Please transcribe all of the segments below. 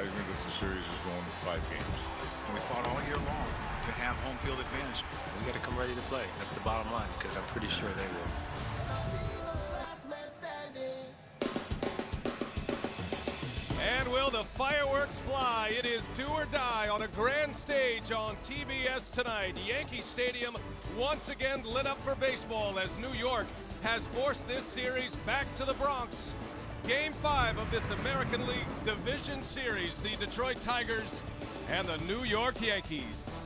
even if the series is going 5 games. And we fought all year long to have home field advantage. We got to come ready to play. That's the bottom line, because I'm pretty sure they will. And will the fireworks fly? It is do or die on a grand stage on TBS tonight. Yankee Stadium once again lit up for baseball as New York has forced this series back to the Bronx. Game 5 of this American League Division Series, the Detroit Tigers and the New York Yankees.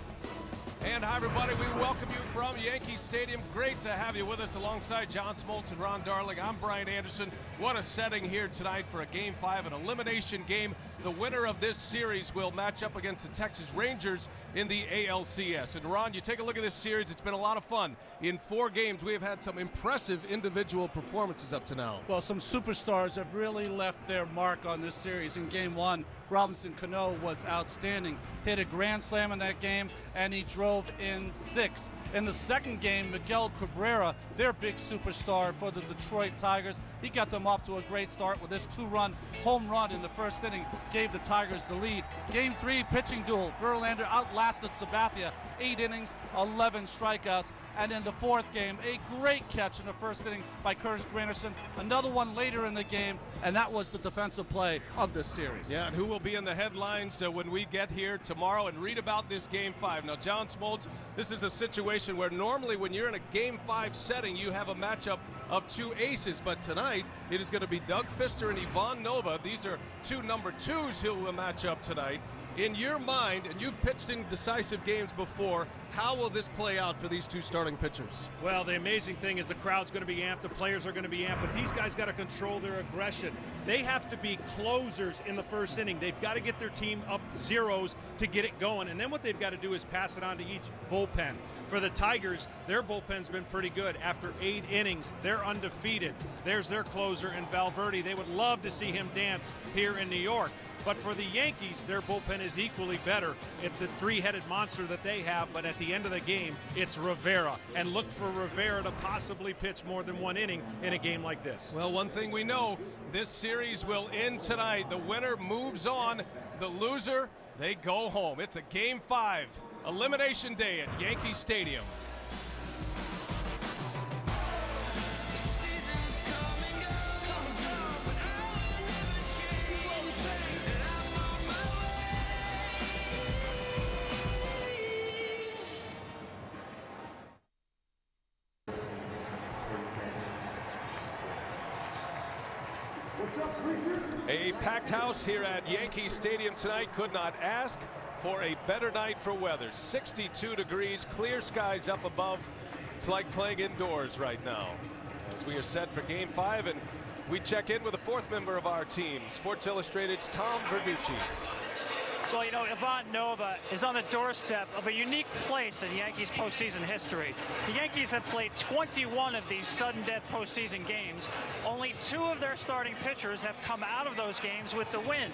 And hi everybody, we welcome you from Yankee Stadium. Great to have you with us alongside John Smoltz and Ron Darling. I'm Brian Anderson. What a setting here tonight for a Game 5, an elimination game. The winner of this series will match up against the Texas Rangers in the ALCS. And Ron, you take a look at this series, it's been a lot of fun. In 4 games, we have had some impressive individual performances up to now. Well, some superstars have really left their mark on this series. In Game 1, Robinson Cano was outstanding. Hit a grand slam in that game, and he drove in 6. In the second game, Miguel Cabrera, their big superstar for the Detroit Tigers, he got them off to a great start with this 2-run home run in the first inning, gave the Tigers the lead. Game 3, pitching duel. Verlander outlasted Sabathia, 8 innings, 11 strikeouts. And in the 4th game, a great catch in the first inning by Curtis Granderson. Another one later in the game, and that was the defensive play of this series. Yeah, and who will be in the headlines when we get here tomorrow and read about this Game 5. Now, John Smoltz, this is a situation where normally when you're in a Game 5 setting, you have a matchup of 2 aces, but tonight it is going to be Doug Fister and Ivan Nova. These are 2 number 2s who will match up tonight. In your mind, and you've pitched in decisive games before, how will this play out for these 2 starting pitchers? Well, the amazing thing is the crowd's going to be amped, the players are going to be amped, but these guys got to control their aggression. They have to be closers in the first inning. They've got to get their team up 0s to get it going, and then what they've got to do is pass it on to each bullpen. For the Tigers, their bullpen's been pretty good. After 8 innings, they're undefeated. There's their closer in Valverde. They would love to see him dance here in New York. But for the Yankees, their bullpen is equally better. It's the 3-headed monster that they have, but at the end of the game, it's Rivera. And look for Rivera to possibly pitch more than 1 inning in a game like this. Well, one thing we know, this series will end tonight. The winner moves on. The loser, they go home. It's a Game 5, Elimination Day at Yankee Stadium. A packed house here at Yankee Stadium tonight. Could not ask for a better night for weather. 62 degrees, clear skies up above. It's like playing indoors right now as we are set for Game 5, and we check in with the 4th member of our team, Sports Illustrated's Tom Verducci. Well, you know, Ivan Nova is on the doorstep of a unique place in Yankees postseason history. The Yankees have played 21 of these sudden death postseason games. Only 2 of their starting pitchers have come out of those games with the win.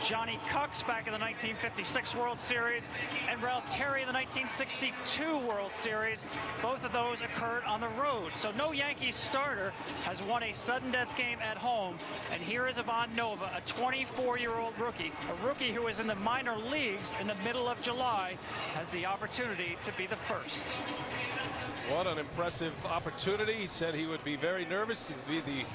Johnny Cucks back in the 1956 World Series and Ralph Terry in the 1962 World Series. Both of those occurred on the road. So no Yankees starter has won a sudden death game at home. And here is Ivan Nova, a 24-year-old rookie, a rookie who is in the minor leagues in the middle of July, has the opportunity to be the first. What an impressive opportunity. He said he would be very nervous. It would be the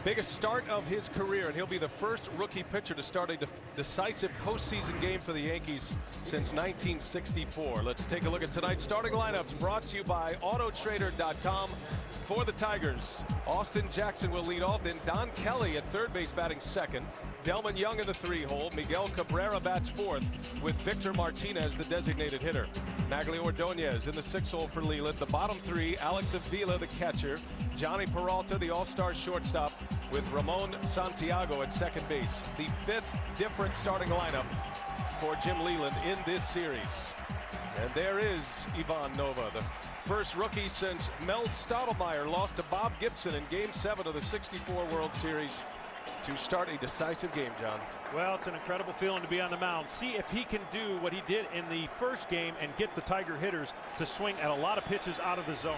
biggest start of his career, and he'll be the first rookie pitcher to start a decisive postseason game for the Yankees since 1964. Let's take a look at tonight's starting lineups, brought to you by Autotrader.com. For the Tigers, Austin Jackson will lead off, then Don Kelly at third base batting second. Delman Young in the 3-hole. Miguel Cabrera bats 4th with Victor Martinez the designated hitter. Nagli Ordonez in the 6-hole for Leland. The bottom 3, Alex Avila the catcher. Johnny Peralta the all-star shortstop with Ramon Santiago at second base. The 5th different starting lineup for Jim Leland in this series. And there is Ivan Nova, the first rookie since Mel Stottlemyre lost to Bob Gibson in Game 7 of the '64 World Series to start a decisive game, John. Well, it's an incredible feeling to be on the mound. See if he can do what he did in the first game and get the Tiger hitters to swing at a lot of pitches out of the zone.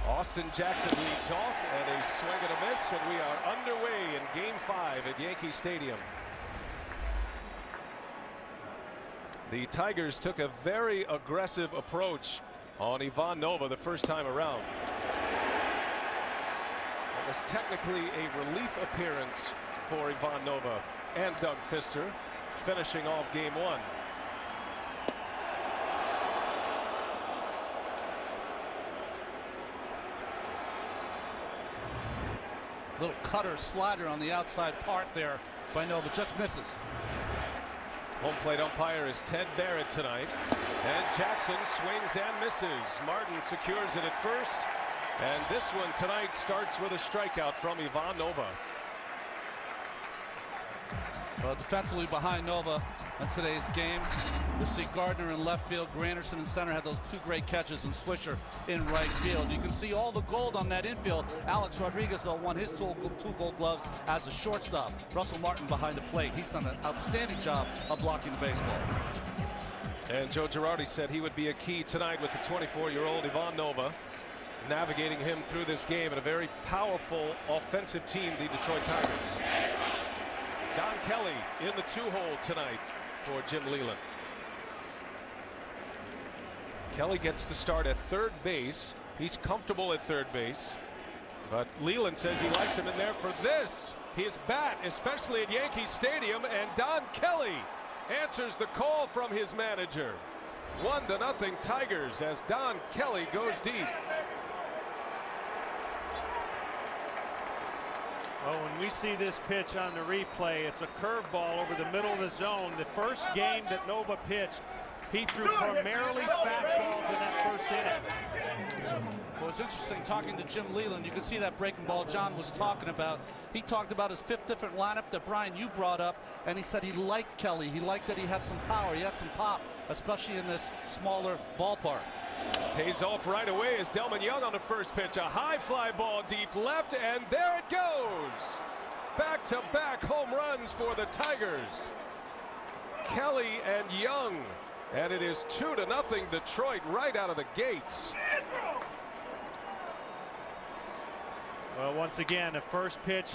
Austin Jackson leads off, and a swing and a miss, and we are underway in Game 5 at Yankee Stadium. The Tigers took a very aggressive approach on Ivan Nova the first time around. It was technically a relief appearance for Ivan Nova and Doug Fister, finishing off game one. Little cutter slider on the outside part there by Nova, just misses. Home plate umpire is Ted Barrett tonight. And Jackson swings and misses. Martin secures it at first. And this one tonight starts with a strikeout from Ivan Nova. Well, defensively behind Nova in today's game, you'll see Gardner in left field, Granderson in center had those two great catches, and Swisher in right field. You can see all the gold on that infield. Alex Rodriguez, though, won his two gold gloves as a shortstop. Russell Martin behind the plate. He's done an outstanding job of blocking the baseball. And Joe Girardi said he would be a key tonight with the 24-year-old Ivan Nova, navigating him through this game, and a very powerful offensive team, the Detroit Tigers. Don Kelly in the two-hole tonight for Jim Leyland. Kelly gets to start at third base. He's comfortable at third base, but Leyland says he likes him in there for this. His bat, especially at Yankee Stadium, and Don Kelly answers the call from his manager. 1-0 Tigers as Don Kelly goes deep. Well, when we see this pitch on the replay, it's a curveball over the middle of the zone. The first game that Nova pitched, he threw primarily fastballs in that first inning. Well, it's interesting talking to Jim Leyland. You can see that breaking ball John was talking about. He talked about his fifth different lineup that Brian, you brought up, and he said he liked Kelly. He liked that he had some power, he had some pop, especially in this smaller ballpark. Pays off right away as Delman Young on the first pitch. A high fly ball deep left, and there it goes. Back-to-back home runs for the Tigers. Kelly and Young. And it is 2-0 Detroit right out of the gates. Well, once again, the first pitch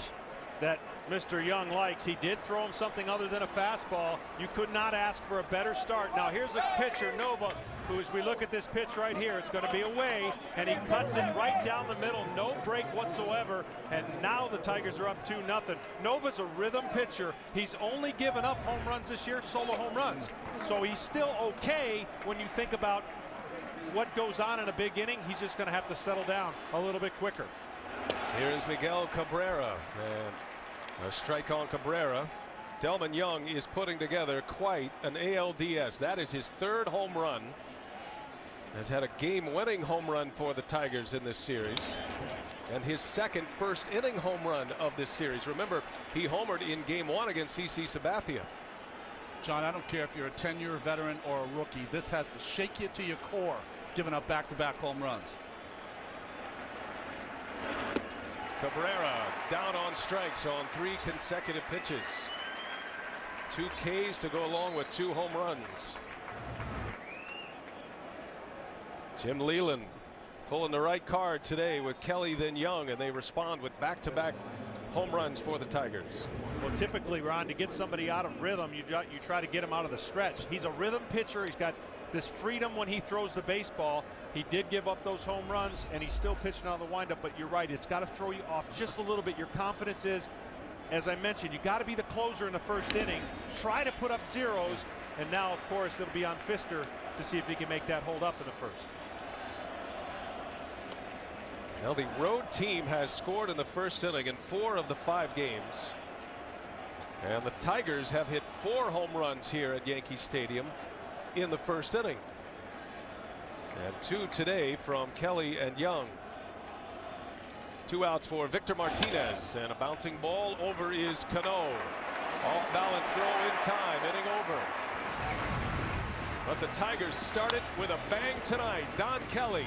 that Mr. Young likes, he did throw him something other than a fastball. You could not ask for a better start. Now here's a pitcher, Nova, who, as we look at this pitch right here, it's going to be away, and he cuts it right down the middle, no break whatsoever, and now the Tigers are up 2-0. Nova's a rhythm pitcher. He's only given up home runs this year, solo home runs. So he's still okay when you think about what goes on in a big inning. He's just going to have to settle down a little bit quicker. Here is Miguel Cabrera, and a strike on Cabrera. Delman Young is putting together quite an ALDS. That is his third home run. Has had a game-winning home run for the Tigers in this series, and his second first-inning home run of this series. Remember, he homered in game one against CC Sabathia. John, I don't care if you're a 10-year veteran or a rookie. This has to shake you to your core, giving up back-to-back home runs. Cabrera down on strikes on 3 consecutive pitches. 2 Ks to go along with 2 home runs. Jim Leyland pulling the right card today with Kelly then Young, and they respond with back-to-back home runs for the Tigers. Well, typically, Ron, to get somebody out of rhythm, you try to get him out of the stretch. He's a rhythm pitcher. He's got this freedom when he throws the baseball. He did give up those home runs, and he's still pitching on the windup, but you're right, it's got to throw you off just a little bit. Your confidence is, as I mentioned, you got to be the closer in the first inning. Try to put up zeros, and now, of course, it'll be on Fister to see if he can make that hold up in the first. Now the road team has scored in the first inning in 4 of the 5 games. And the Tigers have hit 4 home runs here at Yankee Stadium in the first inning. And 2 today from Kelly and Young. 2 outs for Victor Martinez, and a bouncing ball over is Cano. Off balance throw in time, inning over. But the Tigers start it with a bang tonight. Don Kelly,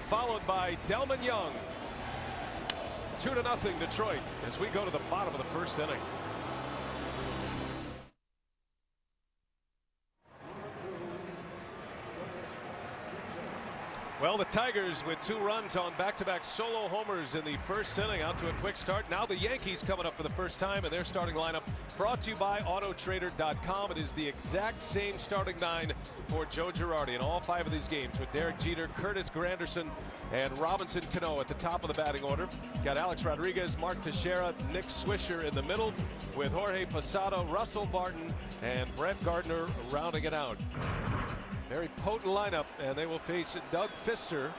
followed by Delman Young. 2-0 Detroit as we go to the bottom of the first inning. Well, the Tigers with 2 runs on back-to-back solo homers in the first inning, out to a quick start. Now the Yankees coming up for the first time, and their starting lineup brought to you by Autotrader.com. It is the exact same starting 9 for Joe Girardi in all 5 of these games, with Derek Jeter, Curtis Granderson, and Robinson Cano at the top of the batting order. Got Alex Rodriguez, Mark Teixeira, Nick Swisher in the middle, with Jorge Posada, Russell Barton, and Brett Gardner rounding it out. Very potent lineup, and they will face Doug Fister.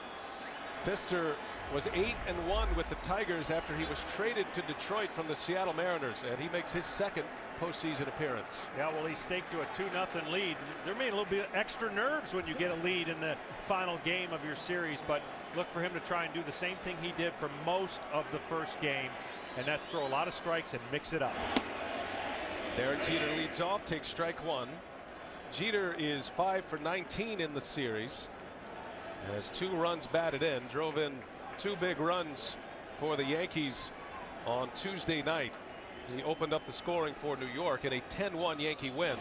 Fister was 8-1 with the Tigers after he was traded to Detroit from the Seattle Mariners, and he makes his second postseason appearance. Yeah, well, he staked to a 2-0 lead. There may be a little bit of extra nerves when you get a lead in the final game of your series, but look for him to try and do the same thing he did for most of the first game, and that's throw a lot of strikes and mix it up. Derek Jeter leads off, takes strike 1. Jeter is 5 for 19 in the series. Has 2 runs batted in, drove in 2 big runs for the Yankees on Tuesday night. He opened up the scoring for New York in a 10-1 Yankee win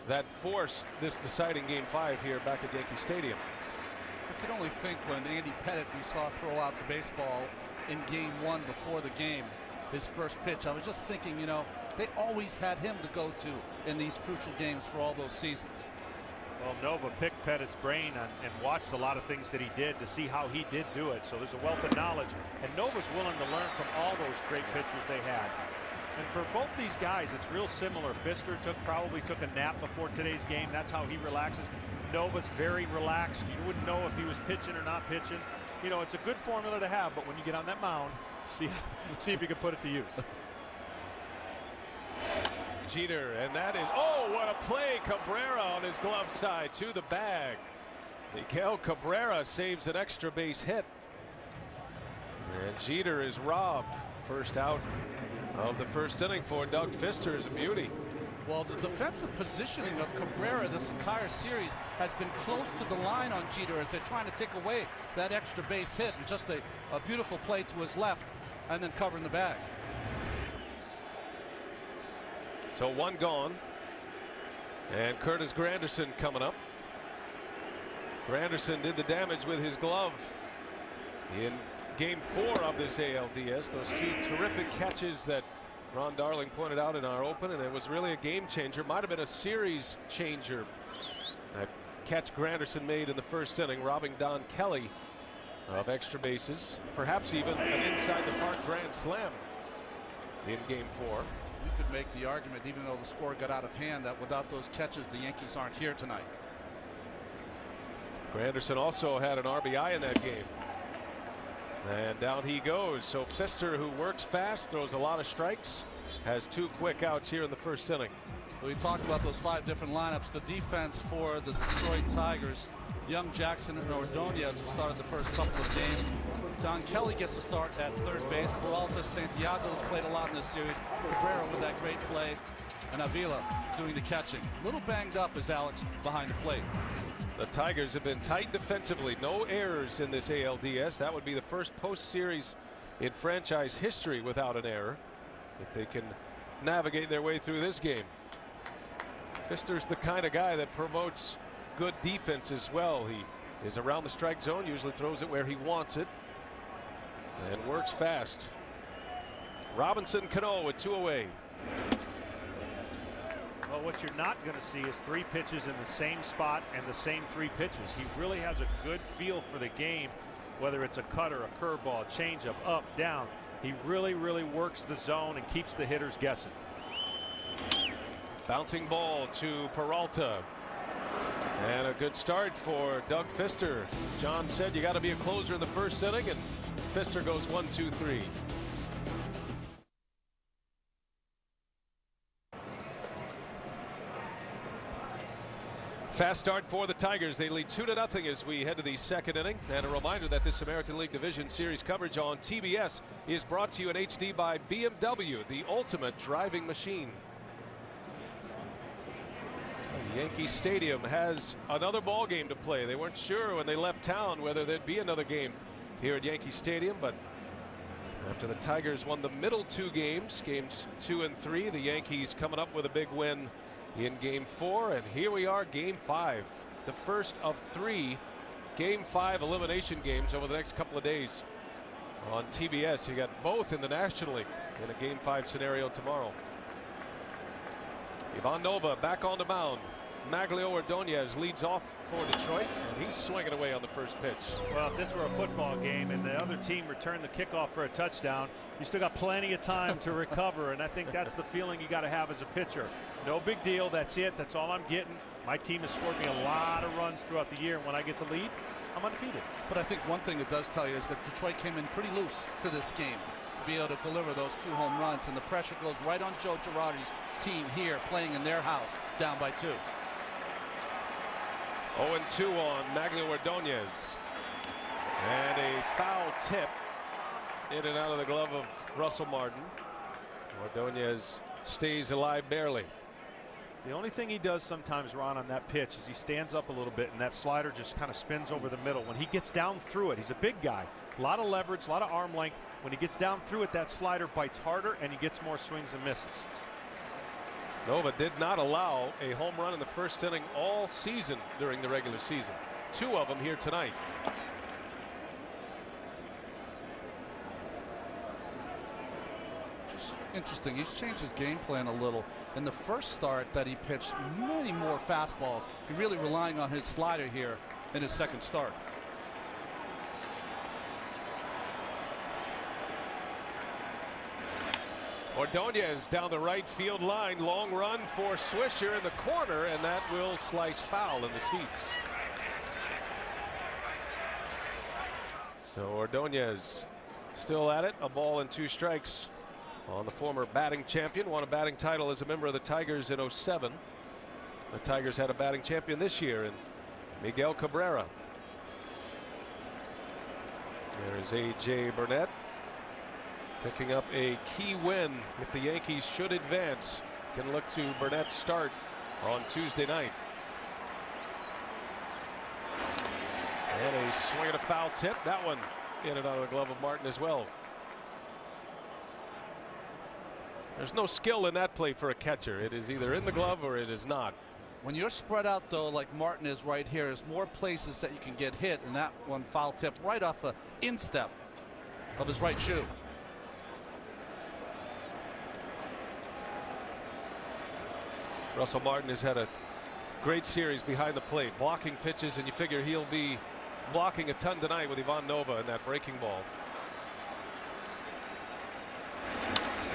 that forced this deciding Game 5 here back at Yankee Stadium. I can only think when Andy Pettitte we saw throw out the baseball in Game 1 before the game, his first pitch. I was just thinking, you know, they always had him to go to in these crucial games for all those seasons. Well, Nova picked Pettitte's brain and watched a lot of things that he did to see how he did do it. So there's a wealth of knowledge, and Nova's willing to learn from all those great pitchers they had. And for both these guys, it's real similar. Fister probably took a nap before today's game. That's how he relaxes. Nova's very relaxed. You wouldn't know if he was pitching or not pitching. You know, it's a good formula to have, but when you get on that mound, see if you can put it to use. Jeter, and that is, oh, what a play. Cabrera on his glove side to the bag. Miguel Cabrera saves an extra base hit. And Jeter is robbed. First out of the first inning for Doug Fister is a beauty. Well, the defensive positioning of Cabrera this entire series has been close to the line on Jeter as they're trying to take away that extra base hit, and just a beautiful play to his left and then covering the bag. So 1 gone, and Curtis Granderson coming up. Granderson did the damage with his glove in Game 4 of this ALDS. Those 2 terrific catches that Ron Darling pointed out in our open, and it was really a game changer. Might have been a series changer. That catch Granderson made in the first inning, robbing Don Kelly of extra bases, perhaps even an inside the park grand slam in Game 4. You could make the argument, even though the score got out of hand, that without those catches, the Yankees aren't here tonight. Granderson also had an RBI in that game. And down he goes. So Fister, who works fast, throws a lot of strikes, has 2 quick outs here in the first inning. We talked about those 5 different lineups. The defense for the Detroit Tigers, Young, Jackson, and Ordonez, who started the first couple of games. Don Kelly gets a start at third base. Peralta, Santiago has played a lot in this series. Cabrera with that great play, and Avila doing the catching. A little banged up is Alex behind the plate. The Tigers have been tight defensively. No errors in this ALDS. That would be the first post-series in franchise history without an error, if they can navigate their way through this game. Fister's the kind of guy that promotes good defense as well. He is around the strike zone, usually throws it where he wants it, and works fast. Robinson Cano with 2 away. Well, what you're not going to see is 3 pitches in the same spot and the same 3 pitches. He really has a good feel for the game, whether it's a cutter, a curveball, a changeup, up, down. He really works the zone and keeps the hitters guessing. Bouncing ball to Peralta. And a good start for Doug Fister. John said you got to be a closer in the first inning, and Fister goes 1, 2, 3. Fast start for the Tigers. They lead 2-0 as we head to the second inning. And a reminder that this American League Division Series coverage on TBS is brought to you in HD by BMW, the ultimate driving machine. Yankee Stadium has another ball game to play. They weren't sure when they left town whether there'd be another game here at Yankee Stadium, but after the Tigers won the middle 2 games, games 2 and 3, the Yankees coming up with a big win in Game 4, and here we are, Game 5, the first of 3 Game 5 elimination games over the next couple of days on TBS. You got both in the National League in a Game 5 scenario tomorrow. Ivan Nova back on the mound. Maglio Ordonez leads off for Detroit, and he's swinging away on the first pitch. Well, if this were a football game and the other team returned the kickoff for a touchdown, you still got plenty of time to recover, and I think that's the feeling you got to have as a pitcher. No big deal. That's it. That's all I'm getting. My team has scored me a lot of runs throughout the year, and when I get the lead, I'm undefeated. But I think one thing it does tell you is that Detroit came in pretty loose to this game to be able to deliver those 2 home runs, and the pressure goes right on Joe Girardi's team here playing in their house down by 2. 0-2 on Maglio Ordonez. And a foul tip in and out of the glove of Russell Martin. Ordonez stays alive barely. The only thing he does sometimes, Ron, on that pitch is he stands up a little bit and that slider just kind of spins over the middle. When he gets down through it, he's a big guy, a lot of leverage, a lot of arm length. When he gets down through it, that slider bites harder and he gets more swings and misses. Nova did not allow a home run in the first inning all season during the regular season. 2 of them here tonight. Just interesting. He's changed his game plan a little. In the first start that he pitched many more fastballs. He's really relying on his slider here in his second start. Ordonez down the right field line. Long run for Swisher in the corner, and that will slice foul in the seats. So Ordonez still at it. A ball and 2 strikes on the former batting champion. Won a batting title as a member of the Tigers in '07. The Tigers had a batting champion this year in Miguel Cabrera. There's A.J. Burnett picking up a key win. If the Yankees should advance, can look to Burnett's start on Tuesday night. And a swing and a foul tip. That one in and out of the glove of Martin as well. There's no skill in that play for a catcher. It is either in the glove or it is not. When you're spread out, though, like Martin is right here, there's more places that you can get hit, and that one foul tip right off the instep of his right shoe. Russell Martin has had a great series behind the plate, blocking pitches, and you figure he'll be blocking a ton tonight with Ivan Nova and that breaking ball.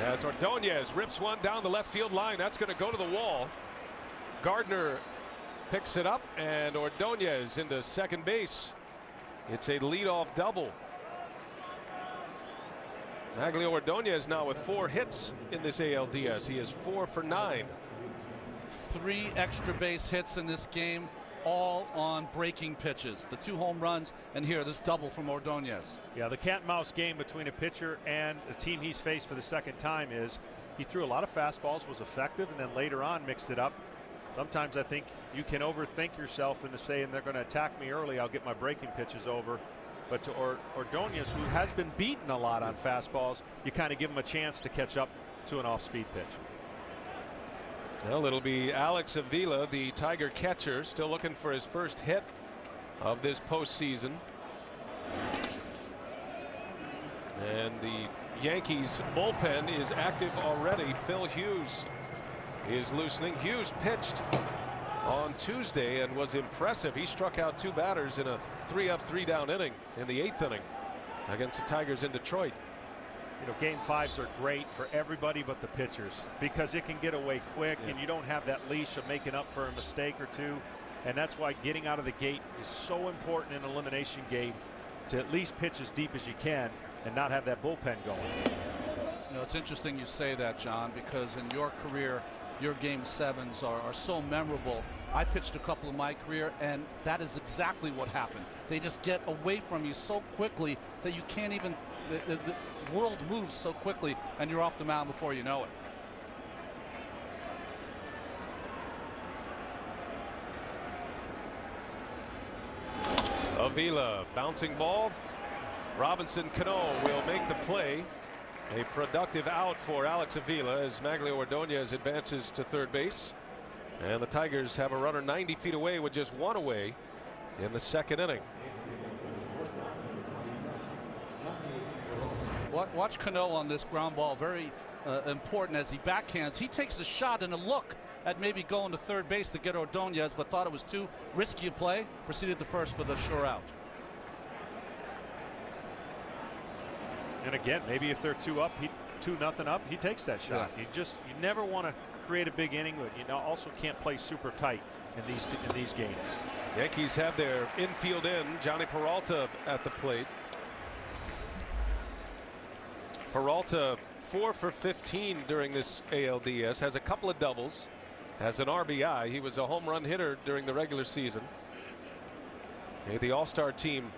As Ordonez rips one down the left field line, that's going to go to the wall. Gardner picks it up, and Ordonez into second base. It's a leadoff double. Maglio Ordonez now with 4 hits in this ALDS. He is 4 for 9. 3 extra base hits in this game, all on breaking pitches. The 2 home runs, and here this double from Ordonez. Yeah, the cat and mouse game between a pitcher and the team he's faced for the second time is he threw a lot of fastballs, was effective, and then later on mixed it up. Sometimes I think you can overthink yourself into saying they're going to attack me early, I'll get my breaking pitches over. But to Ordonez, who has been beaten a lot on fastballs, you kind of give him a chance to catch up to an off-speed pitch. Well, it'll be Alex Avila, the Tiger catcher, still looking for his first hit of this postseason. And the Yankees bullpen is active already. Phil Hughes is loosening. Hughes pitched on Tuesday and was impressive. He struck out 2 batters in a 3-up, 3-down inning in the 8th inning against the Tigers in Detroit. You know, game 5s are great for everybody but the pitchers because it can get away quick and you don't have that leash of making up for a mistake or 2. And that's why getting out of the gate is so important in an elimination game, to at least pitch as deep as you can and not have that bullpen going. You know, it's interesting you say that, John, because in your career, your game 7s are so memorable. I pitched a couple in my career, and that is exactly what happened. They just get away from you so quickly that you can't even, the world moves so quickly, and you're off the mound before you know it. Avila, bouncing ball. Robinson Cano will make the play. A productive out for Alex Avila as Maglio Ordonez advances to third base. And the Tigers have a runner 90 feet away with just 1 away in the 2nd inning. Watch Cano on this ground ball. Very important as he backhands. He takes a shot and a look at maybe going to third base to get Ordonez, but thought it was too risky a play. Proceeded to first for the sure out. And again, maybe if they're 2-0 up, he takes that shot. Yeah. You never want to create a big inning, but you also can't play super tight in these games. Yankees have their infield in. Johnny Peralta at the plate. Peralta 4 for 15 during this ALDS. Has a couple of doubles. Has an RBI. He was a home run hitter during the regular season. Made the All-Star team.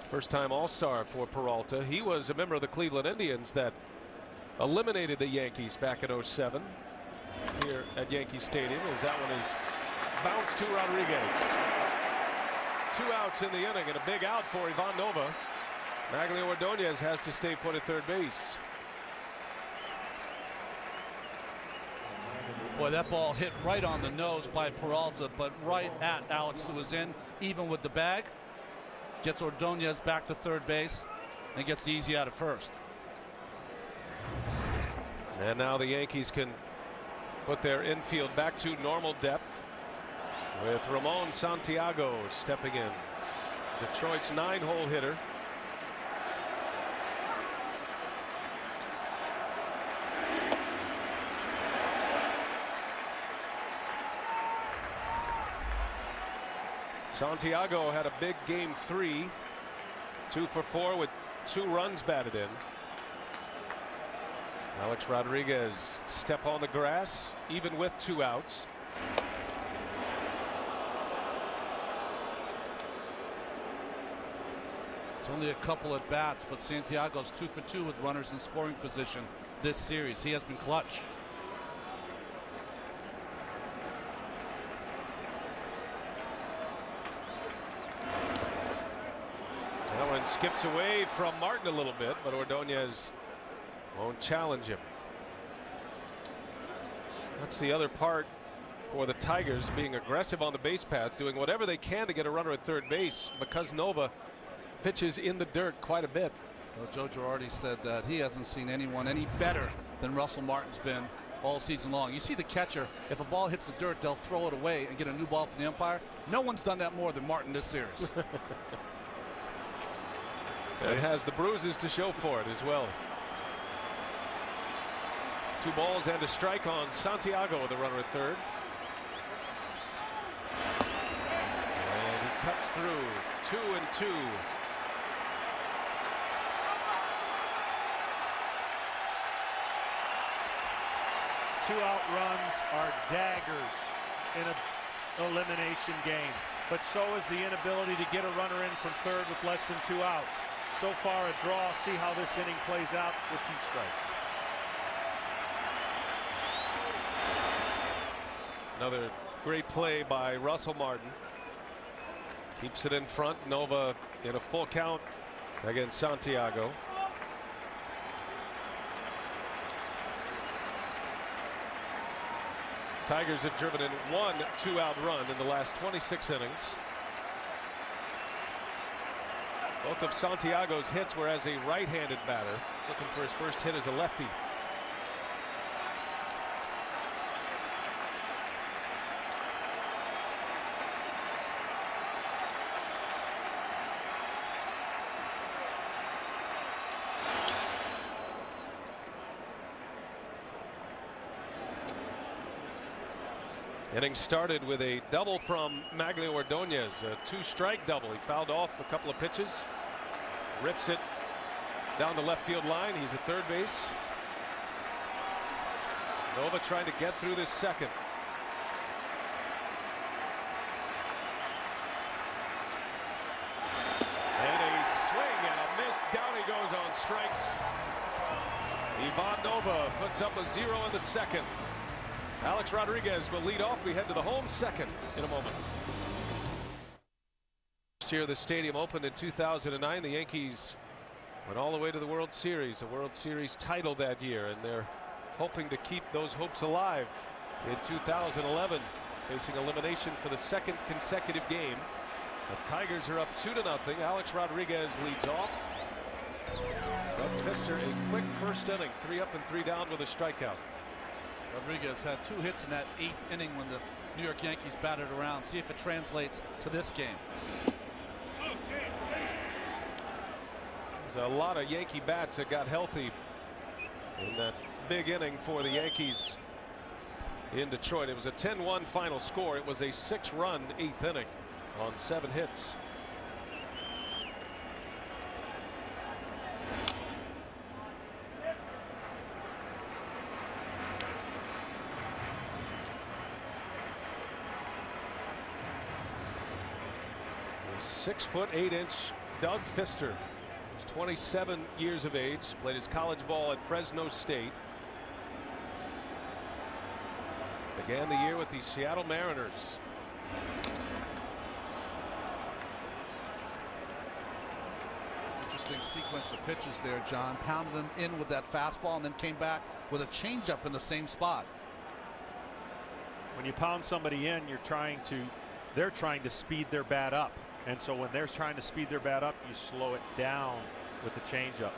First time All-Star for Peralta. He was a member of the Cleveland Indians that eliminated the Yankees back in '07 here at Yankee Stadium, as that one is bounced to Rodriguez. 2 outs in the inning and a big out for Ivan Nova. Magglio Ordonez has to stay put at third base. Boy, that ball hit right on the nose by Peralta, but right at Alex, who was in, even with the bag. Gets Ordonez back to third base and gets the easy out at first. And now the Yankees can put their infield back to normal depth with Ramon Santiago stepping in. Detroit's 9-hole hitter. Santiago had a big game 3. 2 for 4 with 2 runs batted in. Alex Rodriguez step on the grass even with 2 outs. It's only a couple at bats, but Santiago's 2 for 2 with runners in scoring position this series. He has been clutch. That one skips away from Martin a little bit, but Ordonez won't challenge him. That's the other part for the Tigers, being aggressive on the base paths, doing whatever they can to get a runner at third base, because Nova pitches in the dirt quite a bit. Well, Joe Girardi said that he hasn't seen anyone any better than Russell Martin's been all season long. You see the catcher, if a ball hits the dirt, they'll throw it away and get a new ball from the umpire. No one's done that more than Martin this series. And has the bruises to show for it as well. 2 balls and a strike on Santiago with a runner at third. And he cuts through 2-2. Two-out runs are daggers in an elimination game, but so is the inability to get a runner in from third with less than 2 outs. So far a draw. See how this inning plays out with 2 strikes. Another great play by Russell Martin. Keeps it in front. Nova in a full count against Santiago. Tigers have driven in 1 2-out run in the last 26 innings. Both of Santiago's hits were as a right-handed batter. He's looking for his first hit as a lefty. Inning started with a double from Magglio Ordonez, a 2-strike double. He fouled off a couple of pitches, rips it down the left field line. He's at third base. Nova trying to get through this second. And a swing and a miss. Down he goes on strikes. Ivan Nova puts up a 0 in the second. Alex Rodriguez will lead off. We head to the home second in a moment. Last year the stadium opened in 2009. The Yankees went all the way to the World Series, a World Series title that year, and they're hoping to keep those hopes alive in 2011, facing elimination for the 2nd consecutive game. The Tigers are up 2-0. Alex Rodriguez leads off. Doug Fister, a quick first inning, 3 up and 3 down with a strikeout. Rodriguez had 2 hits in that 8th inning when the New York Yankees batted around. See if it translates to this game. There's a lot of Yankee bats that got healthy in that big inning for the Yankees in Detroit. It was a 10-1 final score. It was a 6-run 8th inning on 7 hits. The 6'8" Doug Fister. He's 27 years of age, played his college ball at Fresno State. Began the year with the Seattle Mariners. Interesting sequence of pitches there, John. Pounded him in with that fastball and then came back with a changeup in the same spot. When you pound somebody in, they're trying to speed their bat up. And so when they're trying to speed their bat up, you slow it down with the changeup.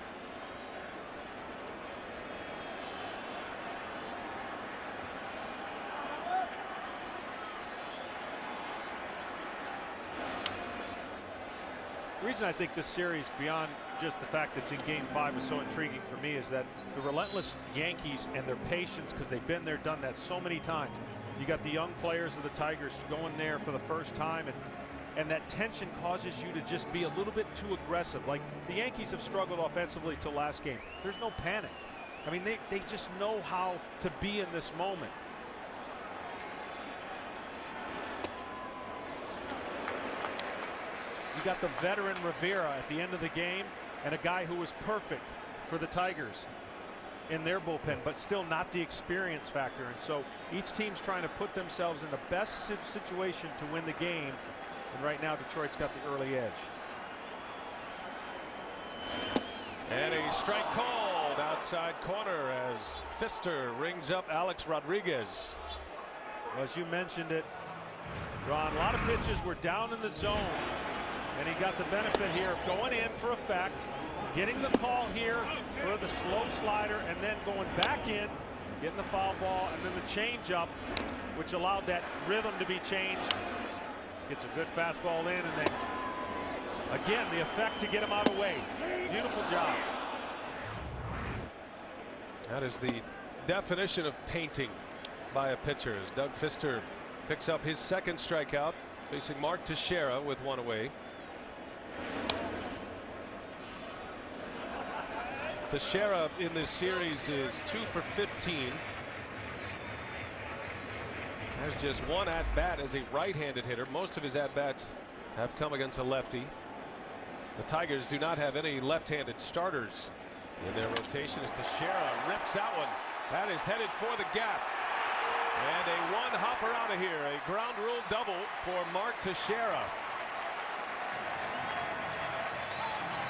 The reason I think this series, beyond just the fact that it's in Game 5, is so intriguing for me is that the relentless Yankees and their patience, because they've been there, done that so many times. You got the young players of the Tigers going there for the first time, and that tension causes you to just be a little bit too aggressive. Like the Yankees have struggled offensively till last game. There's no panic. I mean, they just know how to be in this moment. You got the veteran Rivera at the end of the game and a guy who was perfect for the Tigers in their bullpen, but still not the experience factor. And so each team's trying to put themselves in the best situation to win the game. And right now, Detroit's got the early edge. And a strike called outside corner as Fister rings up Alex Rodriguez. Well, as you mentioned it, Ron, a lot of pitches were down in the zone. And he got the benefit here of going in for effect, getting the call here for the slow slider, and then going back in, getting the foul ball, and then the changeup, which allowed that rhythm to be changed. Gets a good fastball in, and then again the effect to get him out of the way. Beautiful job. That is the definition of painting by a pitcher, as Doug Fister picks up his 2nd strikeout, facing Mark Teixeira with 1 away. Teixeira in this series is 2 for 15. Has just 1 at-bat as a right-handed hitter. Most of his at-bats have come against a lefty. The Tigers do not have any left-handed starters in their rotation as Teixeira rips that one. That is headed for the gap. And a one-hopper out of here. A ground rule double for Mark Teixeira.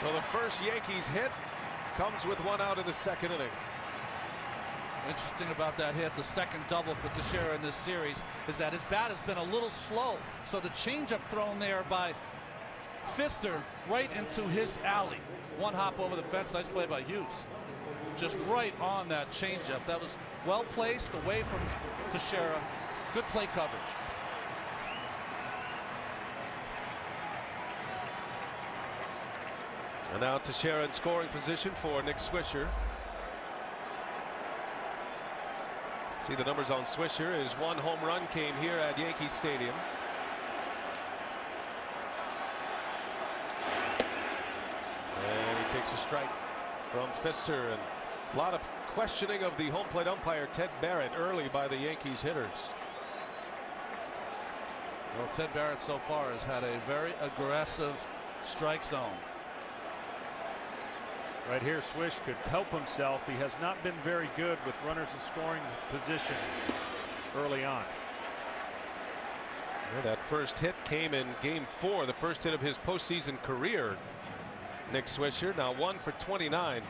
So the first Yankees hit comes with 1 out in the 2nd inning. Interesting about that hit, the 2nd double for Teixeira in this series, is that his bat has been a little slow. So the changeup thrown there by Fister right into his alley. 1 hop over the fence. Nice play by Hughes. Just right on that changeup. That was well placed away from Teixeira. Good play coverage. And now Teixeira in scoring position for Nick Swisher. See the numbers on Swisher. His 1 home run came here at Yankee Stadium. And he takes a strike from Fister, and a lot of questioning of the home plate umpire Ted Barrett early by the Yankees hitters. Well, Ted Barrett so far has had a very aggressive strike zone. Right here, Swish could help himself. He has not been very good with runners in scoring position early on. Yeah, that first hit came in Game 4, the first hit of his postseason career. Nick Swisher now 1 for 29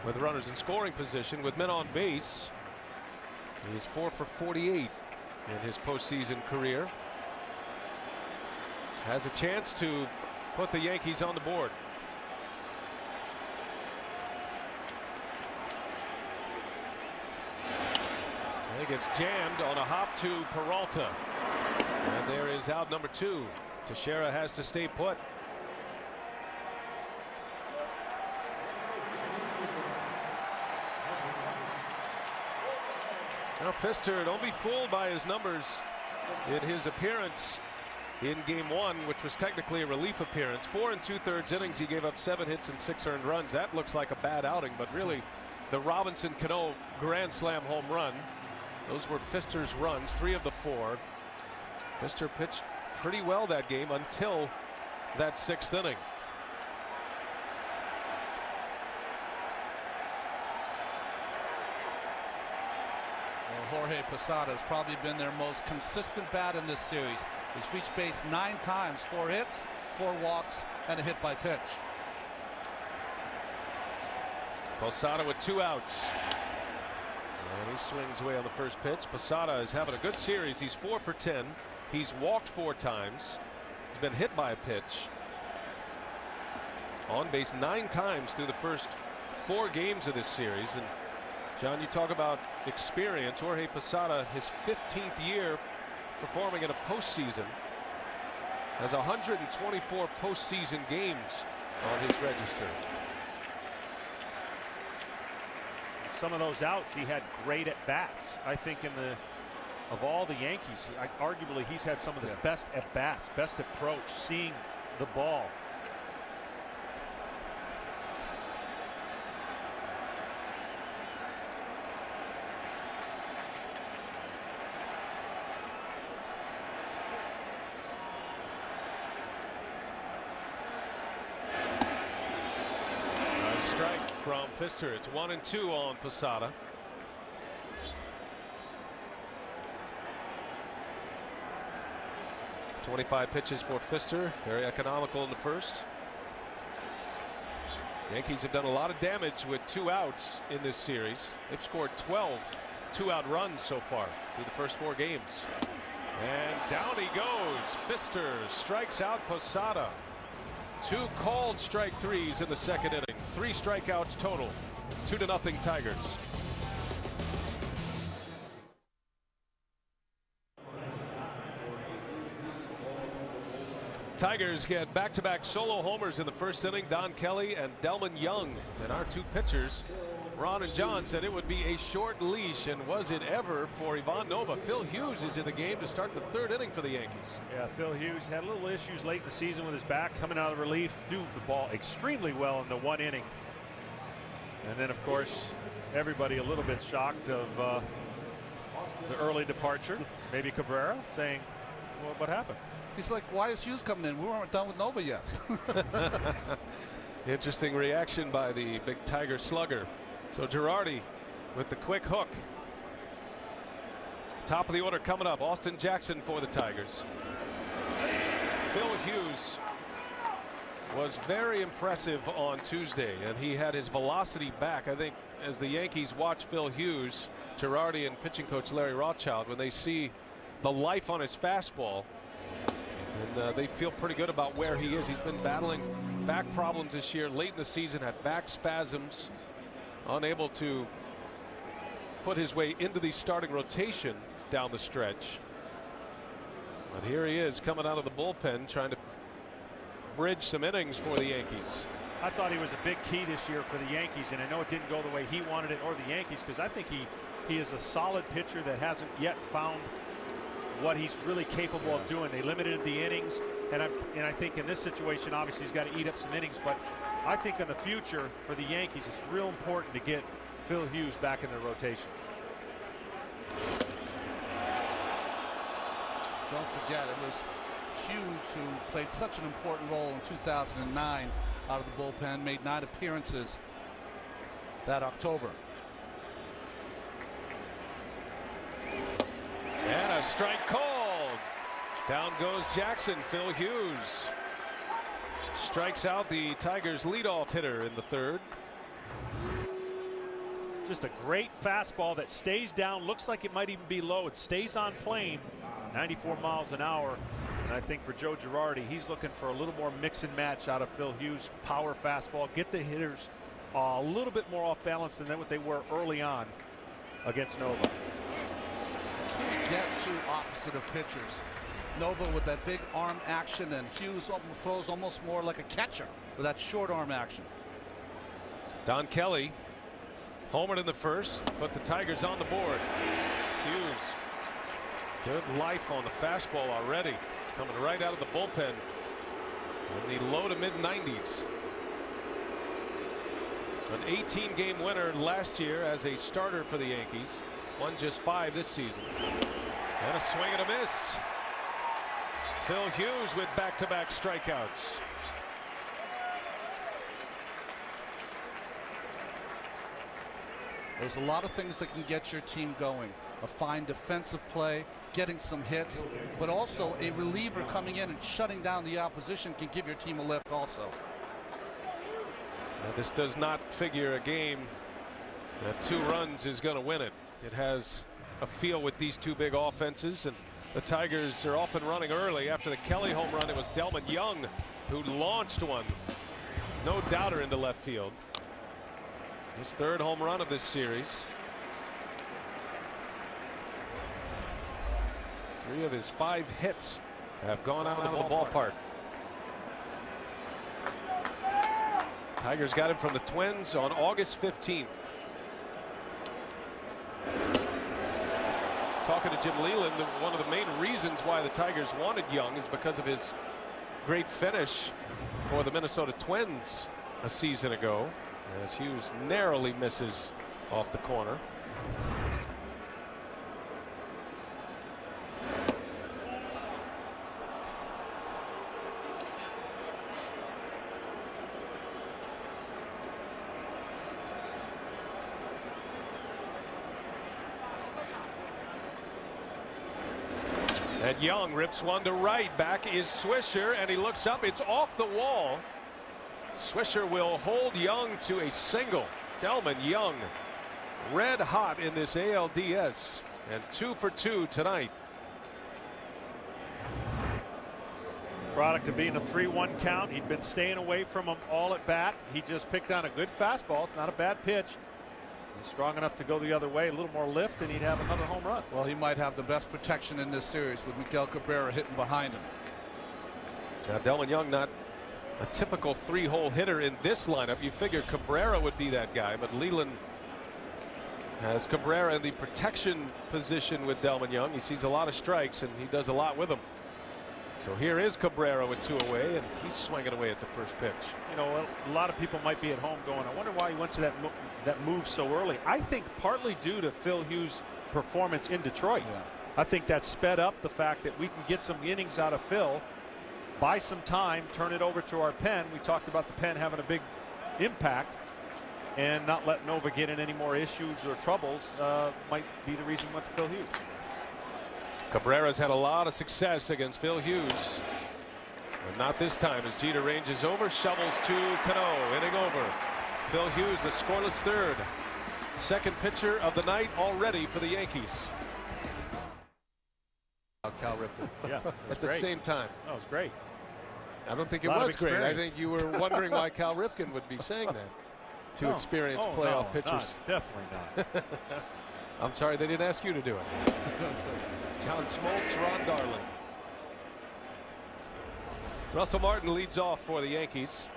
with runners in scoring position. With men on base, he's 4 for 48 in his postseason career. Has a chance to put the Yankees on the board. gets jammed on a hop to Peralta. And there is out number 2. Teixeira has to stay put. Now Pfister, don't be fooled by his numbers in his appearance in game 1, which was technically a relief appearance. 4 2/3 innings. He gave up 7 hits and 6 earned runs. That looks like a bad outing, but really the Robinson Cano grand slam home run, those were Pfister's runs, 3 of the 4. Pfister pitched pretty well that game until that 6th inning. Jorge Posada has probably been their most consistent bat in this series. He's reached base 9 times, 4 hits, 4 walks, and a hit by pitch. Posada with 2 outs. And he swings away on the first pitch. Posada is having a good series. He's 4 for 10. He's walked 4 times. He's been hit by a pitch. On base 9 times through the first 4 games of this series. And John, you talk about experience. Jorge Posada, his 15th year performing in a postseason, has 124 postseason games on his register. Some of those outs, he had great at bats. I think of all the Yankees, arguably he's had some of the best at bats, best approach, seeing the ball. Strike from Pfister. It's 1-2 on Posada. .25 pitches for Pfister. Very economical in the first. Yankees have done a lot of damage with 2 outs in this series. They've scored 12 2-out runs so far through the first 4 games. And down he goes. Pfister strikes out Posada. 2 called strike 3s in the 2nd inning. 3 strikeouts total. 2-0 Tigers. Tigers get back-to-back solo homers in the first inning. Don Kelly and Delman Young. And our 2 pitchers, Ron and John, said it would be a short leash, and was it ever for Ivan Nova. Phil Hughes is in the game to start the 3rd inning for the Yankees. Yeah, Phil Hughes had a little issues late in the season with his back, coming out of relief, threw the ball extremely well in the 1 inning. And then, of course, everybody a little bit shocked of the early departure. Maybe Cabrera saying, well, what happened? He's like, why is Hughes coming in? We weren't done with Nova yet. Interesting reaction by the big Tiger slugger. So Girardi with the quick hook. Top of the order coming up. Austin Jackson for the Tigers. Phil Hughes was very impressive on Tuesday, and he had his velocity back. I think as the Yankees watch Phil Hughes, Girardi and pitching coach Larry Rothschild, when they see the life on his fastball, and they feel pretty good about where he is. He's been battling back problems this year. Late in the season, had back spasms, unable to put his way into the starting rotation down the stretch. But here he is coming out of the bullpen, trying to bridge some innings for the Yankees. I thought he was a big key this year for the Yankees, and I know it didn't go the way he wanted it or the Yankees, because I think he is a solid pitcher that hasn't yet found what he's really capable of doing. They limited the innings, and I think in this situation, obviously he's got to eat up some innings, but I think in the future for the Yankees, it's real important to get Phil Hughes back in the rotation. Don't forget, it was Hughes who played such an important role in 2009 out of the bullpen, made 9 appearances that October. And a strike called. Down goes Jackson. Phil Hughes strikes out the Tigers leadoff hitter in the 3rd. Just a great fastball that stays down, looks like it might even be low. It stays on plane, 94 miles an hour. And I think for Joe Girardi, he's looking for a little more mix and match out of Phil Hughes. Power fastball, get the hitters a little bit more off balance than what they were early on against Nova. can't get too opposite of pitchers. Nova with that big arm action, and Hughes throws almost more like a catcher with that short arm action. Don Kelly homered in the first, put the Tigers on the board. Hughes, good life on the fastball already, coming right out of the bullpen in the low to mid 90s. An 18-game winner last year as a starter for the Yankees. Won just 5 this season. And a swing and a miss. Phil Hughes with back-to-back strikeouts. There's a lot of things that can get your team going. A fine defensive play, getting some hits, but also a reliever coming in and shutting down the opposition can give your team a lift also. Now, this does not figure a game that 2 runs is going to win it. It has a feel with these 2 big offenses, and the Tigers are often running early. After the Kelly home run, it was Delmon Young who launched one, no doubter, into left field. His 3rd home run of this series. 3 of his 5 hits have gone out of the ballpark. Tigers got him from the Twins on August 15th. Talking to Jim Leland, one of the main reasons why the Tigers wanted Young is because of his great finish for the Minnesota Twins a season ago, as Hughes narrowly misses off the corner. And Young rips one to right. Back is Swisher, and he looks up. It's off the wall. Swisher will hold Young to a single. Delmon Young, red hot in this ALDS, and 2 for 2 tonight. Product of being a 3-1 count. He'd been staying away from him all at bat. He just picked on a good fastball. It's not a bad pitch. He's strong enough to go the other way, a little more lift, and he'd have another home run. Well, he might have the best protection in this series with Miguel Cabrera hitting behind him. Now, Delmon Young, not a typical 3-hole hitter in this lineup. You figure Cabrera would be that guy, but Leland has Cabrera in the protection position with Delmon Young. He sees a lot of strikes, and he does a lot with them. So here is Cabrera with 2 away, and he's swinging away at the first pitch. You know, a lot of people might be at home going, I wonder why he went to that move so early. I think partly due to Phil Hughes' performance in Detroit. Yeah. I think that sped up the fact that we can get some innings out of Phil, buy some time, turn it over to our pen. We talked about the pen having a big impact, and not let Nova get in any more issues or troubles might be the reason we went to Phil Hughes. Cabrera's had a lot of success against Phil Hughes, but not this time as Jeter ranges over, shovels to Cano, inning over. Phil Hughes, a scoreless 3rd. Second pitcher of the night already for the Yankees. Cal Ripken. Yeah, At the same time. That was great. I don't think it Lot of was great. I experience. think you were wondering why Cal Ripken would be saying that to No. experienced Oh, playoff no, pitchers. definitely not. I'm sorry they didn't ask you to do it. John Smoltz, Ron Darling. Russell Martin leads off for the Yankees.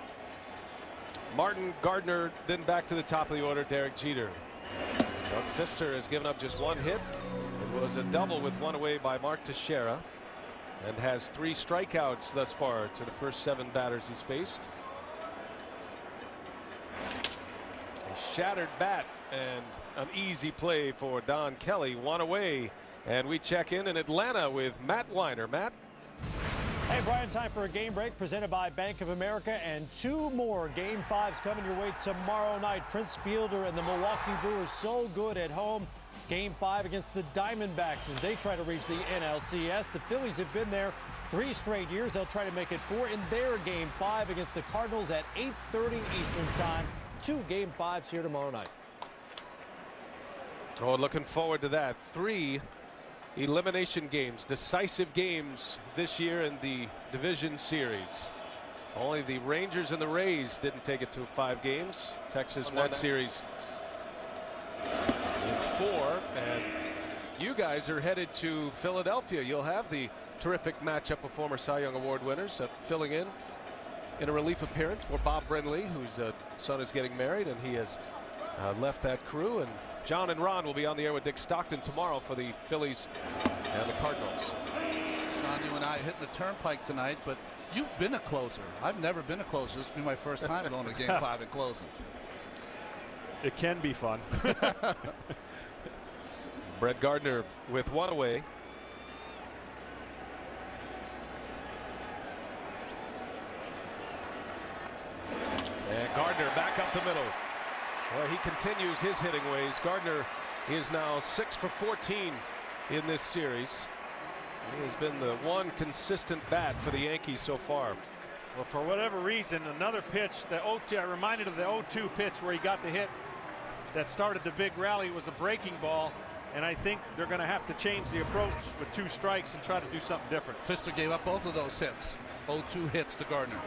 Martin, Gardner, then back to the top of the order, Derek Jeter. Doug Fister has given up just 1 hit. It was a double with 1 away by Mark Teixeira, and has 3 strikeouts thus far to the first 7 batters he's faced. A shattered bat and an easy play for Don Kelly. 1 away, and we check in Atlanta with Matt Weiner. Matt. Hey, Brian, time for a game break presented by Bank of America, and 2 more Game 5s coming your way tomorrow night. Prince Fielder and the Milwaukee Brewers so good at home. Game 5 against the Diamondbacks as they try to reach the NLCS. The Phillies have been there 3 straight years. They'll try to make it 4 in their Game 5 against the Cardinals at 8:30 Eastern Time. 2 Game 5s here tomorrow night. Oh, looking forward to that. 3 elimination games, decisive games this year in the division series. Only the Rangers and the Rays didn't take it to 5 games. Texas won that series in 4, and you guys are headed to Philadelphia. You'll have the terrific matchup of former Cy Young Award winners filling in a relief appearance for Bob Brenly, whose son is getting married, and he has left that crew. And John and Ron will be on the air with Dick Stockton tomorrow for the Phillies and the Cardinals. John, you and I hitting the turnpike tonight, but you've been a closer. I've never been a closer. This will be my first time going to Game 5 and closing. It can be fun. Brett Gardner with one away. And Gardner back up the middle. Well, he continues his hitting ways. Gardner is now 6 for 14 in this series. He has been the one consistent bat for the Yankees so far. Well, for whatever reason, another pitch, the 0-2, I reminded of the 0-2 pitch where he got the hit that started the big rally, was a breaking ball. And I think they're going to have to change the approach with 2 strikes and try to do something different. Pfister gave up both of those hits. 0-2 hits to Gardner.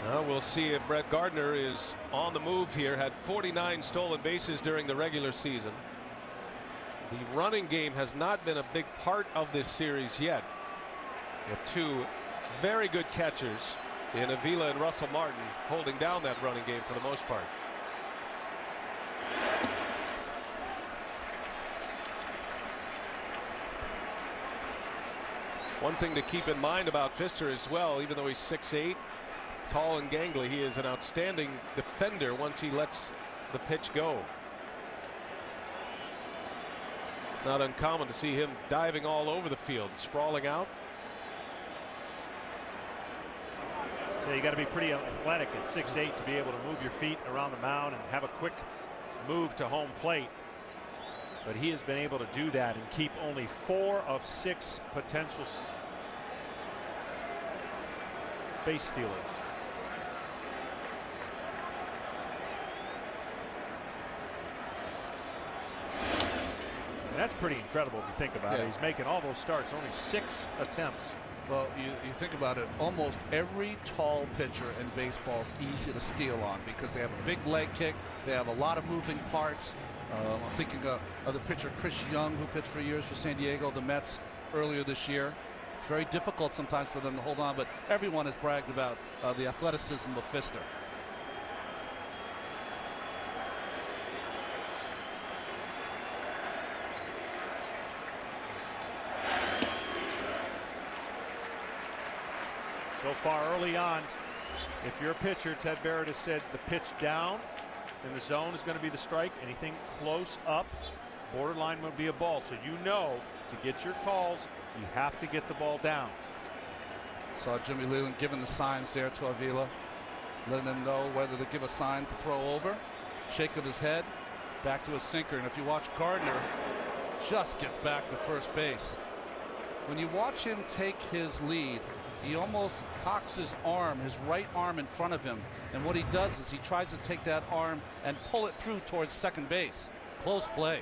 Well, we'll see if Brett Gardner is on the move here. Had 49 stolen bases during the regular season. The running game has not been a big part of this series yet. You have 2 very good catchers in Avila and Russell Martin holding down that running game for the most part. One thing to keep in mind about Pfister as well, even though he's 6'8", tall and gangly, he is an outstanding defender once he lets the pitch go. It's not uncommon to see him diving all over the field, sprawling out. So you got to be pretty athletic at 6'8" to be able to move your feet around the mound and have a quick move to home plate. But he has been able to do that and keep only 4 of 6 potential base stealers. And that's pretty incredible if you think about it. He's making all those starts, only 6 attempts. Well, you think about it, almost every tall pitcher in baseball is easy to steal on because they have a big leg kick, they have a lot of moving parts. I'm thinking of the pitcher Chris Young, who pitched for years for San Diego, the Mets, earlier this year. It's very difficult sometimes for them to hold on, but everyone has bragged about the athleticism of Pfister. So far early on, if you're a pitcher, Ted Barrett has said the pitch down in the zone is going to be the strike. Anything close up, borderline would be a ball. So you know to get your calls, you have to get the ball down. Saw Jimmy Leland giving the signs there to Avila, letting him know whether to give a sign to throw over. Shake of his head, back to his sinker. And if you watch Gardner, just gets back to first base. When you watch him take his lead, he almost cocks his arm, his right arm in front of him. And what he does is he tries to take that arm and pull it through towards second base. Close play.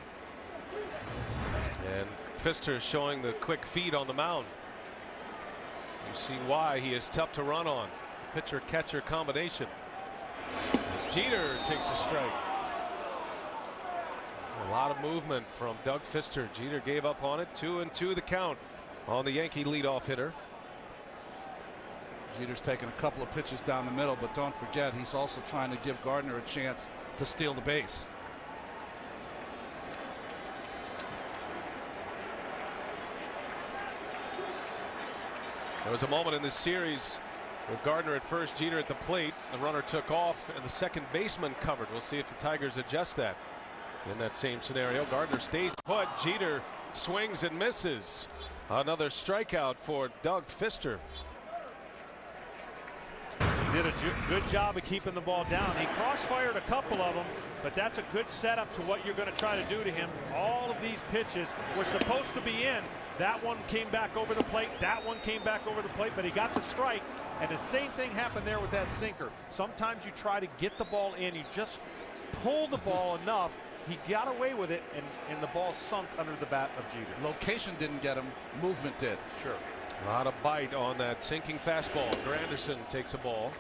And Pfister showing the quick feet on the mound. You see why he is tough to run on. Pitcher-catcher combination. As Jeter takes a strike. A lot of movement from Doug Pfister. Jeter gave up on it. 2-2 the count on the Yankee leadoff hitter. Jeter's taking a couple of pitches down the middle, but don't forget he's also trying to give Gardner a chance to steal the base. There was a moment in this series with Gardner at first, Jeter at the plate. The runner took off and the second baseman covered. We'll see if the Tigers adjust that. In that same scenario, Gardner stays put. Jeter swings and misses. Another strikeout for Doug Pfister. He did a good job of keeping the ball down. He crossfired a couple of them, but that's a good setup to what you're going to try to do to him. All of these pitches were supposed to be in. That one came back over the plate. That one came back over the plate, but he got the strike. And the same thing happened there with that sinker. Sometimes you try to get the ball in. You just pull the ball enough. He got away with it, and the ball sunk under the bat of Jeter. Location didn't get him. Movement did. Sure. A lot of bite on that sinking fastball. Granderson takes a ball.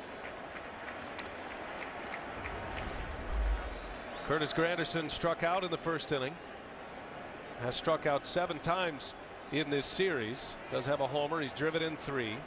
Curtis Granderson struck out in the first inning. Has struck out 7 times in this series. Does have a homer. He's driven in 3.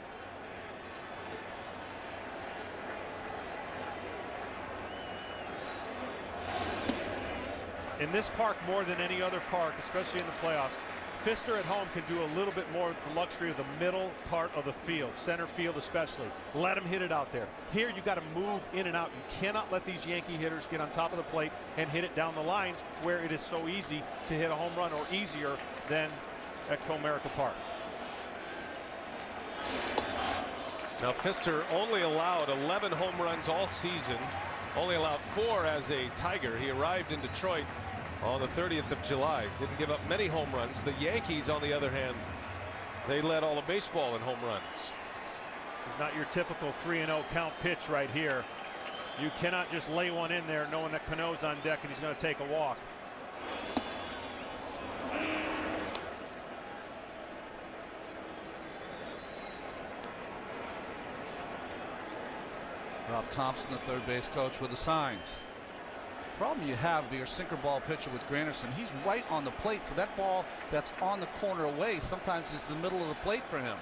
In this park, more than any other park, especially in the playoffs, Pfister at home can do a little bit more with the luxury of the middle part of the field, center field especially. Let him hit it out there. Here you got to move in and out. You cannot let these Yankee hitters get on top of the plate and hit it down the lines where it is so easy to hit a home run, or easier than at Comerica Park. Now Pfister only allowed 11 home runs all season. Only allowed 4 as a Tiger. He arrived in Detroit on the 30th of July. Didn't give up many home runs. The Yankees, on the other hand, they led all of baseball in home runs. This is not your typical 3-0 count pitch right here. You cannot just lay one in there knowing that Cano's on deck and he's going to take a walk. Rob Thompson, the third base coach, with the signs. Problem you have, your sinker ball pitcher with Granderson, he's right on the plate, so that ball that's on the corner away sometimes is the middle of the plate for him.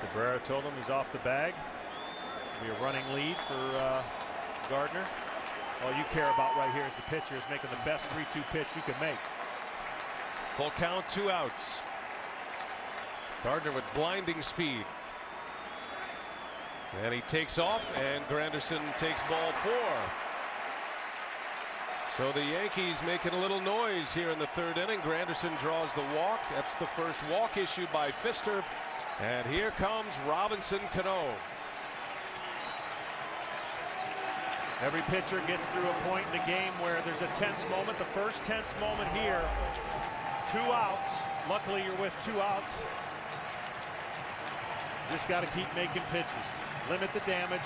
Cabrera told him he's off the bag. Be a running lead for Gardner. All you care about right here is the pitcher is making the best 3-2 pitch you can make. Full count, 2 outs. Gardner with blinding speed. And he takes off, and Granderson takes ball 4. So the Yankees making a little noise here in the 3rd inning. Granderson draws the walk. That's the first walk issued by Pfister. And here comes Robinson Cano. Every pitcher gets through a point in the game where there's a tense moment. The first tense moment here. 2 outs. Luckily, you're with 2 outs. Just got to keep making pitches. Limit the damage.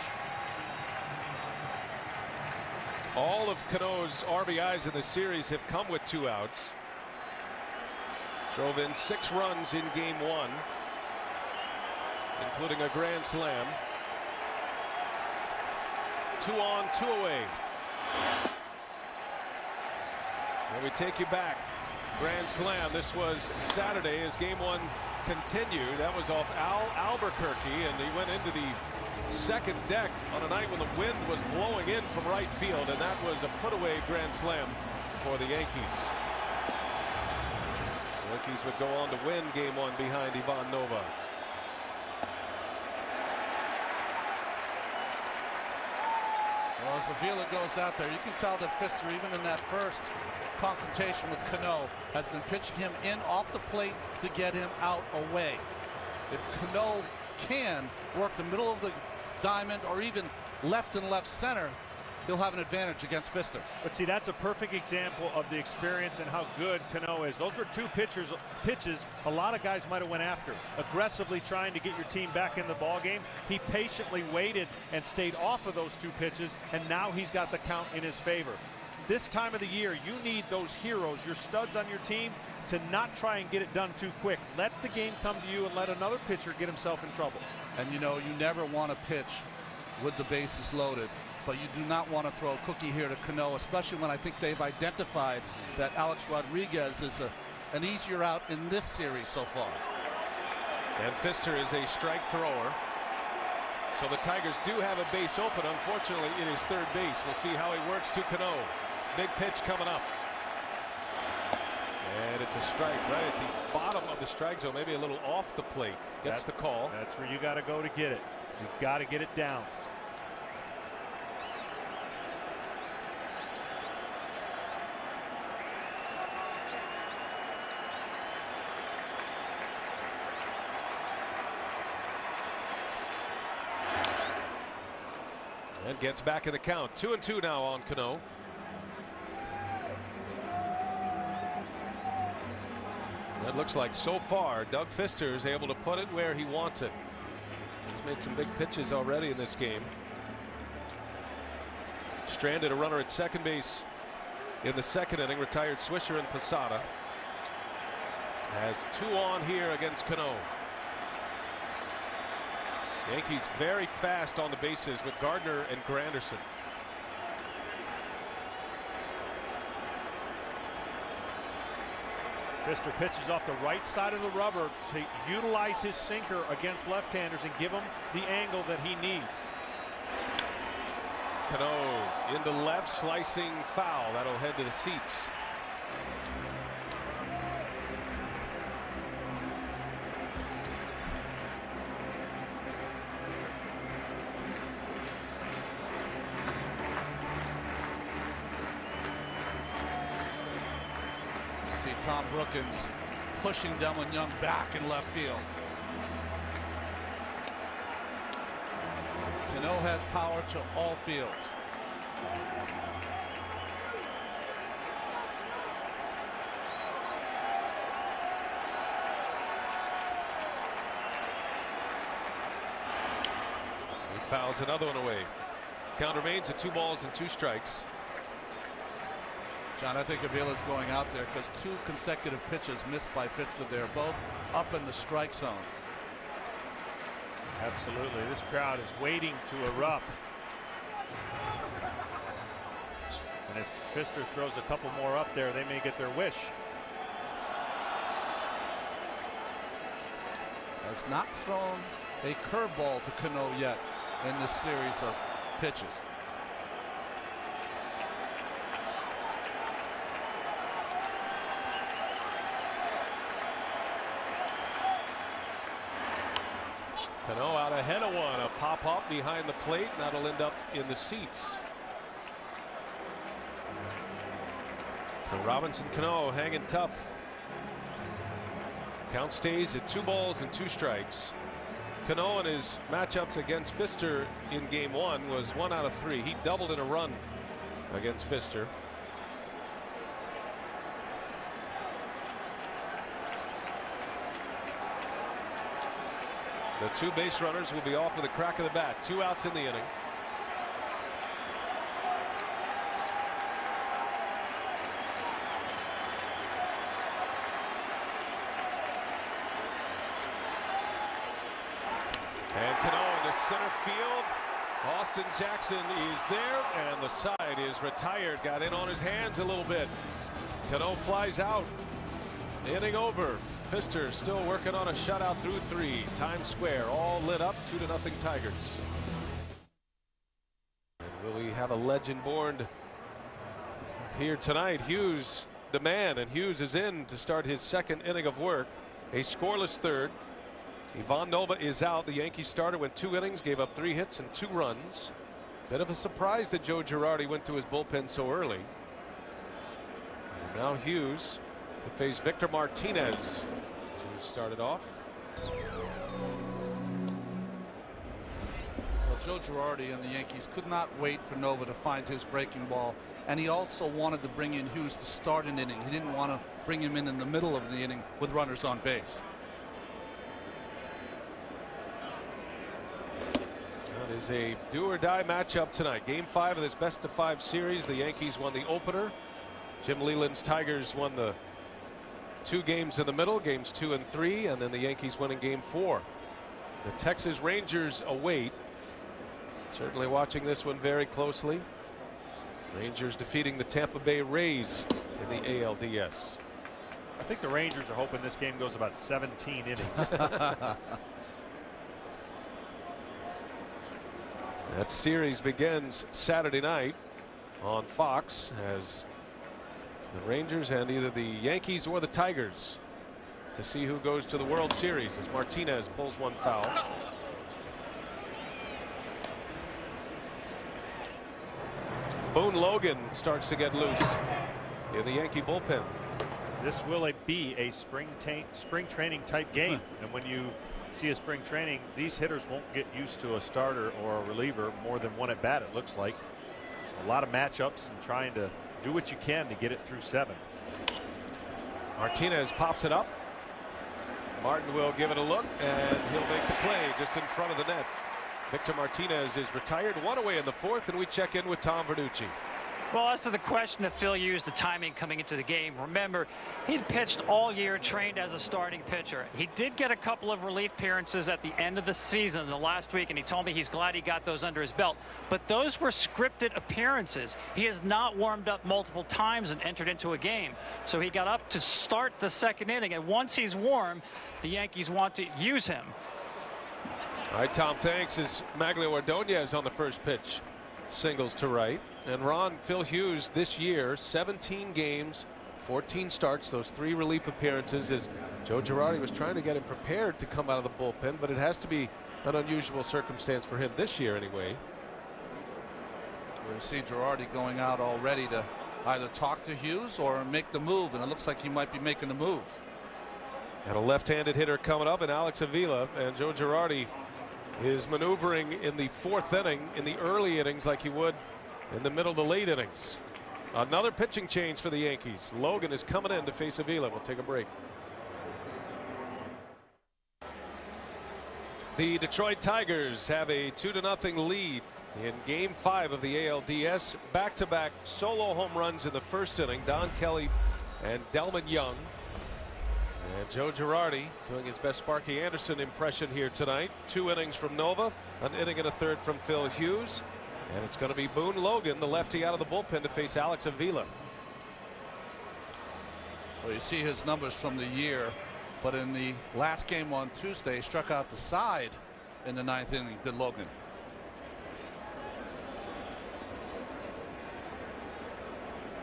All of Cano's RBIs in the series have come with 2 outs. Drove in 6 runs in game 1, including a grand slam. 2 on, 2 away. And we take you back. Grand slam. This was Saturday as game 1 continued. That was off Al Albuquerque, and he went into the 2nd deck on a night when the wind was blowing in from right field, and that was a put-away grand slam for the Yankees. The Yankees would go on to win game 1 behind Ivan Nova. Well, as Avila goes out there, you can tell that Pfister, even in that first confrontation with Cano, has been pitching him in off the plate to get him out away. If Cano can work the middle of the diamond or even left and left center, he'll have an advantage against Pfister. But see, that's a perfect example of the experience and how good Cano is. Those were 2 pitches a lot of guys might have went after. Aggressively trying to get your team back in the ball game. He patiently waited and stayed off of those 2 pitches, and now he's got the count in his favor. This time of the year, you need those heroes, your studs on your team, to not try and get it done too quick. Let the game come to you and let another pitcher get himself in trouble. And you know, you never want to pitch with the bases loaded. But you do not want to throw a cookie here to Cano, especially when I think they've identified that Alex Rodriguez is an easier out in this series so far. And Pfister is a strike thrower. So the Tigers do have a base open. Unfortunately, it is 3rd base. We'll see how he works to Cano. Big pitch coming up. And it's a strike right at the bottom of the strike zone, maybe a little off the plate. Gets the call. That's where you got to go to get it. You've got to get it down. And gets back in the count. 2-2 now on Cano. It looks like so far Doug Pfister is able to put it where he wants it. He's made some big pitches already in this game. Stranded a runner at 2nd base in the second inning. Retired Swisher and Posada. Has 2 on here against Cano. Yankees very fast on the bases with Gardner and Granderson. Pfister pitches off the right side of the rubber to utilize his sinker against left-handers and give him the angle that he needs. Cano into left, slicing foul. That'll head to the seats. See Tom Brookins pushing Delmon Young back in left field. Cano has power to all fields. He fouls another one away. Count remains at 2 balls and 2 strikes. John, I think Avila's going out there because 2 consecutive pitches missed by Pfister there, both up in the strike zone. Absolutely. This crowd is waiting to erupt. And if Pfister throws a couple more up there, they may get their wish. Has not thrown a curveball to Cano yet in this series of pitches. Cano out ahead of one. A pop up behind the plate, and that'll end up in the seats. So Robinson Cano hanging tough. Count stays at 2 balls and 2 strikes. Cano in his matchups against Pfister in game 1 was 1 out of 3. He doubled in a run against Pfister. The 2 base runners will be off with a crack of the bat. 2 outs in the inning. And Cano into center field. Austin Jackson is there, and the side is retired. Got in on his hands a little bit. Cano flies out. Inning over. Pfister still working on a shutout through 3. Times Square all lit up. 2-0 Tigers. And will we have a legend born here tonight? Hughes, the man, and Hughes is in to start his 2nd inning of work. A scoreless 3rd. Ivan Nova is out. The Yankees starter went 2 innings, gave up 3 hits and 2 runs. Bit of a surprise that Joe Girardi went to his bullpen so early. And now Hughes to face Victor Martinez to start it off. Well, Joe Girardi and the Yankees could not wait for Nova to find his breaking ball, and he also wanted to bring in Hughes to start an inning. He didn't want to bring him in the middle of the inning with runners on base. It is a do-or-die matchup tonight. Game 5 of this best-of-5 series. The Yankees won the opener. Jim Leyland's Tigers won the 2 games in the middle, games 2 and 3, and then the Yankees winning game 4. The Texas Rangers await. Certainly watching this one very closely. Rangers defeating the Tampa Bay Rays in the ALDS. I think the Rangers are hoping this game goes about 17 innings. That series begins Saturday night on Fox as the Rangers and either the Yankees or the Tigers to see who goes to the World Series as Martinez pulls one foul. Boone Logan starts to get loose in the Yankee bullpen. This will be a spring training type game, and when you see a spring training, these hitters won't get used to a starter or a reliever more than one at bat, it looks like. So a lot of matchups and trying to do what you can to get it through 7. Martinez pops it up. Martin will give it a look, and he'll make the play just in front of the net. Victor Martinez is retired, 1 away in the 4th, and we check in with Tom Verducci. Well, as to the question of Phil Hughes, the timing coming into the game, remember, he'd pitched all year, trained as a starting pitcher. He did get a couple of relief appearances at the end of the season, the last week, and he told me he's glad he got those under his belt. But those were scripted appearances. He has not warmed up multiple times and entered into a game. So he got up to start the second inning, and once he's warm, the Yankees want to use him. All right, Tom, thanks. As Maglio Ordonez on the first pitch, singles to right. And Ron, Phil Hughes this year, 17 games, 14 starts, those 3 relief appearances, as Joe Girardi was trying to get him prepared to come out of the bullpen, but it has to be an unusual circumstance for him this year anyway. We see Girardi going out already to either talk to Hughes or make the move, and it looks like he might be making the move. And a left-handed hitter coming up in Alex Avila, and Joe Girardi is maneuvering in the 4th inning in the early innings like he would in the middle to late innings. Another pitching change for the Yankees. Logan is coming in to face Avila. We'll take a break. The Detroit Tigers have a 2-0 lead in Game 5 of the ALDS. Back-to-back solo home runs in the first inning. Don Kelly and Delman Young. And Joe Girardi doing his best Sparky Anderson impression here tonight. 2 innings from Nova, an inning and a third from Phil Hughes. And it's going to be Boone Logan, the lefty out of the bullpen, to face Alex Avila. Well, you see his numbers from the year, but in the last game on Tuesday, he struck out the side in the 9th inning, did Logan.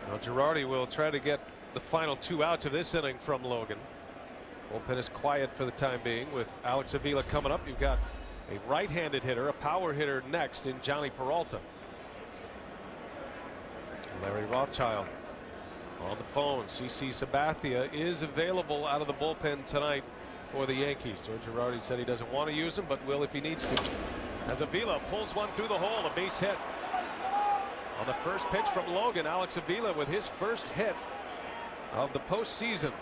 Well, Girardi will try to get the final 2 outs of this inning from Logan. Bullpen is quiet for the time being. With Alex Avila coming up, you've got a right-handed hitter, a power hitter next in Johnny Peralta. Larry Rothschild on the phone. CC Sabathia is available out of the bullpen tonight for the Yankees. Joe Girardi said he doesn't want to use him, but will if he needs to. As Avila pulls one through the hole, a base hit. On the first pitch from Logan, Alex Avila with his first hit of the postseason.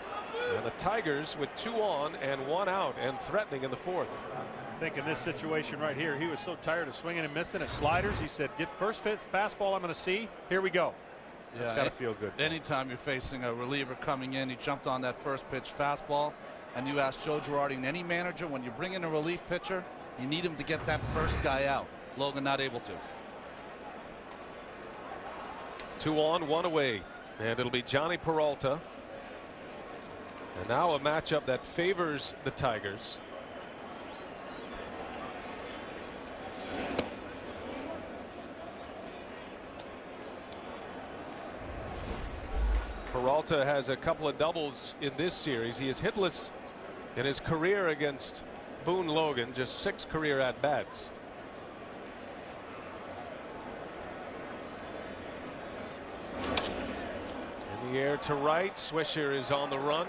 And the Tigers with 2 on and 1 out and threatening in the 4th. I think in this situation right here, he was so tired of swinging and missing at sliders. He said, get first fastball I'm going to see. Here we go. Yeah, it's got to feel good. Anytime you're facing a reliever coming in, he jumped on that first pitch fastball. And you ask Joe Girardi and any manager, when you bring in a relief pitcher, you need him to get that first guy out. Logan not able to. 2 on, 1 away. And it'll be Johnny Peralta. And now a matchup that favors the Tigers. Peralta has a couple of doubles in this series. He is hitless in his career against Boone Logan, just 6 career at-bats. In the air to right, Swisher is on the run.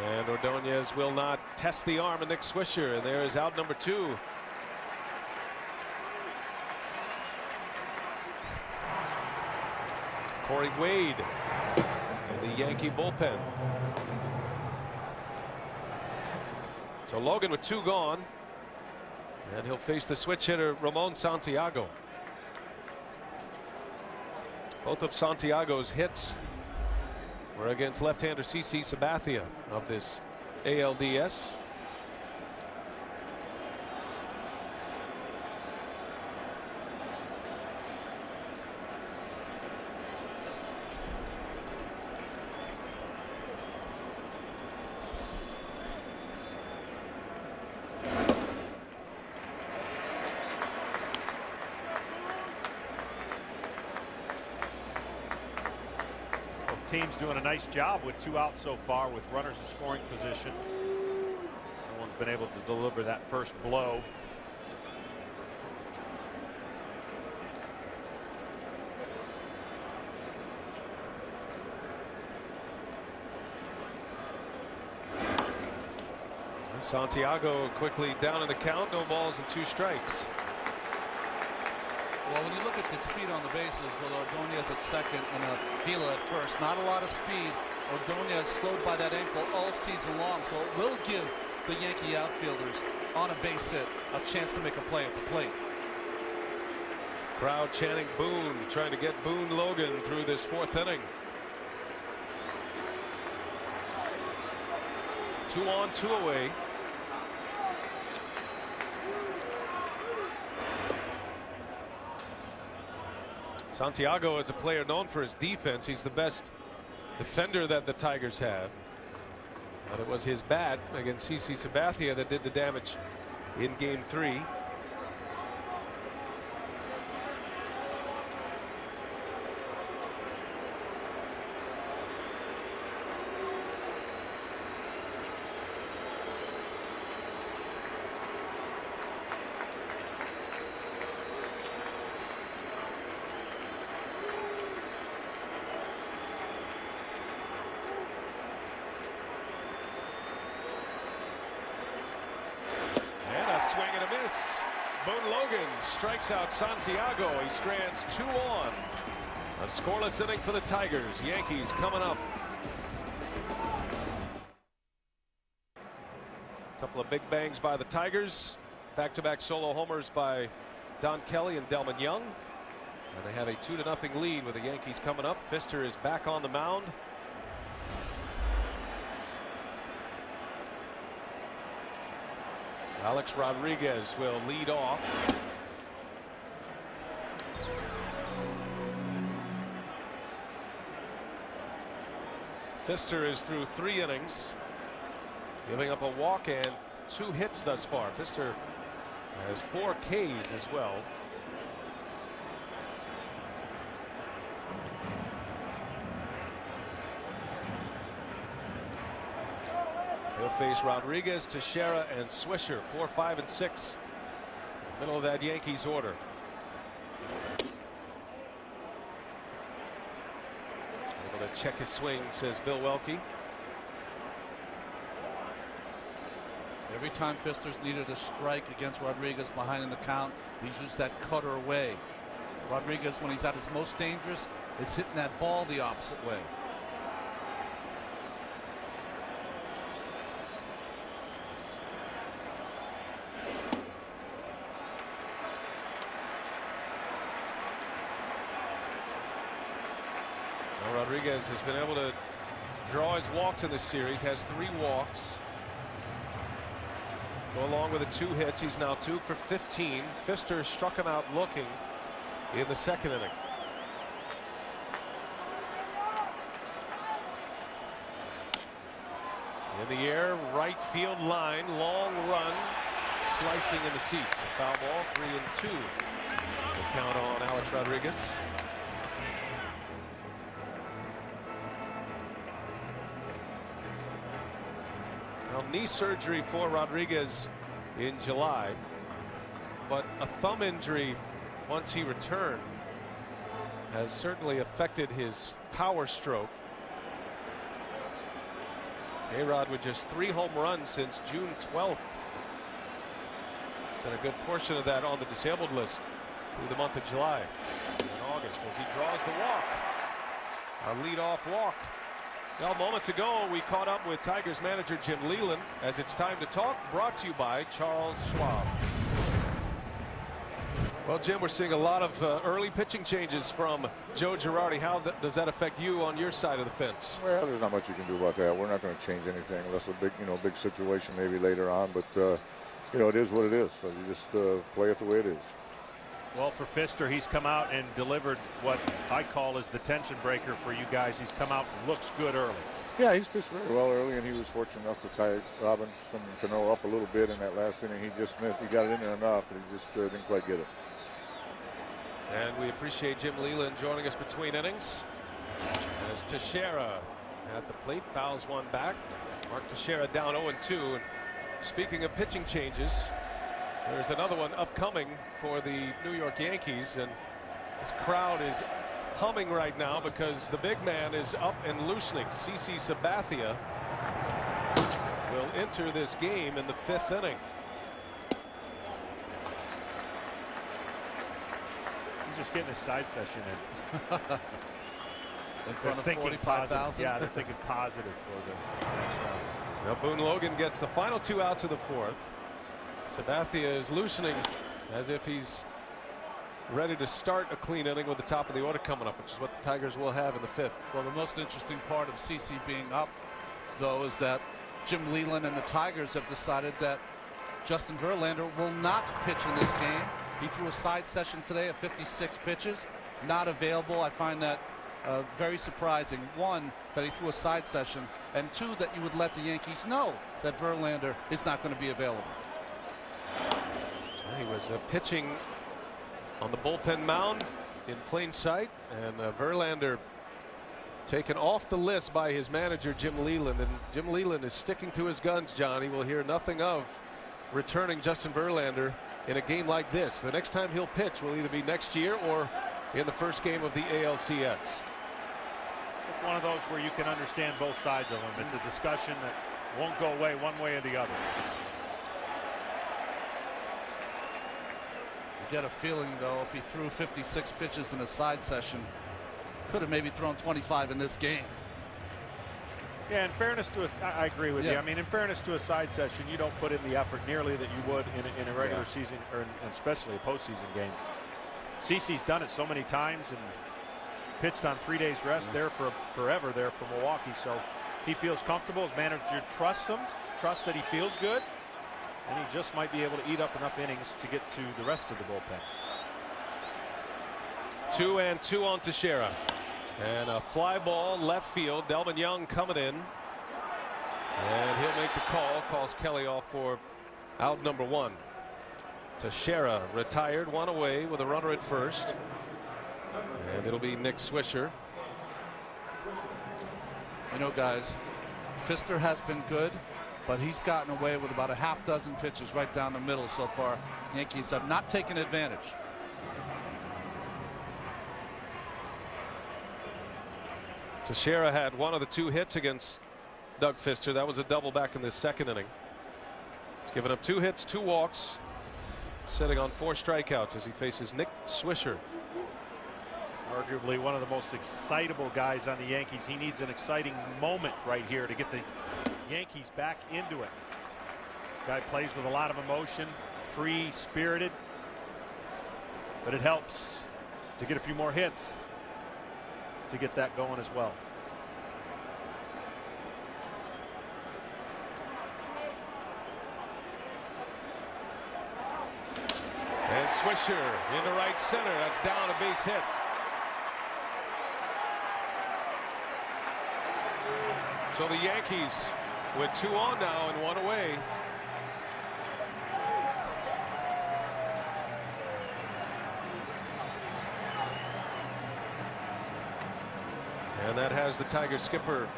And Ordonez will not test the arm of Nick Swisher, and there is out number 2. Corey Wade in the Yankee bullpen. So Logan with 2 gone, and he'll face the switch hitter Ramon Santiago. Both of Santiago's hits were against left-hander CC Sabathia of this ALDS. Team's doing a nice job with 2 outs so far with runners in scoring position. No one's been able to deliver that first blow. Santiago quickly down in the count. No balls and 2 strikes. Well, when you look at the speed on the bases with Ordonez at second and Avila at first, not a lot of speed. Ordonez slowed by that ankle all season long, so it will give the Yankee outfielders on a base hit a chance to make a play at the plate. Crowd chanting Boone, trying to get Boone Logan through this 4th inning. 2 on, 2 away. Santiago is a player known for his defense. He's the best defender that the Tigers have. But it was his bat against CC Sabathia that did the damage in Game 3. Swing and a miss. Boone Logan strikes out Santiago. He strands 2 on. A scoreless inning for the Tigers. Yankees coming up. A couple of big bangs by the Tigers. Back-to-back solo homers by Don Kelly and Delman Young. And they have a 2-0 lead with the Yankees coming up. Pfister is back on the mound. Alex Rodriguez will lead off. Pfister is through 3 innings, giving up a walk and 2 hits thus far. Pfister has 4 Ks as well. He'll face Rodriguez, Teixeira, and Swisher. 4, 5, and 6. Middle of that Yankees order. Able to check his swing, says Bill Welke. Every time Pfister's needed a strike against Rodriguez behind in the count, he's used that cutter away. Rodriguez, when he's at his most dangerous, is hitting that ball the opposite way. Rodriguez has been able to draw his walks in this series, has 3 walks. Go along with the 2 hits. He's now 2 for 15. Pfister struck him out looking in the 2nd inning. In the air, right field line, long run, slicing in the seats. A foul ball, 3 and 2. The count on Alex Rodriguez. Well, knee surgery for Rodriguez in July, but a thumb injury once he returned has certainly affected his power stroke. A-Rod with just 3 home runs since June 12th. It's been a good portion of that on the disabled list through the month of July and August as he draws the walk. A leadoff walk. Well, moments ago, we caught up with Tigers manager Jim Leyland as it's time to talk, brought to you by Charles Schwab. Well, Jim, we're seeing a lot of early pitching changes from Joe Girardi. How does that affect you on your side of the fence? Well, there's not much you can do about that. We're not going to change anything unless a big, big situation maybe later on. But, it is what it is. So you just play it the way it is. Well, for Pfister, he's come out and delivered what I call is the tension breaker for you guys. He's come out and looks good early. Yeah, he's pitched very well early, and he was fortunate enough to tie Robinson Cano up a little bit in that last inning. He just missed. He got it in there enough, and he just didn't quite get it. And we appreciate Jim Leyland joining us between innings. As Teixeira at the plate fouls one back. Mark Teixeira down 0-2. And speaking of pitching changes, there's another one upcoming for the New York Yankees, and this crowd is humming right now because the big man is up and loosening. CC Sabathia will enter this game in the 5th inning. He's just getting his side session in. In front of 45,000. Yeah, they're thinking positive for the next round. Well, Boone Logan gets the final 2 outs of the 4th. Sabathia is loosening as if he's ready to start a clean inning with the top of the order coming up, which is what the Tigers will have in the 5th. Well, the most interesting part of CC being up, though, is that Jim Leyland and the Tigers have decided that Justin Verlander will not pitch in this game. He threw a side session today of 56 pitches, not available. I find that very surprising. One, that he threw a side session, and two, that you would let the Yankees know that Verlander is not going to be available. He was pitching on the bullpen mound in plain sight, and Verlander taken off the list by his manager Jim Leyland, and Jim Leyland is sticking to his guns. John, he will hear nothing of returning Justin Verlander in a game like this. The next time he'll pitch will either be next year or in the first game of the ALCS. It's one of those where you can understand both sides of them. It's a discussion that won't go away one way or the other. You get a feeling, though, if he threw 56 pitches in a side session, could have maybe thrown 25 in this game. Yeah, in fairness to I agree with you. I mean, in fairness to a side session, you don't put in the effort nearly that you would in a regular season, or especially a postseason game. CeCe's done it so many times and pitched on 3 days rest there for forever there for Milwaukee. So he feels comfortable. His manager trusts him, trusts that he feels good, and he just might be able to eat up enough innings to get to the rest of the bullpen. 2-2 on Teixeira. And a fly ball left field. Delvin Young coming in. And he'll make the call. Calls Kelly off for out number 1. Teixeira retired, 1 away with a runner at first. And it'll be Nick Swisher. You know, guys, Pfister has been good, but he's gotten away with about a half dozen pitches right down the middle so far. Yankees have not taken advantage. Teixeira had 1 of the 2 hits against Doug Pfister. That was a double back in the 2nd inning. He's given up 2 hits, 2 walks, sitting on 4 strikeouts as he faces Nick Swisher. Arguably one of the most excitable guys on the Yankees. He needs an exciting moment right here to get the Yankees back into it. This guy plays with a lot of emotion, free spirited, but it helps to get a few more hits to get that going as well. And Swisher into right center. That's down, a base hit. So the Yankees with 2 on now and 1 away. And that has the Tiger skipper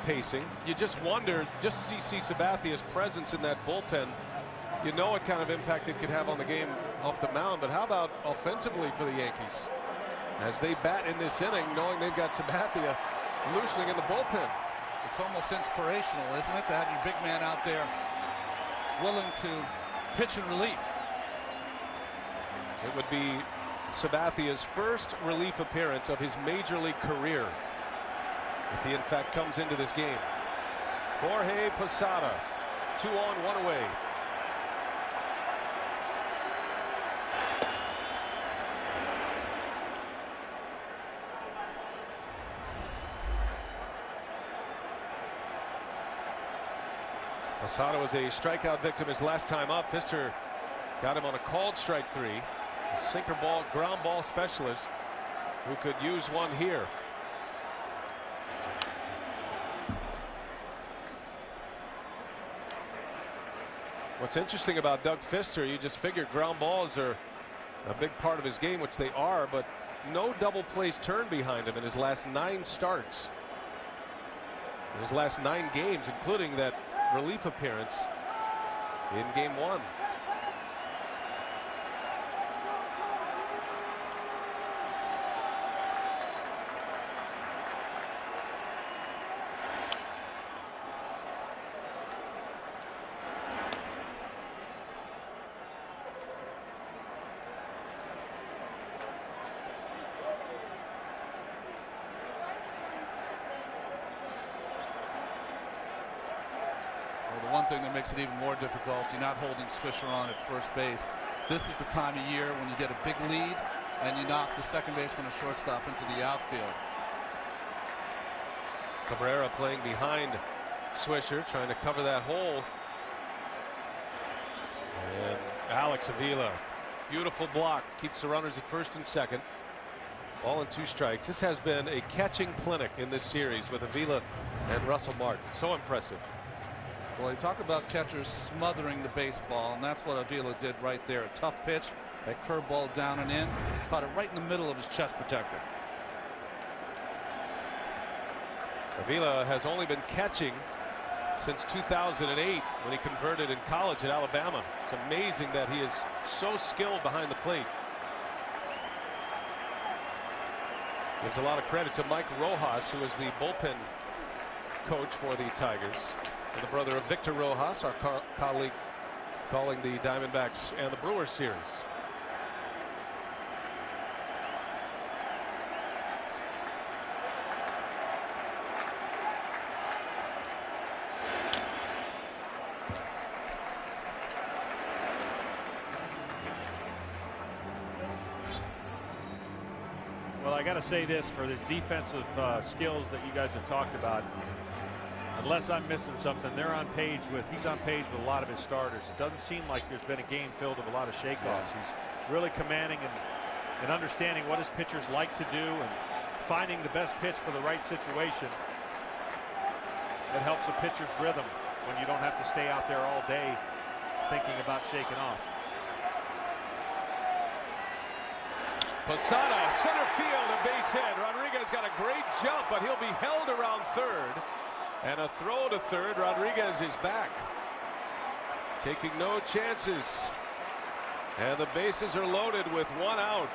pacing. You just wonder, just CC Sabathia's presence in that bullpen. You know what kind of impact it could have on the game off the mound, but how about offensively for the Yankees as they bat in this inning, knowing they've got Sabathia loosening in the bullpen? It's almost inspirational, isn't it, to have your big man out there willing to pitch in relief. It would be Sabathia's first relief appearance of his major league career, if he in fact comes into this game. Jorge Posada, 2 on, 1 away. Posada was a strikeout victim his last time up. Pfister got him on a called strike 3. A sinker ball, ground ball specialist who could use one here. What's interesting about Doug Pfister, you just figure ground balls are a big part of his game, which they are, but no double plays turned behind him in his last 9 starts. In his last 9 games, including that relief appearance in game 1. The one thing that makes it even more difficult, you're not holding Swisher on at first base. This is the time of year when you get a big lead and you knock the second baseman or shortstop into the outfield. Cabrera playing behind Swisher, trying to cover that hole. And Alex Avila, beautiful block, keeps the runners at first and second. Ball and 2 strikes. This has been a catching clinic in this series with Avila and Russell Martin. So impressive. Well, you talk about catchers smothering the baseball, and that's what Avila did right there. A tough pitch, a curveball down and in, caught it right in the middle of his chest protector. Avila has only been catching since 2008 when he converted in college at Alabama. It's amazing that he is so skilled behind the plate. Gives a lot of credit to Mike Rojas, who is the bullpen coach for the Tigers, and the brother of Victor Rojas, our colleague calling the Diamondbacks and the Brewers series. Well, I got to say this for his defensive skills that you guys have talked about. Unless I'm missing something, he's on page with a lot of his starters. It doesn't seem like there's been a game filled with a lot of shakeoffs. He's really commanding and understanding what his pitchers like to do and finding the best pitch for the right situation. It helps a pitcher's rhythm when you don't have to stay out there all day thinking about shaking off. Posada, center field, a base hit. Rodriguez got a great jump, but he'll be held around third. And a throw to third. Rodriguez is back, taking no chances. And the bases are loaded with 1 out.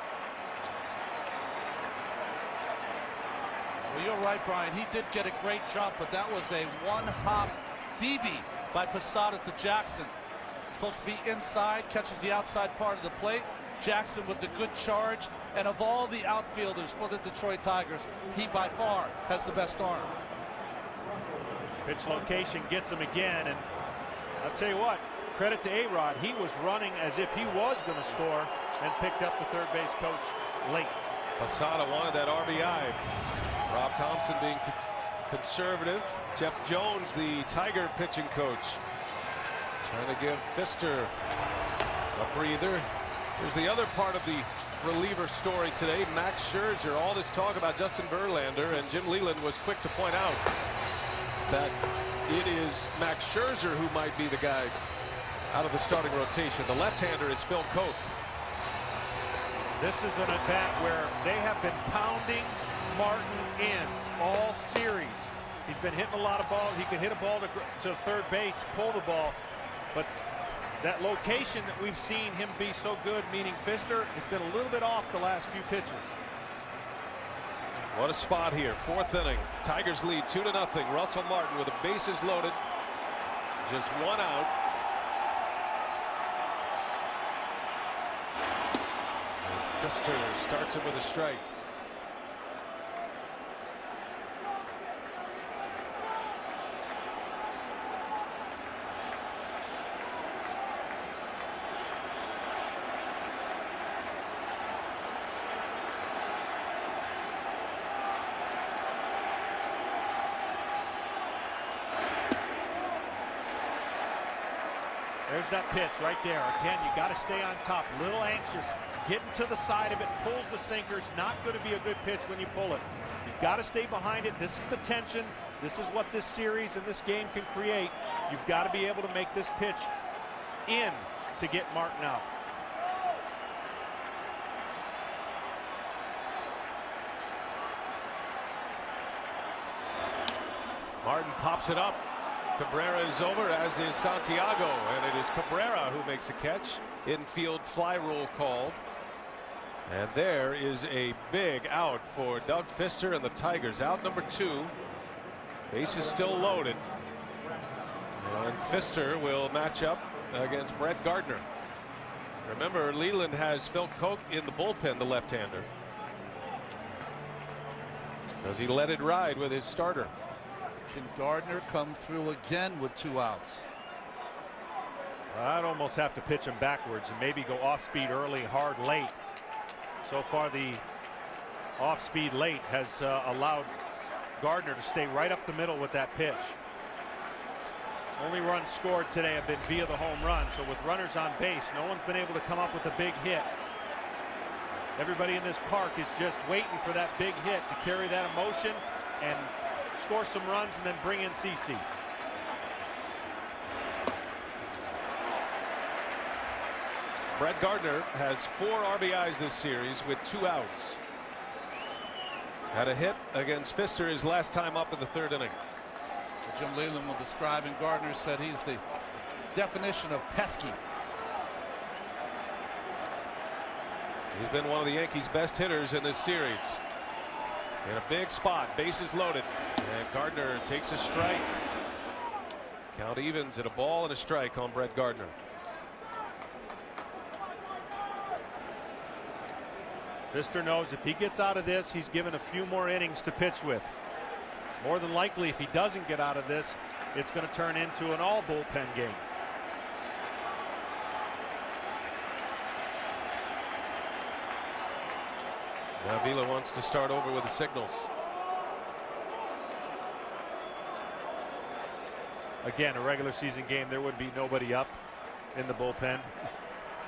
Well, you're right, Brian. He did get a great jump, but that was a one-hop BB by Posada to Jackson. Supposed to be inside, catches the outside part of the plate. Jackson with the good charge, and of all the outfielders for the Detroit Tigers, he by far has the best arm. Pitch location gets him again, and I'll tell you what, credit to A-Rod. He was running as if he was going to score and picked up the third base coach late. Posada wanted that RBI. Rob Thompson being conservative. Jeff Jones, the Tiger pitching coach, trying to give Pfister a breather. Here's the other part of the reliever story today. Max Scherzer. All this talk about Justin Verlander, and Jim Leland was quick to point out that it is Max Scherzer who might be the guy out of the starting rotation. The left-hander is Phil Koch. This is an at-bat where they have been pounding Martin in all series. He's been hitting a lot of balls. He can hit a ball to third base, pull the ball, but that location that we've seen him be so good, meaning Pfister, has been a little bit off the last few pitches. What a spot here. 4th inning. Tigers lead 2-0. Russell Martin with the bases loaded. Just 1 out. And Pfister starts him with a strike. There's that pitch right there. Again, you got to stay on top. A little anxious. Getting to the side of it, pulls the sinker. It's not going to be a good pitch when you pull it. You've got to stay behind it. This is the tension. This is what this series and this game can create. You've got to be able to make this pitch in to get Martin out. Martin pops it up. Cabrera is over, as is Santiago, and it is Cabrera who makes a catch. Infield fly rule called. And there is a big out for Doug Pfister and the Tigers. Out number 2. Base is still loaded. And Pfister will match up against Brett Gardner. Remember, Leland has Phil Koch in the bullpen, the left-hander. Does he let it ride with his starter? Can Gardner come through again with 2 outs? I'd almost have to pitch him backwards and maybe go off speed early, hard late. So far, the off-speed late has allowed Gardner to stay right up the middle with that pitch. Only runs scored today have been via the home run, so with runners on base, no one's been able to come up with a big hit. Everybody in this park is just waiting for that big hit to carry that emotion and score some runs and then bring in CC. Brett Gardner has 4 RBIs this series with 2 outs. Had a hit against Pfister his last time up in the 3rd inning. Jim Leland will describe, and Gardner said he's the definition of pesky. He's been one of the Yankees' best hitters in this series. In a big spot, bases loaded, and Gardner takes a strike. Count evens at a ball and a strike on Brett Gardner. Pfister knows if he gets out of this, he's given a few more innings to pitch with. More than likely, if he doesn't get out of this, it's going to turn into an all bullpen game. Now Vila wants to start over with the signals. Again, a regular season game, there would be nobody up in the bullpen.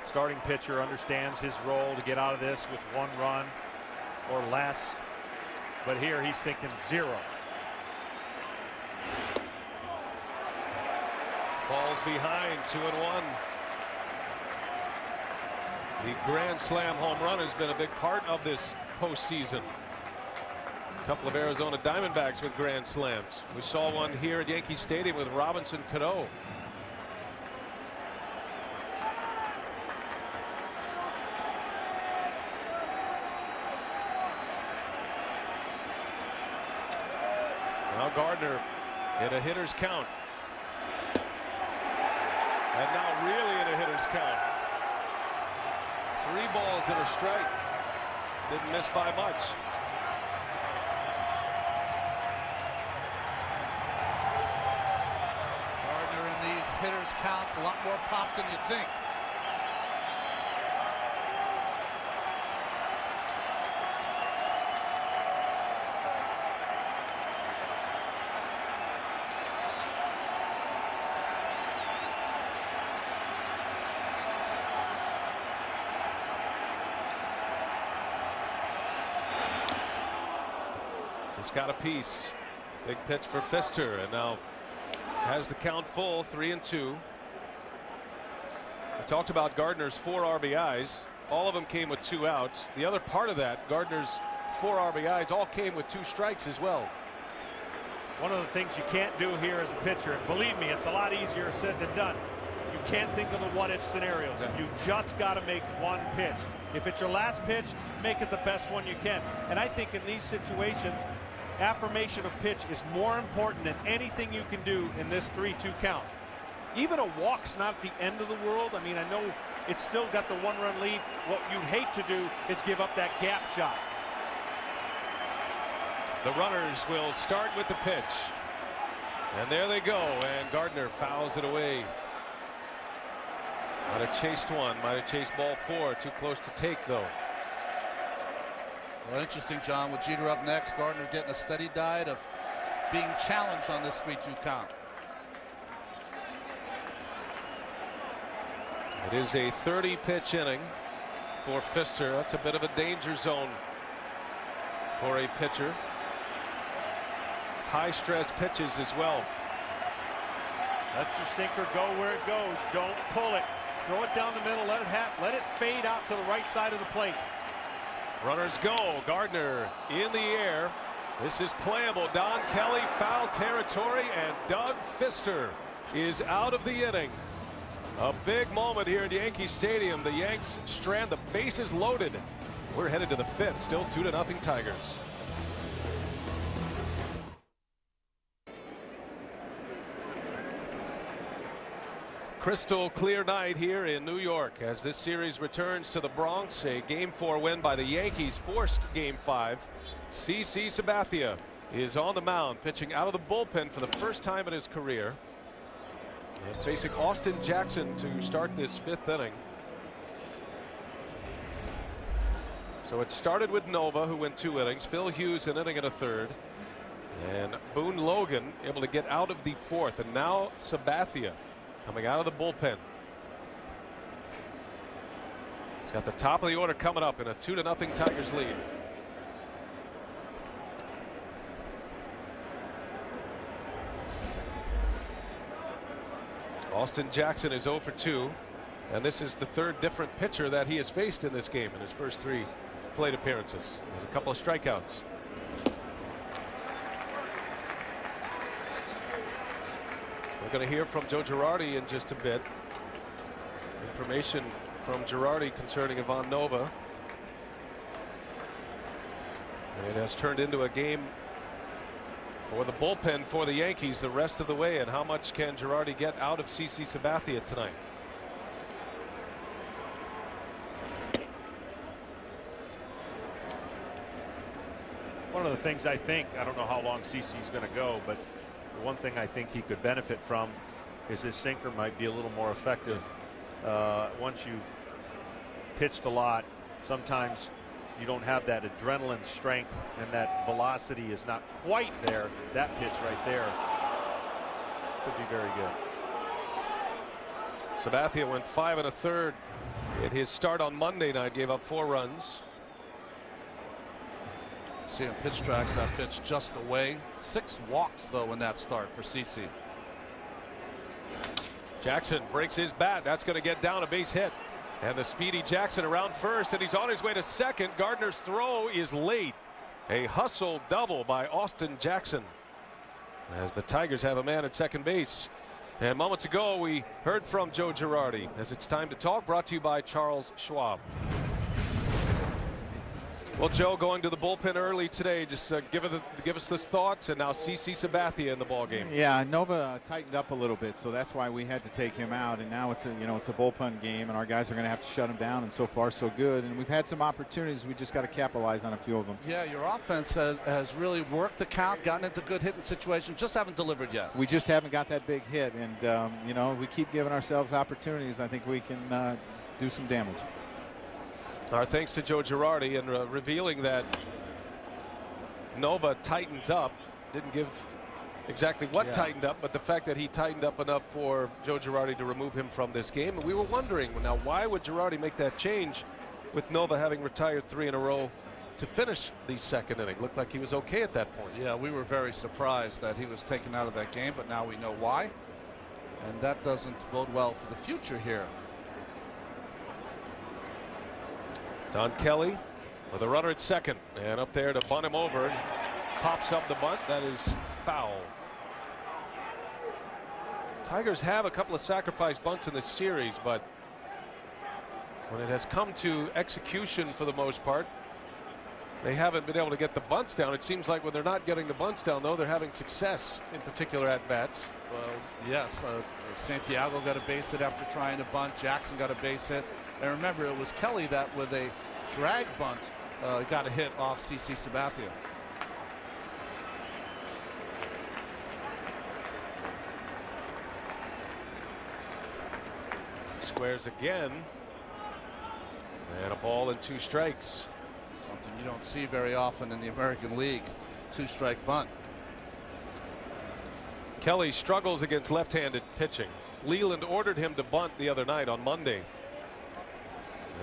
Starting pitcher understands his role to get out of this with 1 run or less. But here he's thinking 0. Falls behind, 2-1. The grand slam home run has been a big part of this postseason. A couple of Arizona Diamondbacks with grand slams. We saw one here at Yankee Stadium with Robinson Cano. Now Gardner in a hitter's count. And now really in a hitter's count. 3 balls and a strike. Didn't miss by much. Gardner in these hitters counts, a lot more pop than you think. He's got a piece. Big pitch for Pfister, and now has the count full, 3-2. We talked about Gardner's 4 RBIs. All of them came with 2 outs. The other part of that, Gardner's 4 RBIs, all came with 2 strikes as well. One of the things you can't do here as a pitcher, and believe me, it's a lot easier said than done. You can't think of the what-if scenarios. Yeah. You just got to make 1 pitch. If it's your last pitch, make it the best one you can. And I think in these situations, affirmation of pitch is more important than anything you can do in this 3-2 count. Even a walk's not the end of the world. I mean, I know it's still got the 1-run lead. What you'd hate to do is give up that gap shot. The runners will start with the pitch. And there they go, and Gardner fouls it away. Might have chased one, might have chased ball 4. Too close to take, though. Well, interesting, John, with Jeter up next. Gardner getting a steady diet of being challenged on this 3-2 count. It is a 30-pitch inning for Pfister. That's a bit of a danger zone for a pitcher. High-stress pitches as well. Let your sinker go where it goes. Don't pull it. Throw it down the middle. Let it fade out to the right side of the plate. Runners go. Gardner in the air. This is playable. Don Kelly, foul territory, and Doug Pfister is out of the inning. A big moment here at Yankee Stadium. The Yanks strand the bases loaded. We're headed to the 5th. Still 2-0 Tigers. Crystal clear night here in New York as this series returns to the Bronx. A Game 4 win by the Yankees forced Game 5. CC Sabathia is on the mound, pitching out of the bullpen for the first time in his career. And facing Austin Jackson to start this 5th inning. So it started with Nova, who went 2 innings. Phil Hughes an inning and a third. And Boone Logan able to get out of the 4th. And now Sabathia coming out of the bullpen. He's got the top of the order coming up in a 2-0 Tigers lead. Austin Jackson is 0 for 2. And this is the 3rd different pitcher that he has faced in this game in his first 3 plate appearances. He has a couple of strikeouts. We're going to hear from Joe Girardi in just a bit. Information from Girardi concerning Ivan Nova. And it has turned into a game for the bullpen for the Yankees the rest of the way. And how much can Girardi get out of CC Sabathia tonight? One of the things I think, I don't know how long CC is going to go, but the one thing I think he could benefit from is his sinker might be a little more effective. Once you've pitched a lot, sometimes you don't have that adrenaline strength and that velocity is not quite there. That pitch right there could be very good. Sabathia went 5 1/3 in his start on Monday night, gave up 4 runs. Seeing pitch tracks, that pitch just away. 6 walks though in that start for CC. Jackson breaks his bat. That's going to get down a base hit. And the speedy Jackson around first, and he's on his way to second. Gardner's throw is late. A hustle double by Austin Jackson as the Tigers have a man at second base. And moments ago we heard from Joe Girardi. As it's time to talk, brought to you by Charles Schwab. Well, Joe, going to the bullpen early today, just give us those thoughts, and now CC Sabathia in the ball game. Yeah, Nova tightened up a little bit, so that's why we had to take him out. And now it's a bullpen game, and our guys are going to have to shut him down. And so far, so good. And we've had some opportunities. We just got to capitalize on a few of them. Yeah, your offense has really worked the count, gotten into good hitting situations, just haven't delivered yet. We just haven't got that big hit, and we keep giving ourselves opportunities. I think we can do some damage. Our thanks to Joe Girardi and revealing that Nova tightens up. Didn't give exactly what tightened up, but the fact that he tightened up enough for Joe Girardi to remove him from this game. And we were wondering, now, why would Girardi make that change with Nova having retired 3 in a row to finish the second inning? Looked like he was okay at that point. Yeah, we were very surprised that he was taken out of that game, but now we know why. And that doesn't bode well for the future here. Don Kelly with a runner at second, and up there to bunt him over. Pops up the bunt. That is foul. Tigers have a couple of sacrifice bunts in this series, but when it has come to execution for the most part, they haven't been able to get the bunts down. It seems like when they're not getting the bunts down, though, they're having success, in particular at bats. Well, yes, Santiago got a base hit after trying to bunt. Jackson got a base hit. And remember, it was Kelly that with a drag bunt got a hit off CC Sabathia. Squares again. And a ball and 2 strikes. Something you don't see very often in the American League. 2-strike bunt. Kelly struggles against left-handed pitching. Leland ordered him to bunt the other night on Monday.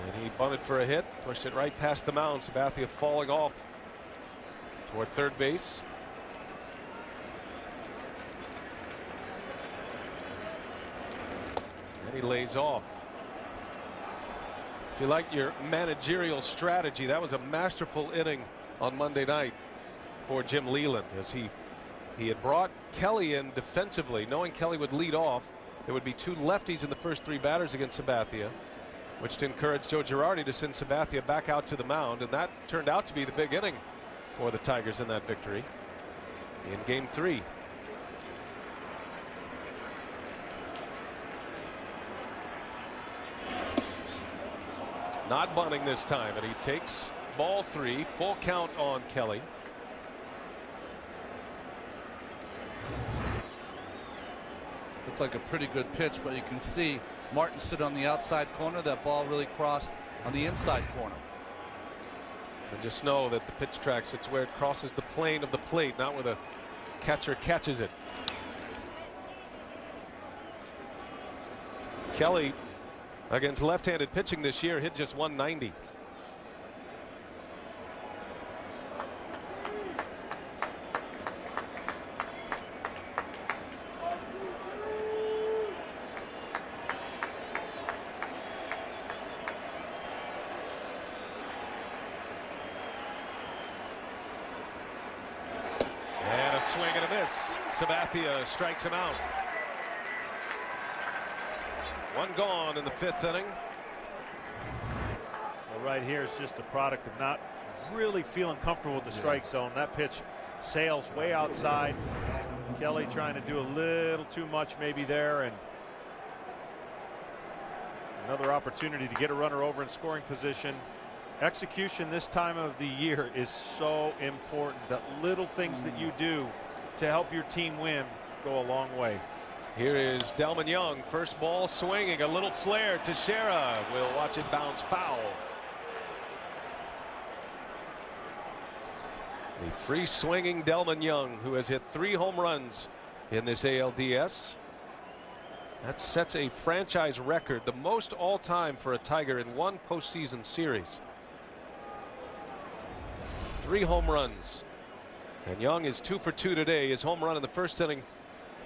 And he bunted for a hit, pushed it right past the mound. Sabathia falling off toward third base. And he lays off. If you like your managerial strategy, that was a masterful inning on Monday night for Jim Leland, as he had brought Kelly in defensively, knowing Kelly would lead off. There would be 2 lefties in the first 3 batters against Sabathia, which encouraged Joe Girardi to send Sabathia back out to the mound, and that turned out to be the big inning for the Tigers in that victory in Game 3. Not bunting this time, and he takes ball 3, full count on Kelly. Looked like a pretty good pitch, but you can see Martin sit on the outside corner. That ball really crossed on the inside corner. And just know that the pitch tracks, it's where it crosses the plane of the plate, not where the catcher catches it. Kelly, against left-handed pitching this year, hit just 190. And a swing and a miss. Sabathia strikes him out. One gone in the 5th inning. Well, right here is just a product of not really feeling comfortable with the strike zone. That pitch sails way outside. Kelly trying to do a little too much maybe there, and another opportunity to get a runner over in scoring position. Execution this time of the year is so important. The little things that you do to help your team win go a long way. Here is Delman Young, first ball swinging, a little flare. Teixeira will watch it bounce foul. The free swinging Delman Young, who has hit 3 home runs in this ALDS. That sets a franchise record, the most all time for a Tiger in one postseason series. 3 home runs. And Young is 2 for 2 today. His home run in the 1st inning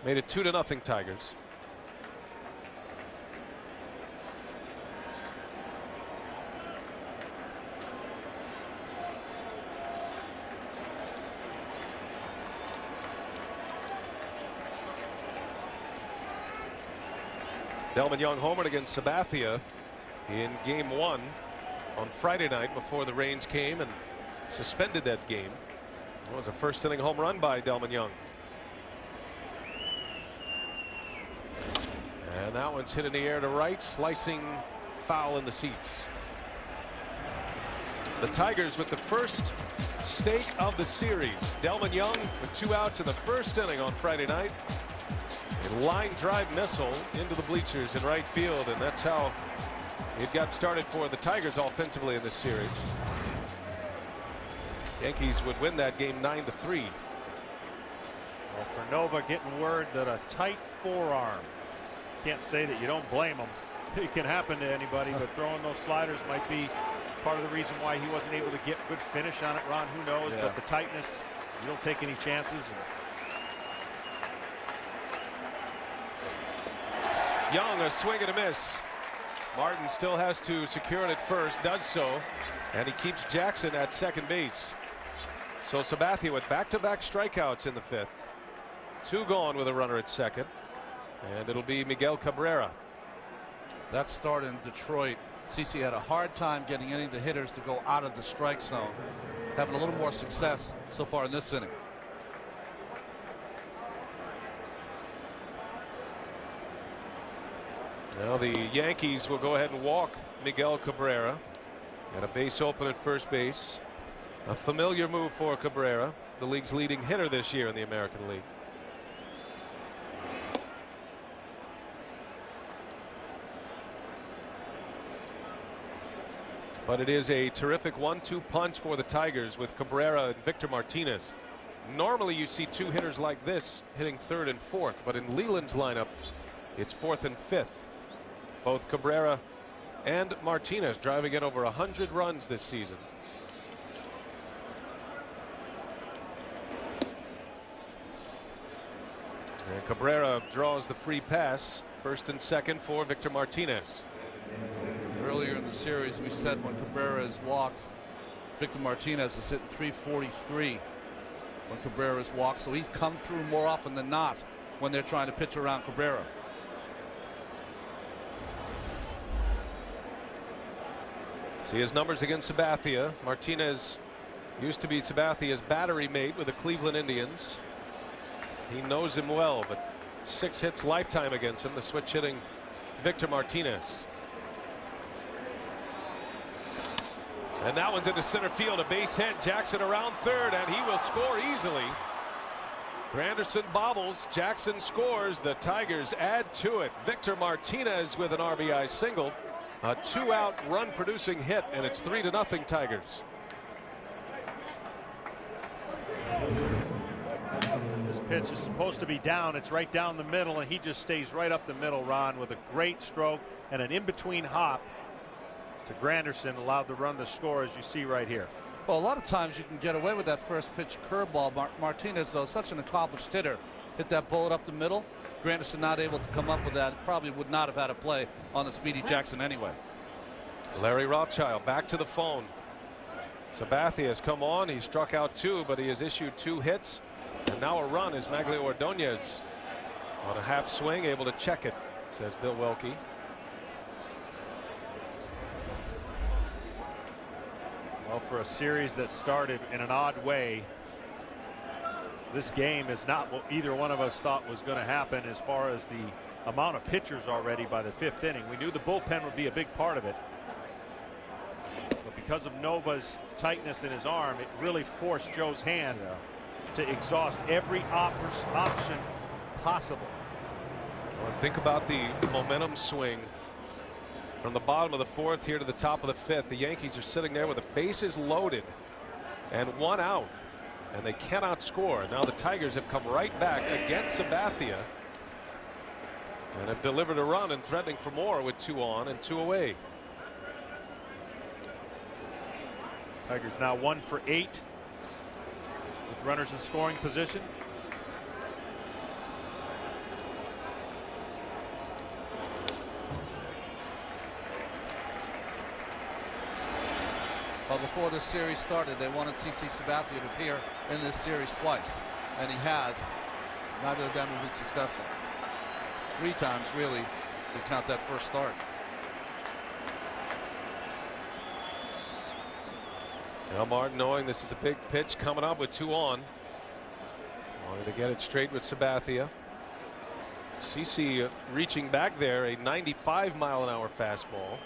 made it 2-0 Tigers. Delman Young homered against Sabathia in Game 1 on Friday night before the rains came and suspended that game. It was a 1st inning home run by Delman Young. And that one's hit in the air to right, slicing foul in the seats. The Tigers with the first stake of the series. Delman Young with 2 outs in the 1st inning on Friday night. A line drive missile into the bleachers in right field, and that's how it got started for the Tigers offensively in this series. Yankees would win that game 9-3. Well, for Nova, getting word that a tight forearm. Can't say that you don't blame him. It can happen to anybody, but throwing those sliders might be part of the reason why he wasn't able to get good finish on it. Ron, who knows? Yeah. But the tightness, you don't take any chances. Young, a swing and a miss. Martin still has to secure it at first, does so, and he keeps Jackson at second base. So Sabathia with back-to-back strikeouts in the 5th. 2 gone with a runner at second. And it'll be Miguel Cabrera. That start in Detroit, CC had a hard time getting any of the hitters to go out of the strike zone. Having a little more success so far in this inning. Now the Yankees will go ahead and walk Miguel Cabrera. Got a base open at first base. A familiar move for Cabrera, the league's leading hitter this year in the American League. But it is a terrific 1-2 punch for the Tigers with Cabrera and Victor Martinez. Normally you see 2 hitters like this hitting 3rd and 4th, but in Leland's lineup it's 4th and 5th. Both Cabrera and Martinez driving in over 100 runs this season. And Cabrera draws the free pass, 1st and 2nd for Victor Martinez. Earlier in the series, we said when Cabrera has walked, Victor Martinez is hitting 343 when Cabrera has walked. So he's come through more often than not when they're trying to pitch around Cabrera. See his numbers against Sabathia. Martinez used to be Sabathia's battery mate with the Cleveland Indians. He knows him well, but 6 hits lifetime against him. The switch hitting Victor Martinez. And that one's into center field, a base hit. Jackson around 3rd, and he will score easily. Granderson bobbles, Jackson scores. The Tigers add to it. Victor Martinez with an RBI single. A 2-out run producing hit, and it's 3-0 Tigers. pitch is supposed to be down. It's right down the middle, and he just stays right up the middle, Ron, with a great stroke and an in-between hop to Granderson, allowed to run the score, as you see right here. Well, a lot of times you can get away with that first pitch curveball. Martinez, though, such an accomplished hitter, hit that bullet up the middle. Granderson not able to come up with that. Probably would not have had a play on the Speedy Jackson anyway. Larry Rothschild back to the phone. Sabathia has come on. He struck out 2, but he has issued 2 hits. And now a run is Maglio Ordonez on a half swing, able to check it, says Bill Welke. Well, for a series that started in an odd way, this game is not what either one of us thought was going to happen as far as the amount of pitchers already by the 5th inning. We knew the bullpen would be a big part of it. But because of Nova's tightness in his arm, it really forced Joe's hand to exhaust every option possible. Well, think about the momentum swing from the bottom of the 4th here to the top of the 5th. The Yankees are sitting there with the bases loaded and 1 out, and they cannot score. Now the Tigers have come right back against Sabathia and have delivered a run and threatening for more with 2 on and 2 away. Tigers now 1 for 8 with runners in scoring position. But before this series started, they wanted CC Sabathia to appear in this series twice, and he has. Neither of them have been successful. 3 times, really, to count that first start. Now Martin, knowing this is a big pitch coming up with 2 on, wanted to get it straight with Sabathia. CC reaching back there, a 95-mile-an-hour fastball.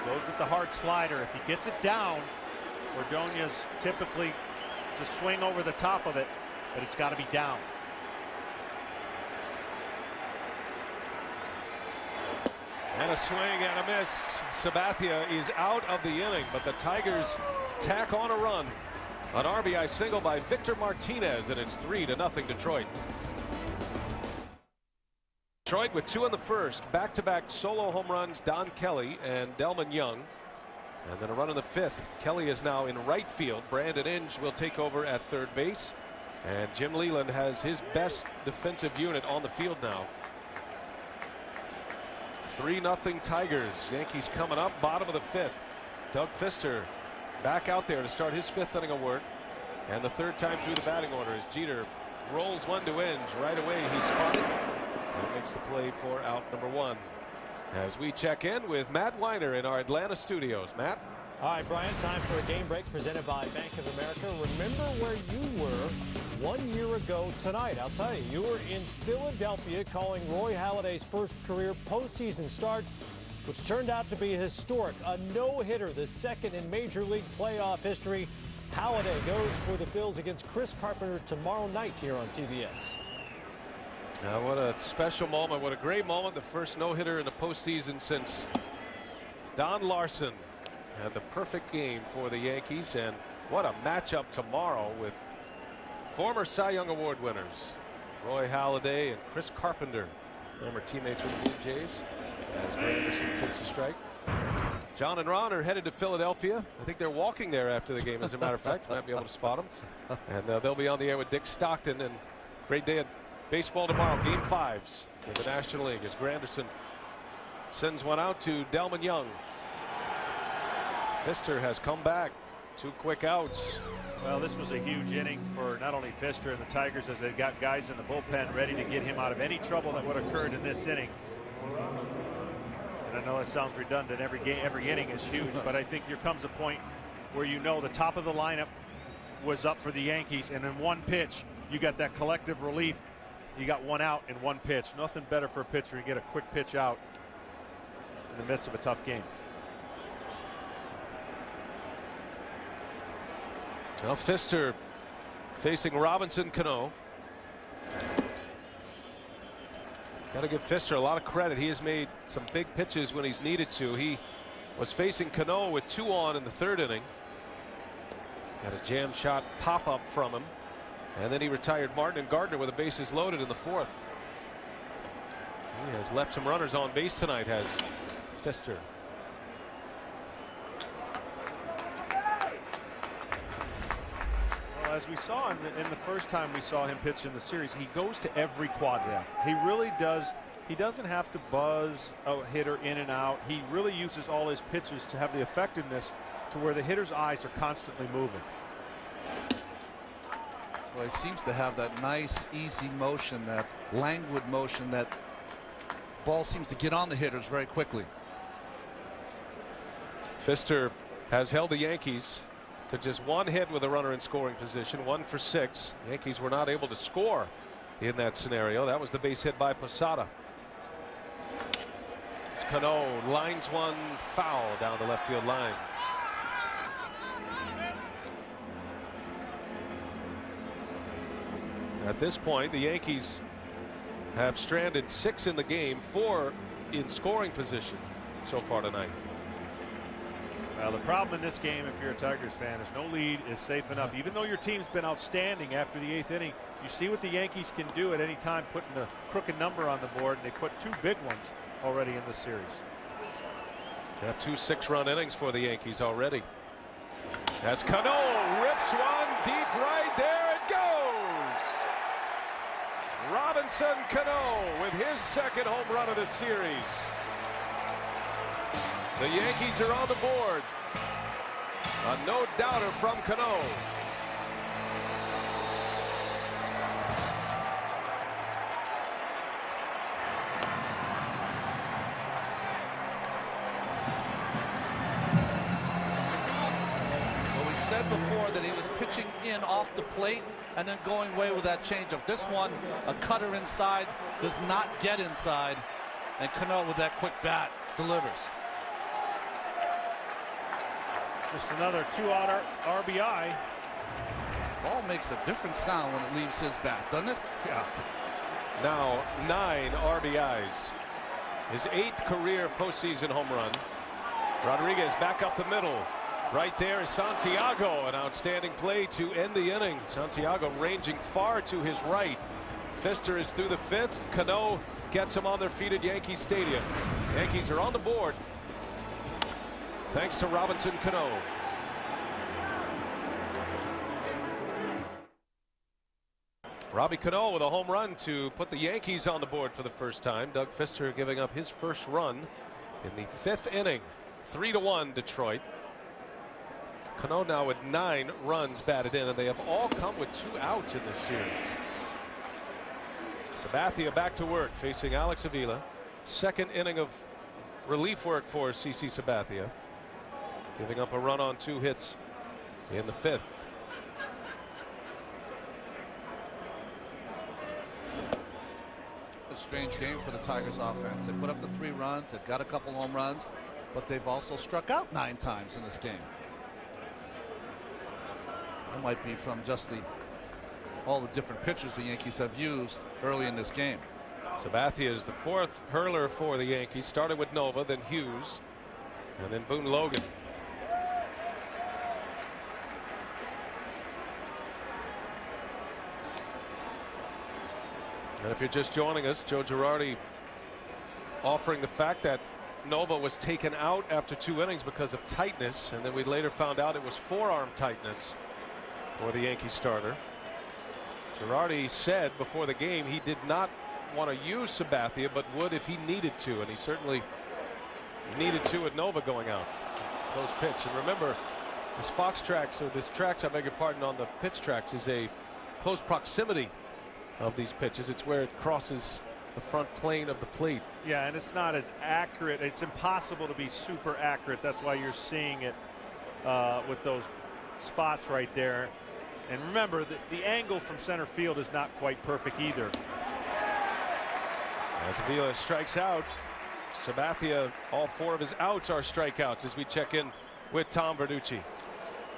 Goes with the hard slider. If he gets it down, Ordonez typically to swing over the top of it, but it's got to be down. And a swing and a miss. Sabathia is out of the inning, but the Tigers tack on a run. An RBI single by Victor Martinez, and it's 3-0 Detroit. Detroit with 2 in the first. Back-to-back solo home runs, Don Kelly and Delman Young. And then a run in the 5th. Kelly is now in right field. Brandon Inge will take over at third base. And Jim Leland has his best defensive unit on the field now. 3-0 Tigers. Yankees coming up, bottom of the 5th. Doug Fister back out there to start his 5th inning of work. And the 3rd time through the batting order as Jeter rolls one to Inge. Right away he's spotted and makes the play for out number 1. As we check in with Matt Weiner in our Atlanta studios. Matt. All right, Brian, time for a game break presented by Bank of America. Remember where you were 1 year ago tonight. I'll tell you, you were in Philadelphia calling Roy Halladay's first career postseason start, which turned out to be historic. A no-hitter, the 2nd in Major League playoff history. Halladay goes for the Phils against Chris Carpenter tomorrow night here on TBS. What a special moment. What a great moment. The first no-hitter in the postseason since Don Larson had the perfect game for the Yankees. And what a matchup tomorrow with former Cy Young Award winners Roy Halladay and Chris Carpenter, former teammates with the Blue Jays, as Granderson takes a strike. John and Ron are headed to Philadelphia. I think they're walking there after the game, as a matter of fact. Might be able to spot them. And they'll be on the air with Dick Stockton. And great day of baseball tomorrow. Game 5s in the National League as Granderson sends one out to Delman Young. Fister has come back. 2 quick outs. Well, this was a huge inning for not only Fister and the Tigers, as they've got guys in the bullpen ready to get him out of any trouble that would have occurred in this inning. And I know that sounds redundant. Every inning is huge, but I think there comes a point where you know the top of the lineup was up for the Yankees, and in one pitch, you got that collective relief. You got 1 out in 1 pitch. Nothing better for a pitcher to get a quick pitch out in the midst of a tough game. Now Fister facing Robinson Cano. Got to give Fister a lot of credit. He has made some big pitches when he's needed to. He was facing Cano with 2 on in the 3rd inning. Had a jam shot pop up from him, and then he retired Martin and Gardner with the bases loaded in the 4th. He has left some runners on base tonight, has Fister. Well, as we saw in the first time we saw him pitch in the series, he goes to every quadrant. He really does. He doesn't have to buzz a hitter in and out. He really uses all his pitches to have the effectiveness to where the hitter's eyes are constantly moving. Well, he seems to have that nice, easy motion, that languid motion, that ball seems to get on the hitters very quickly. Fister has held the Yankees to just 1 hit with a runner in scoring position, 1 for 6. Yankees were not able to score in that scenario. That was the base hit by Posada. Cano lines one foul down the left field line. At this point, the Yankees have stranded 6 in the game, 4 in scoring position so far tonight. Well, the problem in this game, if you're a Tigers fan, is no lead is safe enough. Even though your team's been outstanding after the 8th inning, you see what the Yankees can do at any time, putting a crooked number on the board, and they put 2 big ones already in this series. Got 2 6-run innings for the Yankees already. As Cano rips one deep right, there it goes. Robinson Cano with his 2nd home run of the series. The Yankees are on the board. A no-doubter from Cano. Well, we said before that he was pitching in off the plate and then going away with that changeup. This one, a cutter inside, does not get inside, and Cano with that quick bat delivers. Just another 2-out RBI. Ball makes a different sound when it leaves his bat, doesn't it? Yeah. Now 9 RBIs. His 8th career postseason home run. Rodriguez back up the middle. Right there is Santiago. An outstanding play to end the inning. Santiago ranging far to his right. Fister is through the 5th. Cano gets him on their feet at Yankee Stadium. Yankees are on the board, thanks to Robinson Cano. Robbie Cano with a home run to put the Yankees on the board for the first time. Doug Fister giving up his first run in the 5th inning. 3-1 Detroit. Cano now with 9 runs batted in, and they have all come with 2 outs in this series. Sabathia back to work facing Alex Avila. 2nd inning of relief work for CC Sabathia, giving up a run on 2 hits in the 5th. A strange game for the Tigers offense. They put up the 3 runs, they've got a couple home runs, but they've also struck out 9 times in this game. That might be from just all the different pitchers the Yankees have used early in this game. Sabathia is the 4th hurler for the Yankees. Started with Nova, then Hughes, and then Boone Logan. And if you're just joining us, Joe Girardi offering the fact that Nova was taken out after 2 innings because of tightness, and then we later found out it was forearm tightness for the Yankee starter. Girardi said before the game he did not want to use Sabathia, but would if he needed to, and he certainly needed to with Nova going out. Close pitch, and remember, this this tracks, I beg your pardon, on the pitch tracks is a close proximity of these pitches. It's where it crosses the front plane of the plate. Yeah, and it's not as accurate. It's impossible to be super accurate. That's why you're seeing it with those spots right there. And remember, the angle from center field is not quite perfect either. As Avila strikes out, Sabathia, all 4 of his outs are strikeouts as we check in with Tom Verducci.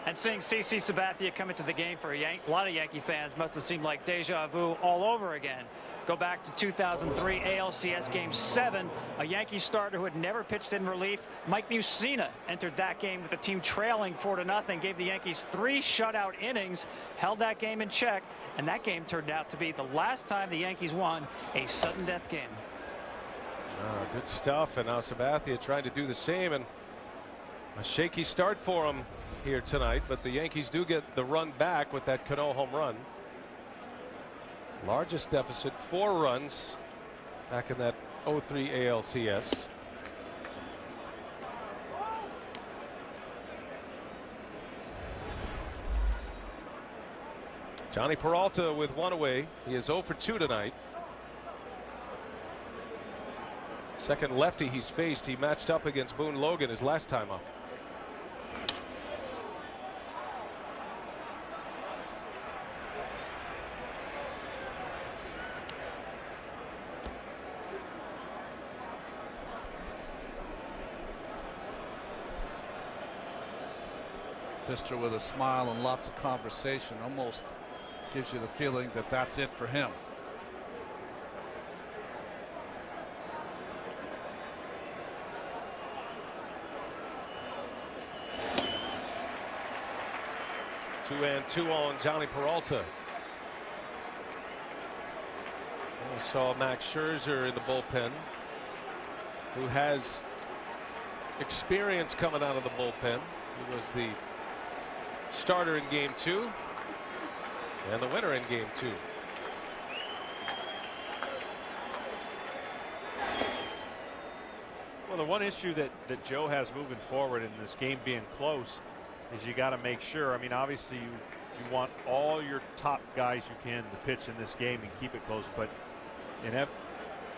And seeing CC Sabathia come into the game for a lot of Yankee fans must have seemed like deja vu all over again. Go back to 2003 ALCS Game 7. A Yankee starter who had never pitched in relief, Mike Mussina, entered that game with the team trailing 4-0. Gave the Yankees 3 shutout innings, held that game in check, and that game turned out to be the last time the Yankees won a sudden death game. Good stuff, and now Sabathia trying to do the same, and a shaky start for him here tonight, but the Yankees do get the run back with that Cano home run. Largest deficit, 4 runs back in that 03 ALCS. Johnny Peralta with 1 away. He is 0 for 2 tonight. Second lefty he's faced. He matched up against Boone Logan his last time up. Fister with a smile and lots of conversation, almost gives you the feeling that that's it for him. Two and two on Johnny Peralta. We saw Max Scherzer in the bullpen, who has experience coming out of the bullpen. He was the starter in Game 2 and the winner in Game 2. Well, the one issue that Joe has moving forward in this game being close is you got to make sure. I mean, obviously you want all your top guys you can to pitch in this game and keep it close, but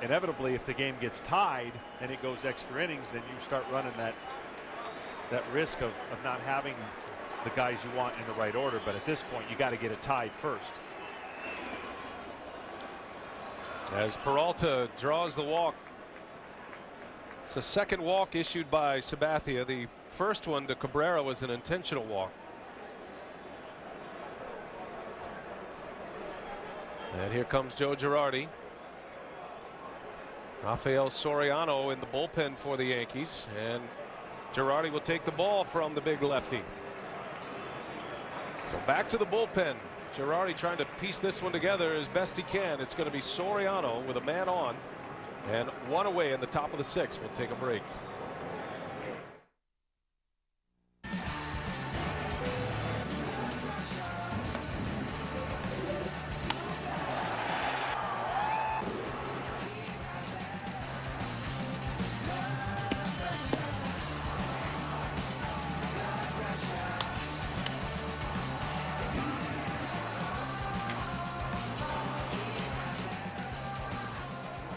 inevitably if the game gets tied and it goes extra innings, then you start running that risk of not having the guys you want in the right order. But at this point you got to get it tied first. As Peralta draws the walk. It's the second walk issued by Sabathia. The first one to Cabrera was an intentional walk. And here comes Joe Girardi. Rafael Soriano in the bullpen for the Yankees, and Girardi will take the ball from the big lefty. So back to the bullpen. Girardi trying to piece this one together as best he can. It's going to be Soriano with a man on and 1 away in the top of the 6th. We'll take a break.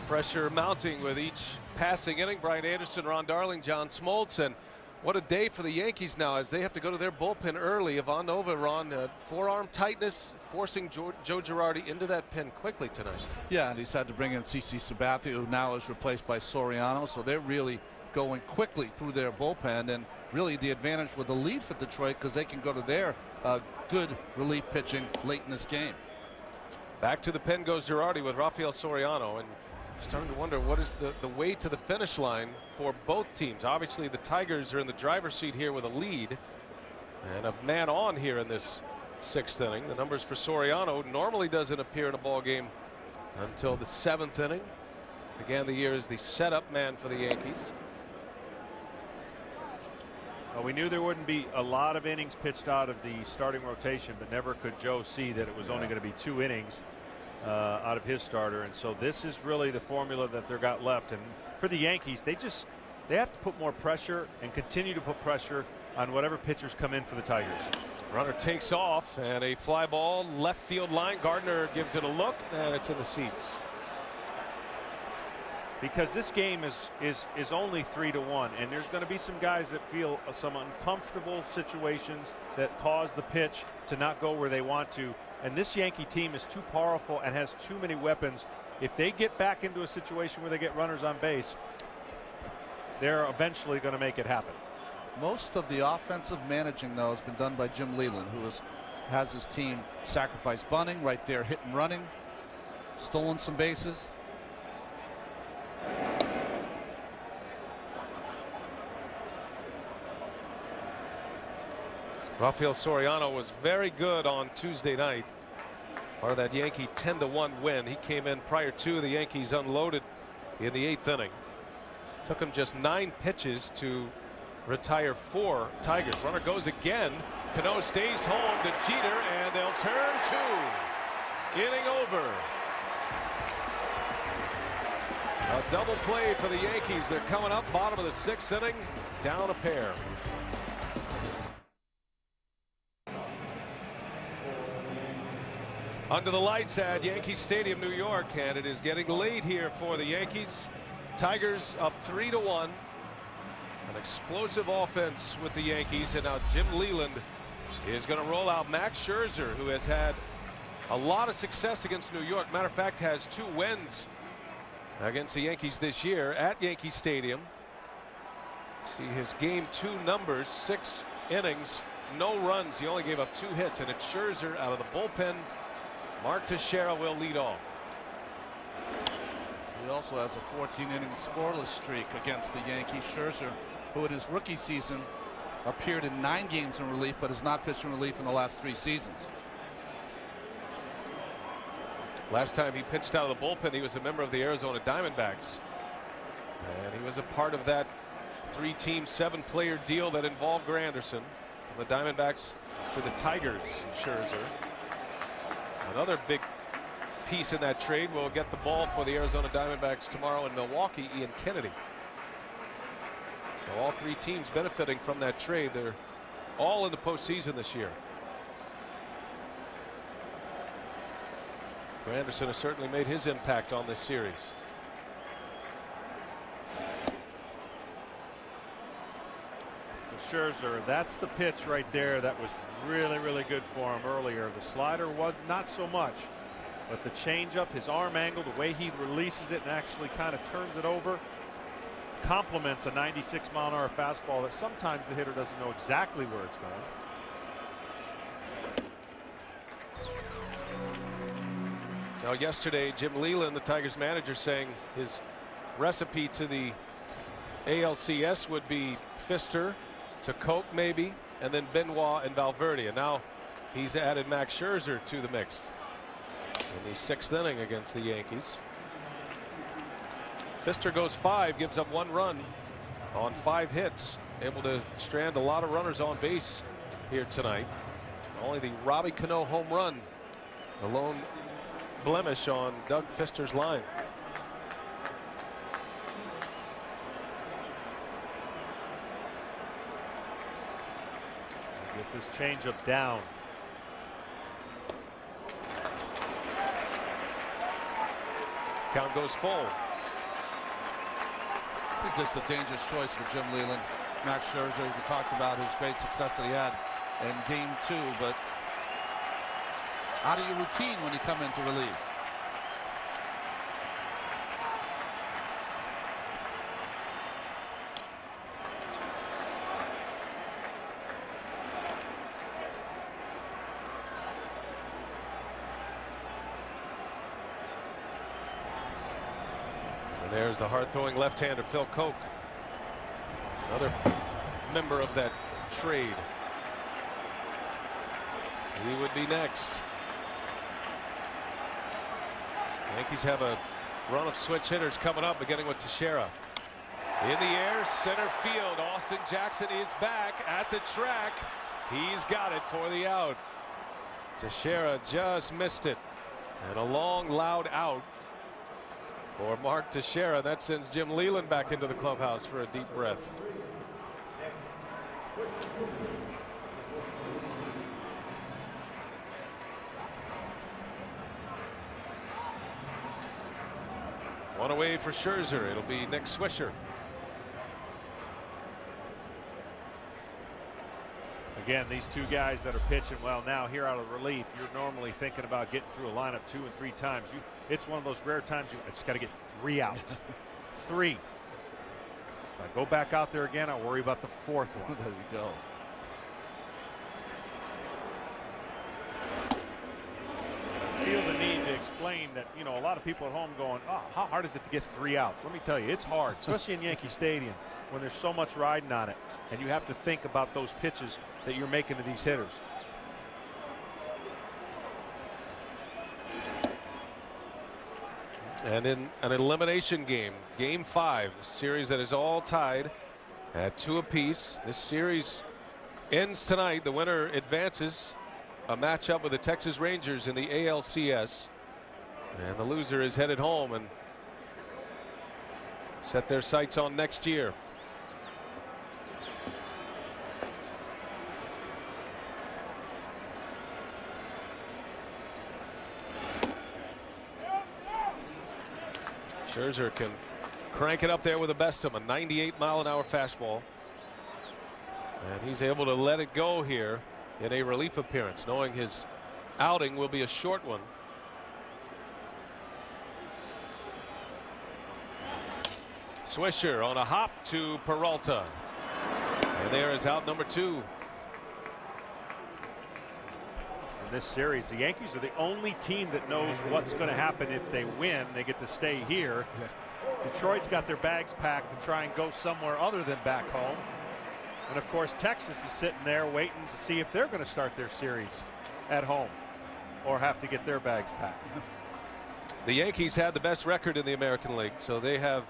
Pressure mounting with each passing inning. Brian Anderson, Ron Darling, John Smoltz, and what a day for the Yankees now as they have to go to their bullpen early. Ivan Nova, Ron, forearm tightness forcing Joe Girardi into that pen quickly tonight. Yeah, and he's had to bring in CC Sabathia, who now is replaced by Soriano, so they're really going quickly through their bullpen, and really the advantage with the lead for Detroit because they can go to their good relief pitching late in this game. Back to the pen goes Girardi with Rafael Soriano, and starting to wonder what is the way to the finish line for both teams. Obviously the Tigers are in the driver's seat here with a lead and a man on here in this 6th inning. The numbers for Soriano normally doesn't appear in a ball game until the 7th inning. Began the year as the setup man for the Yankees. Well, we knew there wouldn't be a lot of innings pitched out of the starting rotation, but never could Joe see that it was only going to be 2 innings out of his starter, and so this is really the formula that they've got left. And for the Yankees, they have to put more pressure and continue to put pressure on whatever pitchers come in for the Tigers. Runner takes off and a fly ball left field line. Gardner gives it a look and it's in the seats. Because this game is only 3-1, and there's going to be some guys that feel some uncomfortable situations that cause the pitch to not go where they want to. And this Yankee team is too powerful and has too many weapons. If they get back into a situation where they get runners on base, they're eventually going to make it happen. Most of the offensive managing, though, has been done by Jim Leyland, who has his team sacrifice bunting right there, hit and running. stolen some bases. Rafael Soriano was very good on Tuesday night. Part of that Yankee 10-1 win. He came in prior to the Yankees unloaded in the 8th inning. Took him just 9 pitches to retire 4 Tigers. Runner goes again. Cano stays home to Jeter, and they'll turn 2. Inning over. A double play for the Yankees. They're coming up bottom of the 6th inning, down a pair. Under the lights at Yankee Stadium, New York, and it is getting late here for the Yankees. Tigers up 3-1. An explosive offense with the Yankees, and now Jim Leland is going to roll out Max Scherzer, who has had a lot of success against New York. Matter of fact, has 2 wins against the Yankees this year at Yankee Stadium. See his game 2 numbers: 6 innings, no runs. He only gave up 2 hits, and it's Scherzer out of the bullpen. Mark Teixeira will lead off. He also has a 14-inning scoreless streak against the Yankees. Scherzer, who in his rookie season appeared in 9 games in relief, but has not pitched in relief in the last 3 seasons. Last time he pitched out of the bullpen, he was a member of the Arizona Diamondbacks, and he was a part of that 3-team, 7-player deal that involved Granderson. From the Diamondbacks to the Tigers, Scherzer. Another big piece in that trade will get the ball for the Arizona Diamondbacks tomorrow in Milwaukee, Ian Kennedy. So all 3 teams benefiting from that trade. They're all in the postseason this year. Granderson has certainly made his impact on this series. Scherzer, that's the pitch right there that was really good for him earlier. The slider was not so much, but the changeup, his arm angle, the way he releases it and actually kind of turns it over, complements a 96-mile-an-hour fastball that sometimes the hitter doesn't know exactly where it's going. Now, yesterday, Jim Leland, the Tigers manager, saying his recipe to the ALCS would be Pfister to Coke maybe, and then Benoit and Valverde, and now he's added Max Scherzer to the mix in the 6th inning against the Yankees. Pfister goes 5, gives up 1 run on 5 hits, able to strand a lot of runners on base here tonight. Only the Robbie Cano home run, the lone blemish on Doug Pfister's line. Get this changeup down. Count goes full. I think this is a dangerous choice for Jim Leland. Max Scherzer, we talked about his great success that he had in game 2, but out of your routine when you come into relief. There's the hard-throwing left-hander Phil Koch, another member of that trade. He would be next. Yankees have a run of switch hitters coming up, beginning with Teixeira. In the air, center field. Austin Jackson is back at the track. He's got it for the out. Teixeira just missed it, and a long, loud out for Mark Teixeira. That sends Jim Leland back into the clubhouse for a deep breath. One away for Scherzer. It'll be Nick Swisher. Again, these 2 guys that are pitching well now here out of relief, you're normally thinking about getting through a lineup 2 and 3 times. It's one of those rare times I just got to get 3 outs. 3. If I go back out there again, I'll worry about the 4th one. There you go. I feel the need to explain that, you know, a lot of people at home going, oh, how hard is it to get 3 outs? Let me tell you, it's hard, especially in Yankee Stadium when there's so much riding on it. And you have to think about those pitches that you're making to these hitters. And in an elimination game, Game 5, a series that is all tied at 2 apiece. This series ends tonight. The winner advances a matchup with the Texas Rangers in the ALCS. And the loser is headed home and set their sights on next year. Scherzer can crank it up there with the best of them, a 98-mile-an-hour fastball. And he's able to let it go here in a relief appearance, knowing his outing will be a short one. Swisher on a hop to Peralta. And there is out number 2. In this series, the Yankees are the only team that knows what's going to happen if they win. They get to stay here. Detroit's got their bags packed to try and go somewhere other than back home. And of course, Texas is sitting there waiting to see if they're going to start their series at home or have to get their bags packed. The Yankees had the best record in the American League, so they have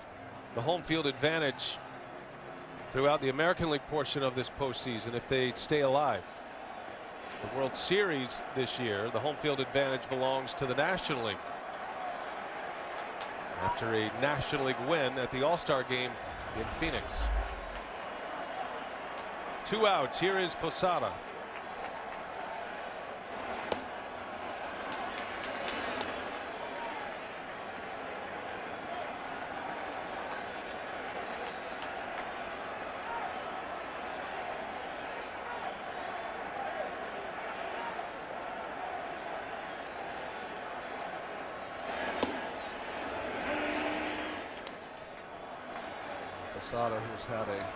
the home field advantage throughout the American League portion of this postseason if they stay alive. The World Series this year, the home field advantage belongs to the National League after a National League win at the All-Star game in Phoenix. 2 outs. Here is Posada. Posada, who's had a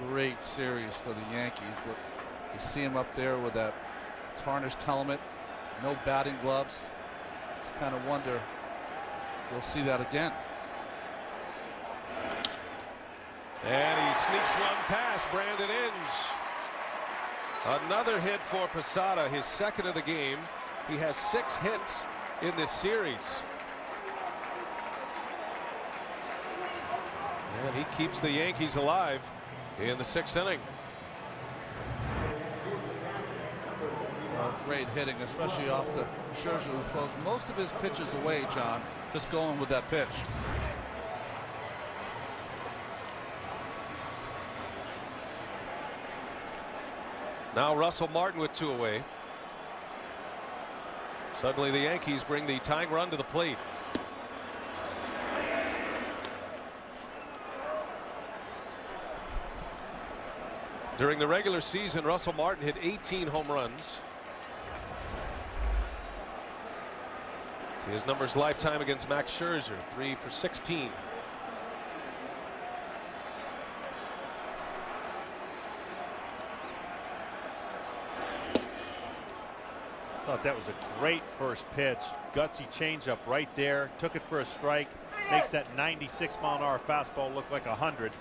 great series for the Yankees, but you see him up there with that tarnished helmet, no batting gloves. Just kind of wonder we'll see that again. And he sneaks one past Brandon Inge. Another hit for Posada, his second of the game. He has 6 hits in this series. And he keeps the Yankees alive in the 6th inning. Great hitting, especially off the Scherzer, who throws most of his pitches away, John, just going with that pitch. Now Russell Martin with 2 away. Suddenly the Yankees bring the tying run to the plate. During the regular season, Russell Martin hit 18 home runs. See his numbers lifetime against Max Scherzer, 3 for 16. Thought that was a great first pitch. Gutsy changeup right there. Took it for a strike. Makes that 96-mile-an-hour fastball look like 100.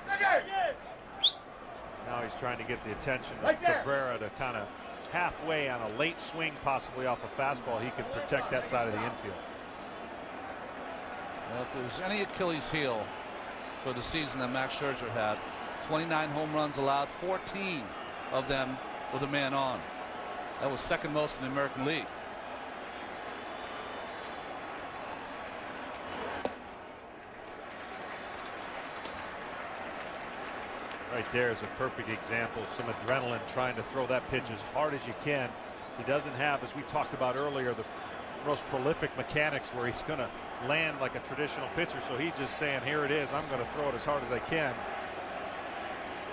Now he's trying to get the attention of Cabrera to kind of halfway on a late swing, possibly off a fastball. He can protect that side of the infield. Well, if there's any Achilles heel for the season that Max Scherzer had, 29 home runs allowed, 14 of them with a man on. That was second most in the American League. Right there is a perfect example. Some adrenaline trying to throw that pitch as hard as you can. He doesn't have, as we talked about earlier, the most prolific mechanics where he's going to land like a traditional pitcher. So he's just saying, here it is. I'm going to throw it as hard as I can.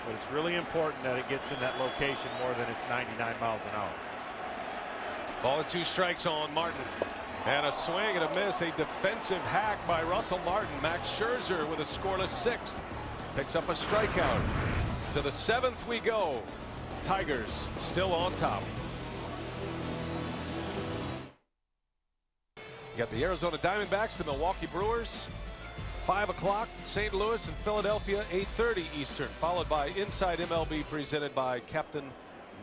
But it's really important that it gets in that location more than it's 99 miles an hour. Ball and 2 strikes on Martin. And a swing and a miss. A defensive hack by Russell Martin. Max Scherzer with a scoreless 6th. Picks up a strikeout. To the 7th we go. Tigers still on top. You got the Arizona Diamondbacks, the Milwaukee Brewers, 5 o'clock, St. Louis and Philadelphia, 8:30 Eastern, followed by Inside MLB presented by Captain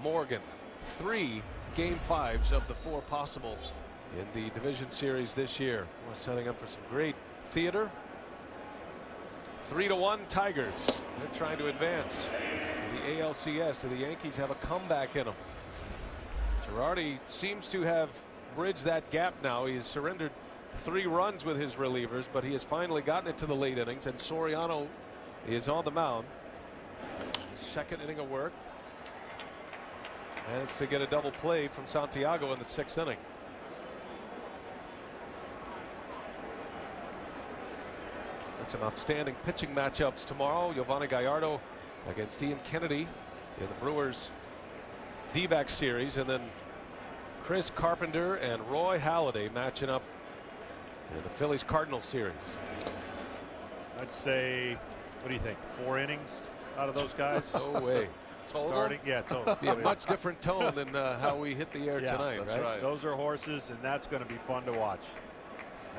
Morgan. 3 Game 5s of the 4 possible in the division series this year. We're setting up for some great theater. 3-1 Tigers. They're trying to advance the ALCS. Do the Yankees have a comeback in them? Girardi seems to have bridged that gap now. He has surrendered 3 runs with his relievers, but he has finally gotten it to the late innings, and Soriano is on the mound. His second inning of work. Managed to get a double play from Santiago in the 6th inning. That's some outstanding pitching matchups tomorrow. Giovanni Gallardo against Ian Kennedy in the Brewers D-back series, and then Chris Carpenter and Roy Halladay matching up in the Phillies Cardinals series. I'd say, what do you think, 4 innings out of those guys? No way. Total? Starting, yeah, total. Be a much different tone than how we hit the air tonight. That's right. Those are horses, and that's going to be fun to watch.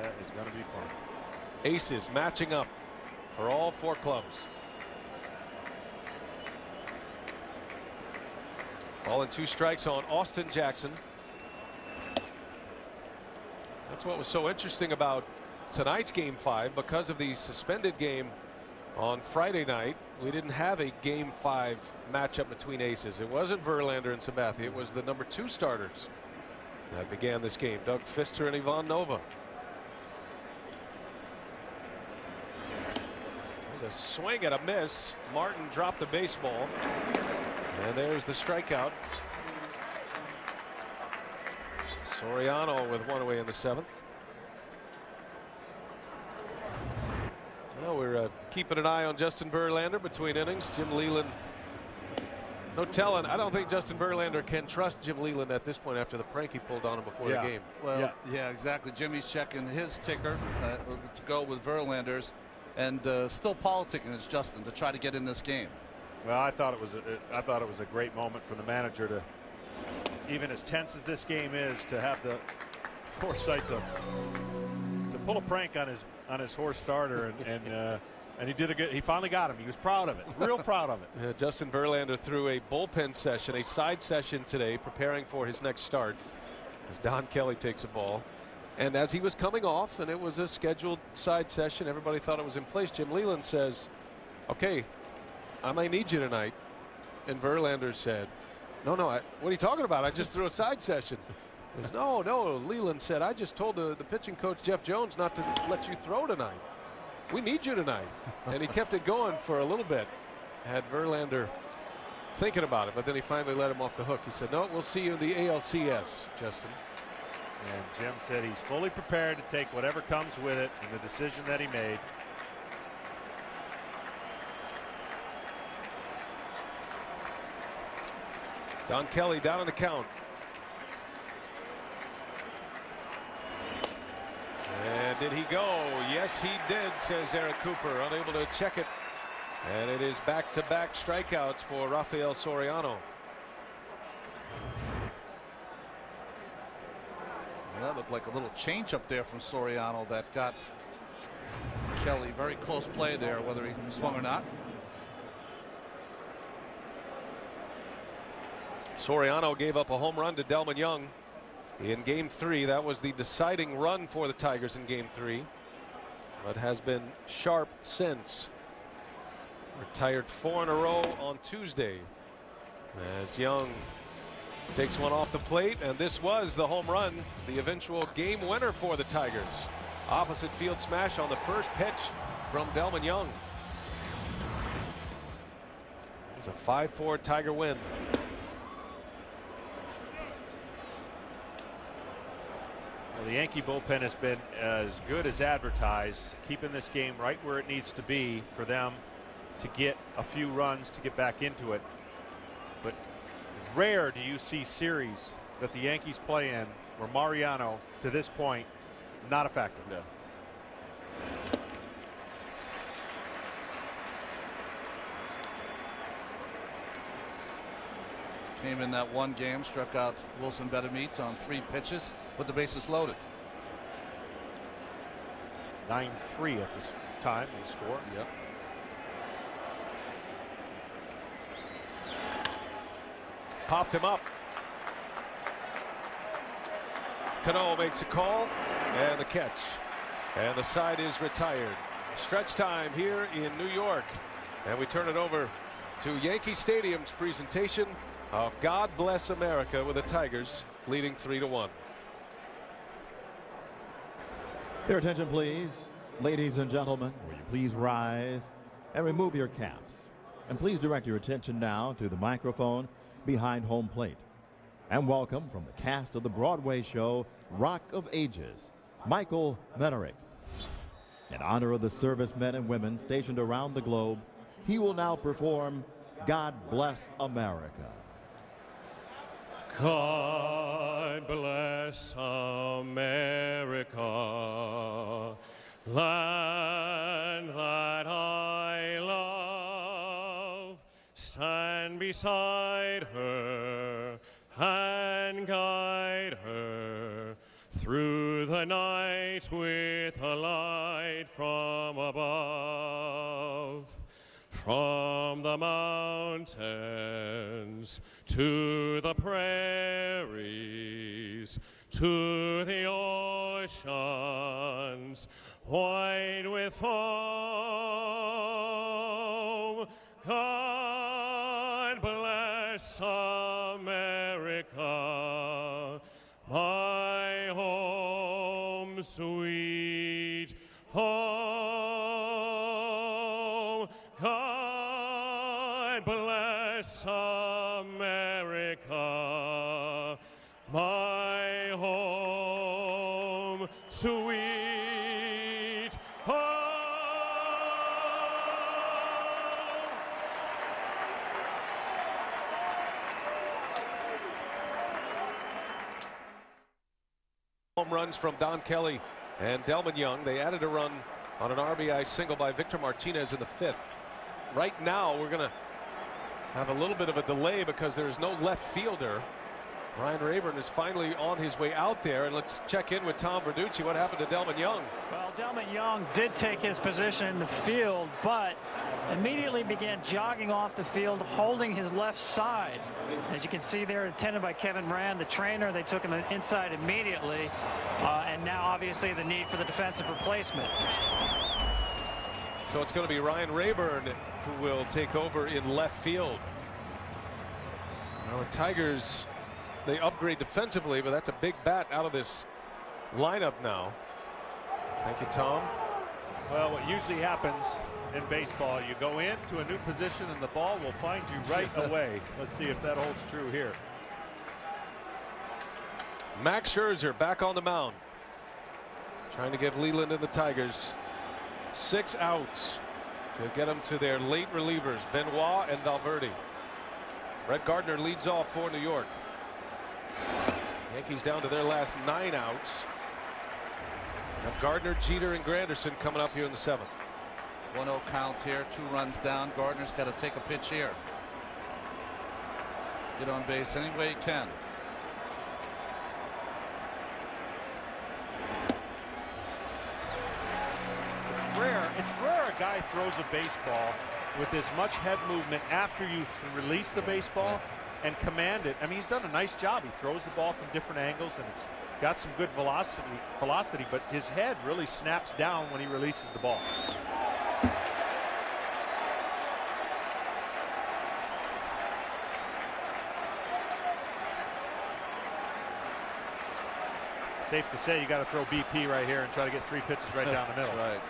That is going to be fun. Aces matching up for all 4 clubs. Ball and 2 strikes on Austin Jackson. That's what was so interesting about tonight's Game 5. Because of the suspended game on Friday night, we didn't have a Game 5 matchup between aces. It wasn't Verlander and Sabathia. It was the number 2 starters that began this game, Doug Fister and Ivan Nova. There's a swing and a miss. Martin dropped the baseball, and there's the strikeout. Soriano with 1 away in the 7th. Well, we're keeping an eye on Justin Verlander between innings. Jim Leyland, no telling. I don't think Justin Verlander can trust Jim Leyland at this point after the prank he pulled on him before the game. Well, yeah, exactly. Jimmy's checking his ticker to go with Verlander's, and still politicking as Justin to try to get in this game. Well, I thought it was a great moment for the manager to, even as tense as this game is, to have the foresight to pull a prank on his horse starter, and he did a good. He finally got him. He was proud of it. Real proud of it. Justin Verlander threw a bullpen session, a side session today, preparing for his next start as Don Kelly takes a ball. And as he was coming off, and it was a scheduled side session, everybody thought it was in place. Jim Leyland says, "Okay, I may need you tonight." And Verlander said, No, what are you talking about? I just threw a side session. He goes, no, Leland said, I just told the pitching coach, Jeff Jones, not to let you throw tonight. We need you tonight. And he kept it going for a little bit. Had Verlander thinking about it, but then he finally let him off the hook. He said, no, we'll see you in the ALCS, Justin. And Jim said he's fully prepared to take whatever comes with it in the decision that he made. Don Kelly down on the count. And did he go? Yes, he did, says Eric Cooper, unable to check it. And it is back-to-back strikeouts for Rafael Soriano. That looked like a little change up there from Soriano that got Kelly. Very close play there, whether he swung or not. Soriano gave up a home run to Delman Young in Game 3. That was the deciding run for the Tigers in Game 3, but has been sharp since. Retired 4 in a row on Tuesday as Young takes one off the plate, and this was the home run, the eventual game winner for the Tigers. Opposite field smash on the first pitch from Delman Young. It's a 5-4 Tiger win. Well, the Yankee bullpen has been as good as advertised, keeping this game right where it needs to be for them to get a few runs to get back into it. But rare do you see series that the Yankees play in where Mariano, to this point, not a factor. Yeah. Came in that one game, struck out Wilson Bettermeat on 3 pitches with the bases loaded. 9-3 at this time, they score. Yep. Popped him up. Cano makes a call and the catch. And the side is retired. Stretch time here in New York. And we turn it over to Yankee Stadium's presentation of God Bless America with the Tigers leading 3-1. Your attention, please. Ladies and gentlemen, will you please rise and remove your caps? And please direct your attention now to the microphone behind home plate. And welcome from the cast of the Broadway show Rock of Ages, Michael Menerick. In honor of the servicemen and women stationed around the globe, he will now perform God Bless America. God bless America, land that I love. Stand beside her and guide her through the night with a light from above. From the mountains to the prairies, to the oceans, white with foam, God bless America, my home, sweet home. God bless America, my home, sweet home. Home runs from Don Kelly and Delman Young. They added a run on an RBI single by Victor Martinez in the 5th. Right now, we're going to have a little bit of a delay because there is no left fielder. Ryan Rayburn is finally on his way out there, and let's check in with Tom Verducci. What happened to Delman Young? Well, Delman Young did take his position in the field, but immediately began jogging off the field, holding his left side. As you can see there, attended by Kevin Rand, the trainer. They took him inside immediately, and now obviously the need for the defensive replacement. So it's going to be Ryan Rayburn who will take over in left field. Well, the Tigers, they upgrade defensively, but that's a big bat out of this lineup now. Thank you, Tom. Well, what usually happens in baseball, you go into a new position and the ball will find you right away. Let's see if that holds true here. Max Scherzer back on the mound, trying to give Leland and the Tigers 6 outs to get them to their late relievers, Benoit and Valverde. Brett Gardner leads off for New York. Yankees down to their last 9 outs. Have Gardner, Jeter, and Granderson coming up here in the 7th. 1-0 count here, 2 runs down. Gardner's got to take a pitch here. Get on base any way he can. It's rare a guy throws a baseball with as much head movement after you release the baseball and command it. I mean, he's done a nice job. He throws the ball from different angles and it's got some good velocity, but his head really snaps down when he releases the ball. Safe to say you got to throw BP right here and try to get 3 pitches right down the middle. Right.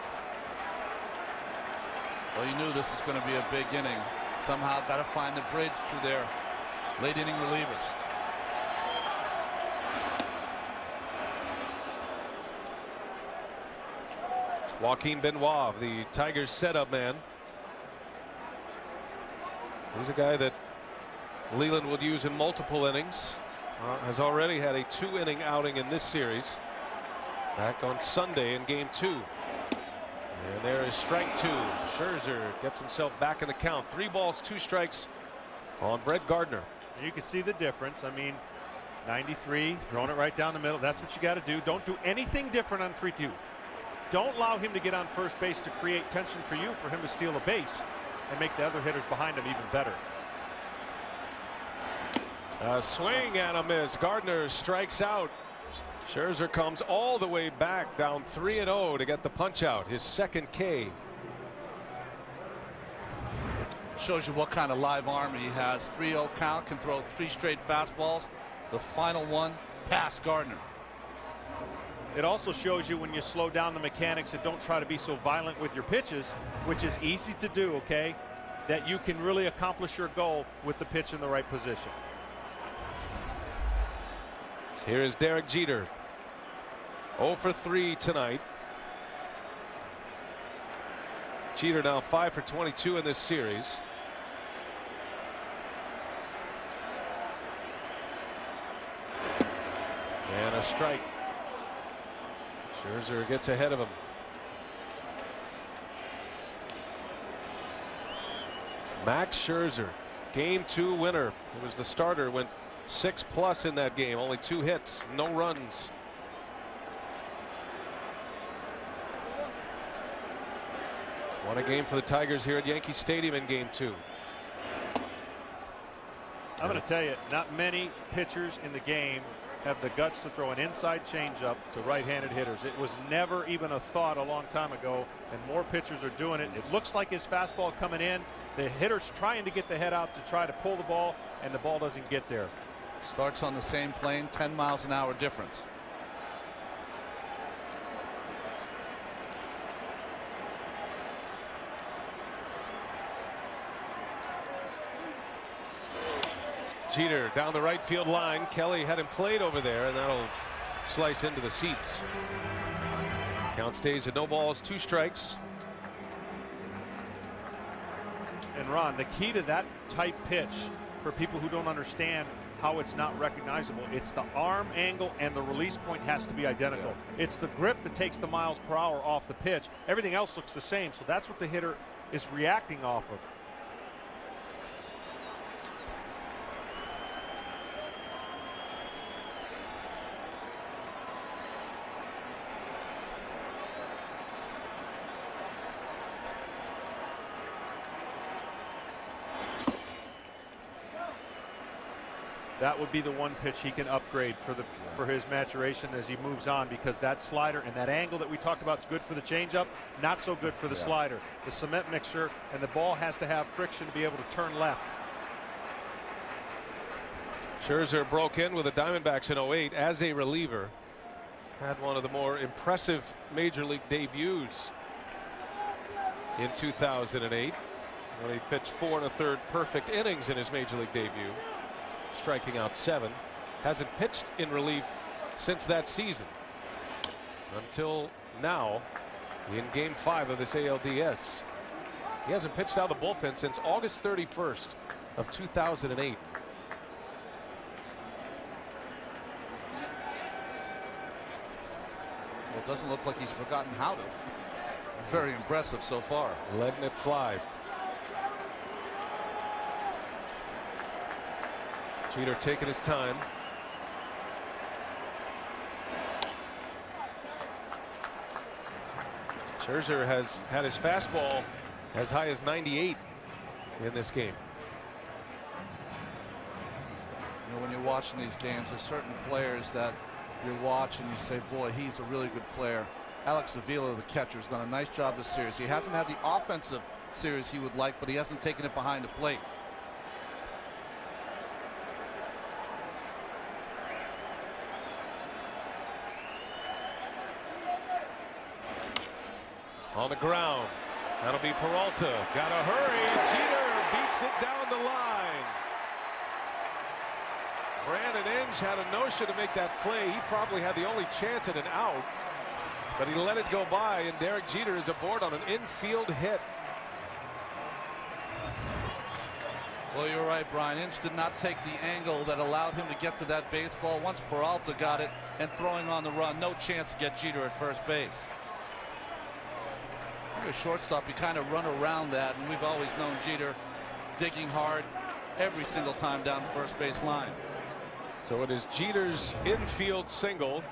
Well, you knew this was going to be a big inning. Somehow got to find the bridge to their late inning relievers. Joaquin Benoit, the Tigers setup man. He's a guy that Leland would use in multiple innings. Has already had a 2-inning outing in this series. Back on Sunday in game 2. And there is strike 2. Scherzer gets himself back in the count. 3 balls, 2 strikes on Brett Gardner. You can see the difference. I mean, 93, throwing it right down the middle. That's what you got to do. Don't do anything different on 3-2. Don't allow him to get on first base to create tension for you, for him to steal a base and make the other hitters behind him even better. A swing and a miss. Gardner strikes out. Scherzer comes all the way back, down 3-0 to get the punch out, his second K. Shows you what kind of live arm he has. 3-0 count, can throw 3 straight fastballs. The final one past Gardner. It also shows you when you slow down the mechanics and don't try to be so violent with your pitches, which is easy to do, okay, that you can really accomplish your goal with the pitch in the right position. Here is Derek Jeter. 0 for 3 tonight. Jeter now 5 for 22 in this series. And a strike. Scherzer gets ahead of him. Max Scherzer, Game 2 winner. It was the starter, went 6+ in that game. Only 2 hits, no runs. Won a game for the Tigers here at Yankee Stadium in Game 2. I'm going to tell you, not many pitchers in the game have the guts to throw an inside changeup to right-handed hitters. It was never even a thought a long time ago, and more pitchers are doing it. It looks like his fastball coming in. The hitter's trying to get the head out to try to pull the ball, and the ball doesn't get there. Starts on the same plane, 10 miles an hour difference. Jeter down the right field line. Kelly had him played over there, and that'll slice into the seats. Count stays at no balls, 2 strikes. And Ron, the key to that type pitch, for people who don't understand how it's not recognizable, it's the arm angle and the release point has to be identical. Yeah. It's the grip that takes the miles per hour off the pitch. Everything else looks the same, so that's what the hitter is reacting off of. That would be the one pitch he can upgrade for his maturation as he moves on, because that slider and that angle that we talked about is good for the changeup, not so good for the slider. The cement mixture and the ball has to have friction to be able to turn left. Scherzer broke in with the Diamondbacks in 08 as a reliever. Had one of the more impressive major league debuts in 2008 when he pitched 4 1/3 perfect innings in his major league debut, striking out 7. Hasn't pitched in relief since that season until now in Game 5 of this ALDS. He hasn't pitched out of the bullpen since August 31st of 2008. Well, it doesn't look like he's forgotten how to. Very impressive so far. Letting it fly. Jeter taking his time. Scherzer has had his fastball as high as 98 in this game. You know, when you're watching these games, there's certain players that you watch and you say, boy, he's a really good player. Alex Avila, the catcher, has done a nice job this series. He hasn't had the offensive series he would like, but he hasn't taken it behind the plate. On the ground. That'll be Peralta. Gotta hurry. Jeter beats it down the line. Brandon Inge had a notion to make that play. He probably had the only chance at an out, but he let it go by, and Derek Jeter is aboard on an infield hit. Well, you're right, Brian. Inge did not take the angle that allowed him to get to that baseball. Once Peralta got it and throwing on the run, no chance to get Jeter at first base. A shortstop, you kind of run around that, and we've always known Jeter digging hard every single time down the first base line. So it is Jeter's infield single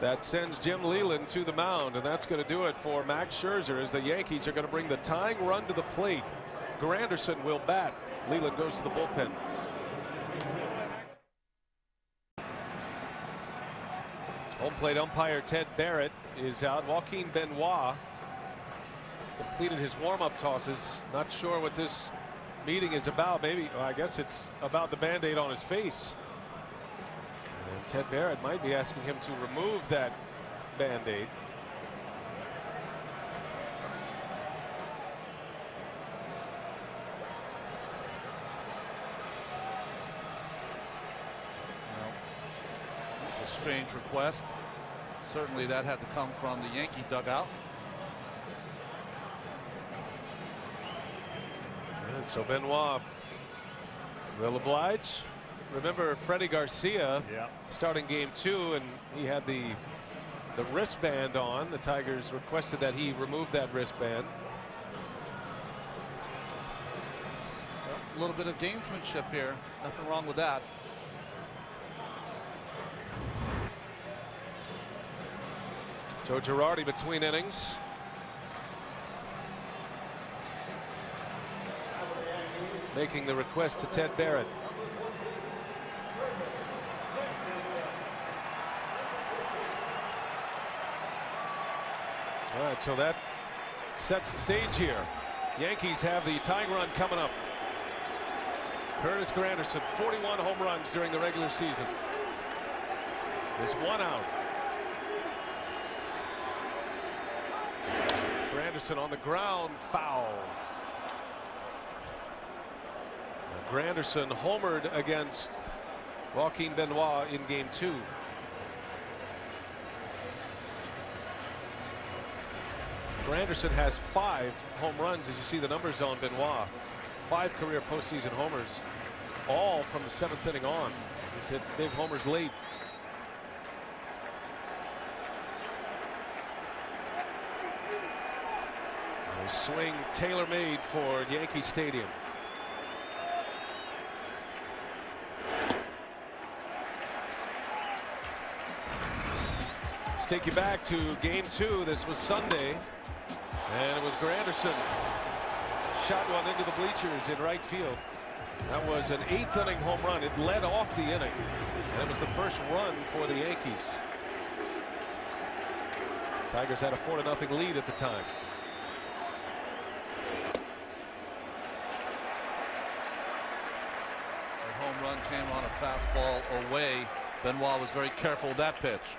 That sends Jim Leland to the mound, and that's going to do it for Max Scherzer as the Yankees are going to bring the tying run to the plate. Granderson will bat. Leland goes to the bullpen. Home plate umpire Ted Barrett is out. Joaquin Benoit completed his warm-up tosses. Not sure what this meeting is about. Maybe, well, I guess it's about the Band-Aid on his face. And Ted Barrett might be asking him to remove that Band-Aid. Well, it's a strange request. Certainly that had to come from the Yankee dugout. And so Benoit will oblige. Remember Freddie Garcia starting game 2, and he had the wristband on. The Tigers requested that he remove that wristband. A little bit of gamesmanship here. Nothing wrong with that. Joe Girardi between innings. Making the request to Ted Barrett. All right, so that sets the stage here. Yankees have the tying run coming up. Curtis Granderson, 41 home runs during the regular season. There's one out. Granderson on the ground, foul. Granderson homered against Joaquin Benoit in game 2. Granderson has 5 home runs, as you see the numbers on Benoit. 5 career postseason homers, all from the 7th inning on. He's hit big homers late. A swing tailor-made for Yankee Stadium. Let's take you back to game 2. This was Sunday, and it was Granderson shot one into the bleachers in right field. That was an 8th inning home run. It led off the inning, and it was the first run for the Yankees. Tigers had a 4-0 lead at the time. The home run came on a fastball away. Benoit was very careful with that pitch.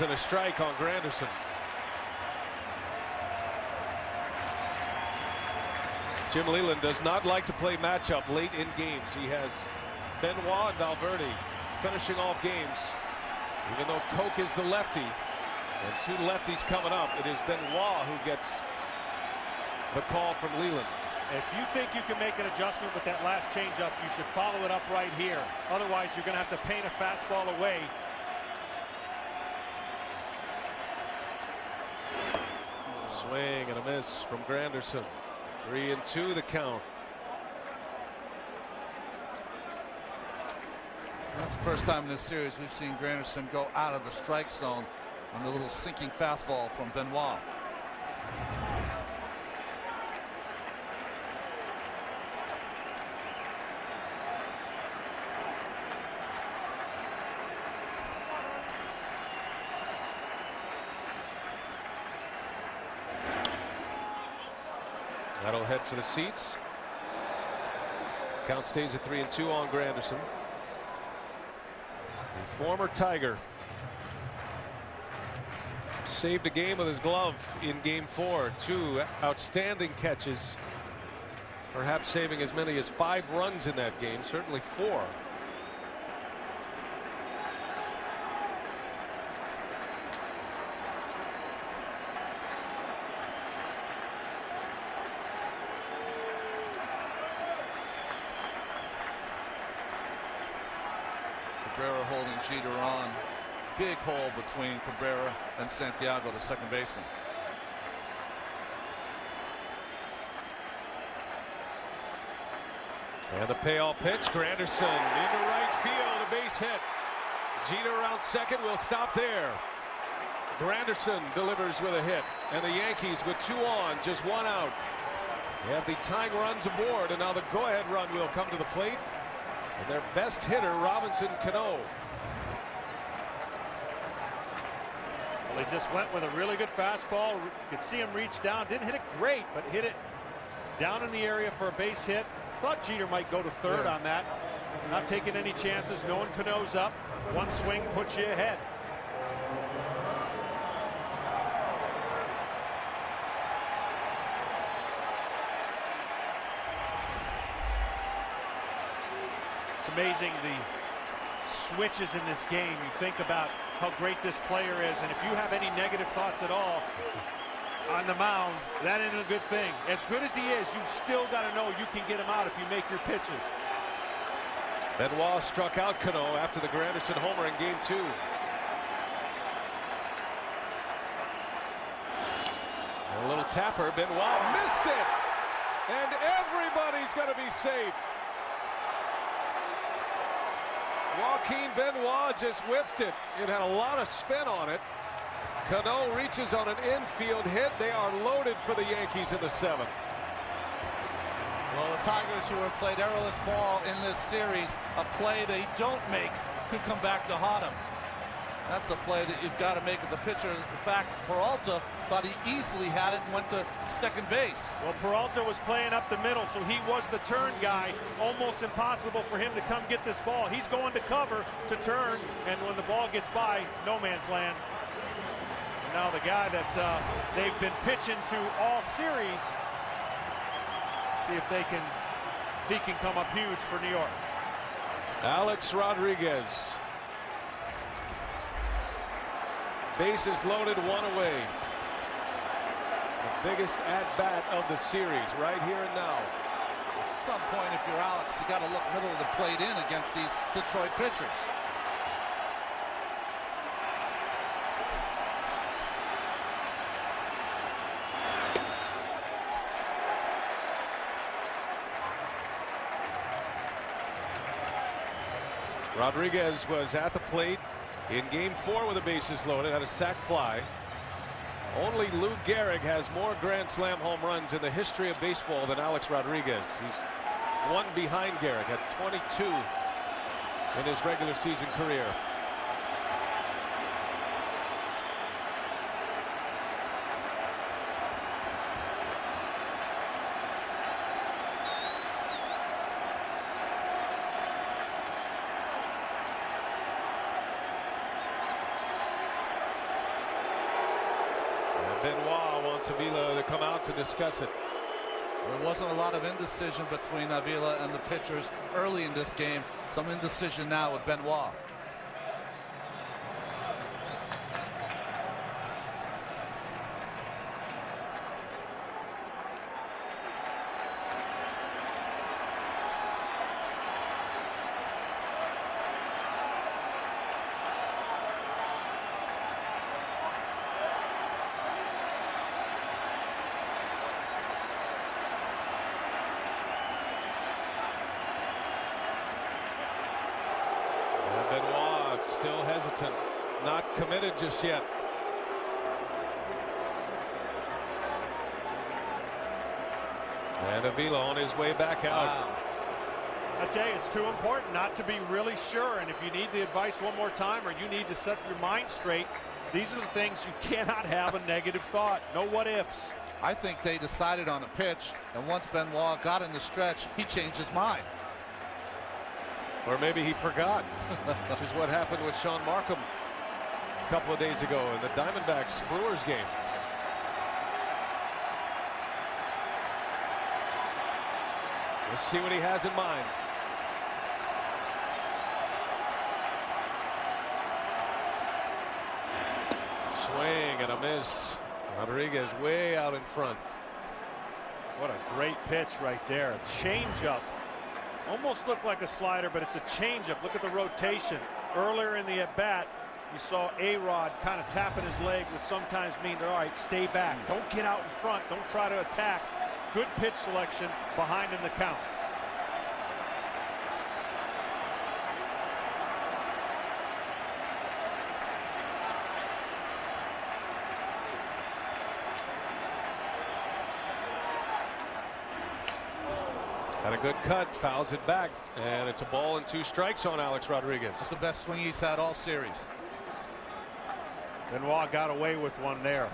And a strike on Granderson. Jim Leland does not like to play matchup late in games. He has Benoit and Valverde finishing off games. Even though Koch is the lefty and 2 lefties coming up, it is Benoit who gets the call from Leland. If you think you can make an adjustment with that last changeup, you should follow it up right here. Otherwise, you're going to have to paint a fastball away. Swing and a miss from Granderson. 3-2 the count. That's the first time in this series we've seen Granderson go out of the strike zone on the little sinking fastball from Benoit. That'll head for the seats. Count stays at 3-2 on Granderson. The former Tiger saved a game with his glove in game 4. 2 outstanding catches, perhaps saving as many as 5 runs in that game, certainly 4. Cabrera holding Jeter on. Big hole between Cabrera and Santiago, the second baseman. And the payoff pitch, Granderson into right field, a base hit. Jeter around second, will stop there. Granderson delivers with a hit, and the Yankees with 2 on, just 1 out. They have the tying runs aboard, and now the go-ahead run will come to the plate. And their best hitter, Robinson Cano. Well, he just went with a really good fastball. You could see him reach down. Didn't hit it great, but hit it down in the area for a base hit. Thought Jeter might go to third on that. Not taking any chances, knowing Cano's up. One swing puts you ahead. It's amazing the switches in this game. You think about how great this player is, and if you have any negative thoughts at all on the mound, that ain't a good thing. As good as he is, you still got to know you can get him out if you make your pitches. Benoit struck out Cano after the Granderson homer in game 2. And a little tapper, Benoit missed it, and everybody's going to be safe. Joaquin Benoit just whiffed it. It had a lot of spin on it. Cano reaches on an infield hit. They are loaded for the Yankees in the 7th. Well, the Tigers, who have played errorless ball in this series, a play they don't make could come back to haunt them. That's a play that you've got to make with the pitcher. In fact, Peralta thought he easily had it and went to second base. Well, Peralta was playing up the middle, so he was the turn guy. Almost impossible for him to come get this ball. He's going to cover to turn, and when the ball gets by, no man's land. And now the guy that they've been pitching to all series. See if he can come up huge for New York. Alex Rodriguez. Bases loaded, 1 away. The biggest at-bat of the series right here and now. At some point, if you're Alex, you got to look middle of the plate in against these Detroit pitchers. Rodriguez was at the plate in game 4 with the bases loaded, had a sac fly. Only Lou Gehrig has more Grand Slam home runs in the history of baseball than Alex Rodriguez. He's 1 behind Gehrig, had 22 in his regular season career. Benoit wants Avila to come out to discuss it. There wasn't a lot of indecision between Avila and the pitchers early in this game. Some indecision now with Benoit. Benoit still hesitant, not committed just yet. And Avila on his way back out. Wow. I tell you, it's too important not to be really sure. And if you need the advice one more time, or you need to set your mind straight, these are the things you cannot have a negative thought. No what ifs. I think they decided on a pitch, and once Benoit got in the stretch, he changed his mind. Or maybe he forgot, which is what happened with Sean Markham a couple of days ago in the Diamondbacks Brewers game. Let's see what he has in mind. Swing and a miss. Rodriguez way out in front. What a great pitch right there. A changeup. Almost looked like a slider, but it's a changeup. Look at the rotation. Earlier in the at-bat, you saw A-Rod kind of tapping his leg, which sometimes means, all right, stay back. Don't get out in front. Don't try to attack. Good pitch selection behind in the count. Had a good cut, fouls it back, and it's a ball and 2 strikes on Alex Rodriguez. That's the best swing he's had all series. Benoit got away with one there.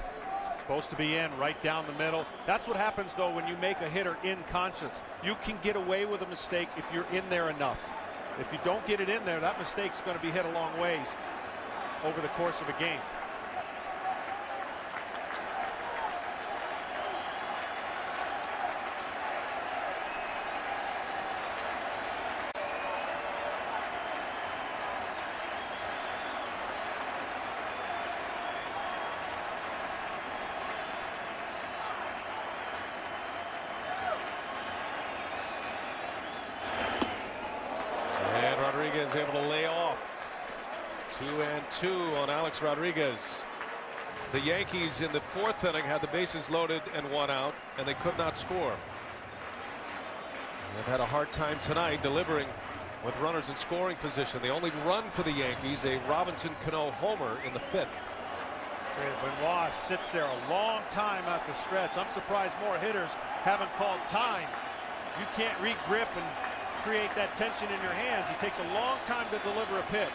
Supposed to be in right down the middle. That's what happens though when you make a hitter inconscious. You can get away with a mistake if you're in there enough. If you don't get it in there, that mistake's going to be hit a long ways over the course of a game. Rodriguez able to lay off. 2-2 on Alex Rodriguez. The Yankees in the 4th inning had the bases loaded and 1 out, and they could not score. They've had a hard time tonight delivering with runners in scoring position. The only run for the Yankees, a Robinson Cano homer in the 5th. Benoit sits there a long time at the stretch. I'm surprised more hitters haven't called time. You can't re-grip and create that tension in your hands. He takes a long time to deliver a pitch.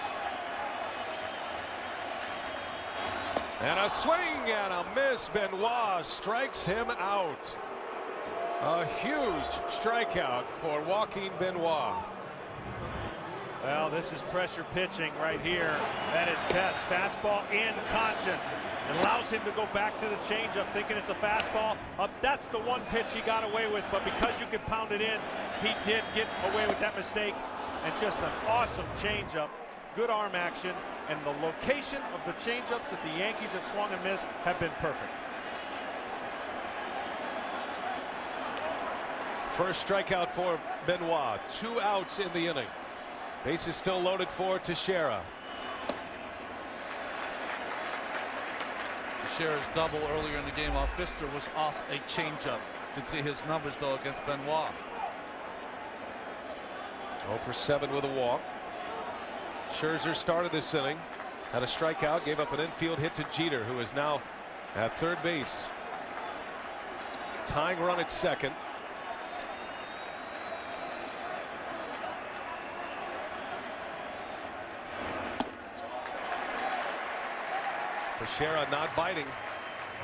And a swing and a miss. Benoit strikes him out. A huge strikeout for Joaquin Benoit. Well, this is pressure pitching right here at its best. Fastball in conscience. It allows him to go back to the changeup thinking it's a fastball. That's the one pitch he got away with, but because you can pound it in, he did get away with that mistake. And just an awesome changeup. Good arm action, and the location of the changeups that the Yankees have swung and missed have been perfect. First strikeout for Benoit. 2 outs in the inning. Bases still loaded for Teixeira. Teixeira's double earlier in the game off Pfister was off a changeup. You can see his numbers though against Benoit. 0 for 7 with a walk. Scherzer started this inning, had a strikeout, gave up an infield hit to Jeter, who is now at third base. Tying run at second. Teixeira not biting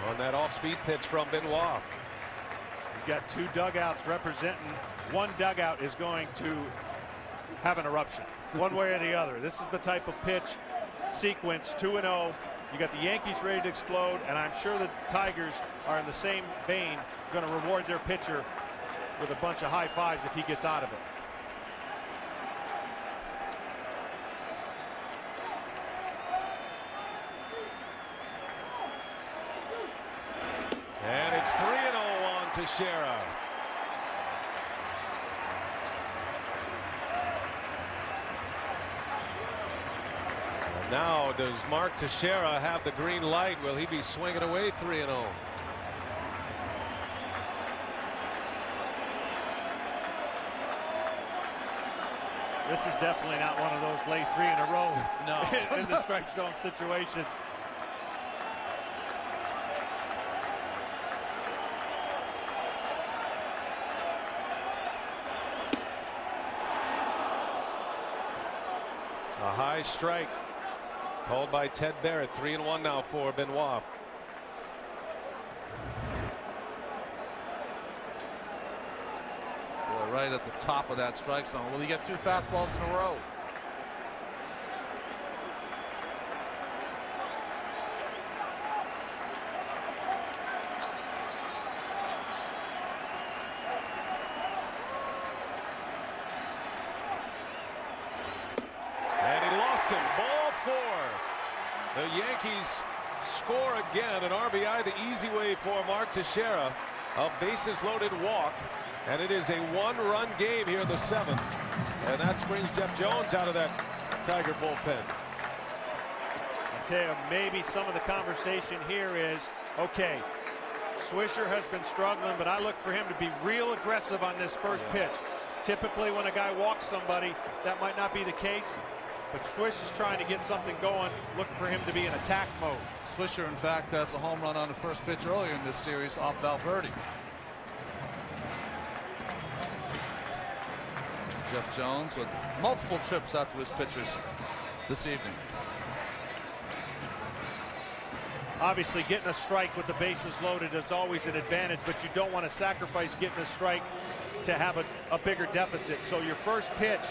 on that off-speed pitch from Benoit. You've got 2 dugouts representing. One dugout is going to have an eruption one way or the other. This is the type of pitch sequence. 2-0. You got the Yankees ready to explode, and I'm sure the Tigers are in the same vein, going to reward their pitcher with a bunch of high fives if he gets out of it. And it's 3-0 on Teixeira. And now does Mark Teixeira have the green light? Will he be swinging away 3-0? This is definitely not one of those lay 3 in a row No. in the strike zone situations. A high strike called by Ted Barrett. 3-1 now for Benoit. Boy, right at the top of that strike zone. Will he get 2 fastballs in a row? Ball 4. The Yankees score again. An RBI the easy way for Mark Teixeira. A bases loaded walk. And it is a 1-run game here in the 7th. And that brings Jeff Jones out of that Tiger bullpen. I tell you, maybe some of the conversation here is, okay, Swisher has been struggling, but I look for him to be real aggressive on this first pitch. Typically, when a guy walks somebody, that might not be the case. But Swish is trying to get something going, looking for him to be in attack mode. Swisher, in fact, has a home run on the first pitch earlier in this series off Valverde. Jeff Jones with multiple trips out to his pitchers this evening. Obviously, getting a strike with the bases loaded is always an advantage, but you don't want to sacrifice getting a strike to have a bigger deficit. So your first pitch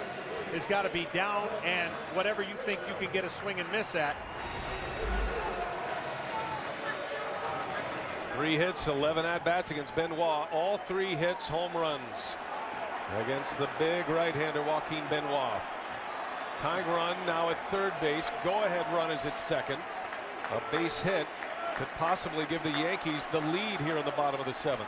has got to be down, and whatever you think you can get a swing and miss at. 3 hits, 11 at-bats against Benoit. All 3 hits, home runs against the big right-hander Joaquin Benoit. Tying run now at third base. Go-ahead run is at second. A base hit could possibly give the Yankees the lead here in the bottom of the 7th.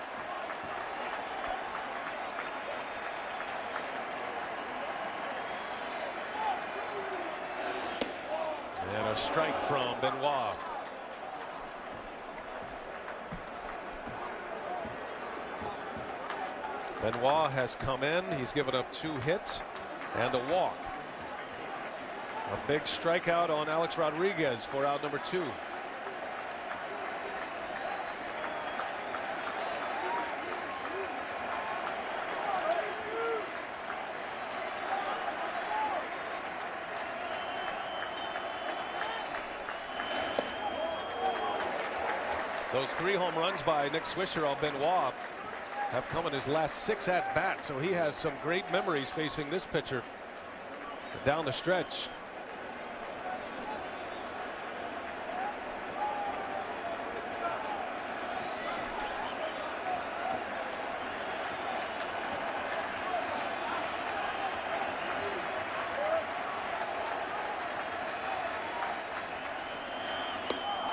And a strike from Benoit. Benoit has come in. He's given up 2 hits and a walk. A big strikeout on Alex Rodriguez for out number 2. Those 3 home runs by Nick Swisher on Benoit have come in his last 6 at-bats, so he has some great memories facing this pitcher down the stretch.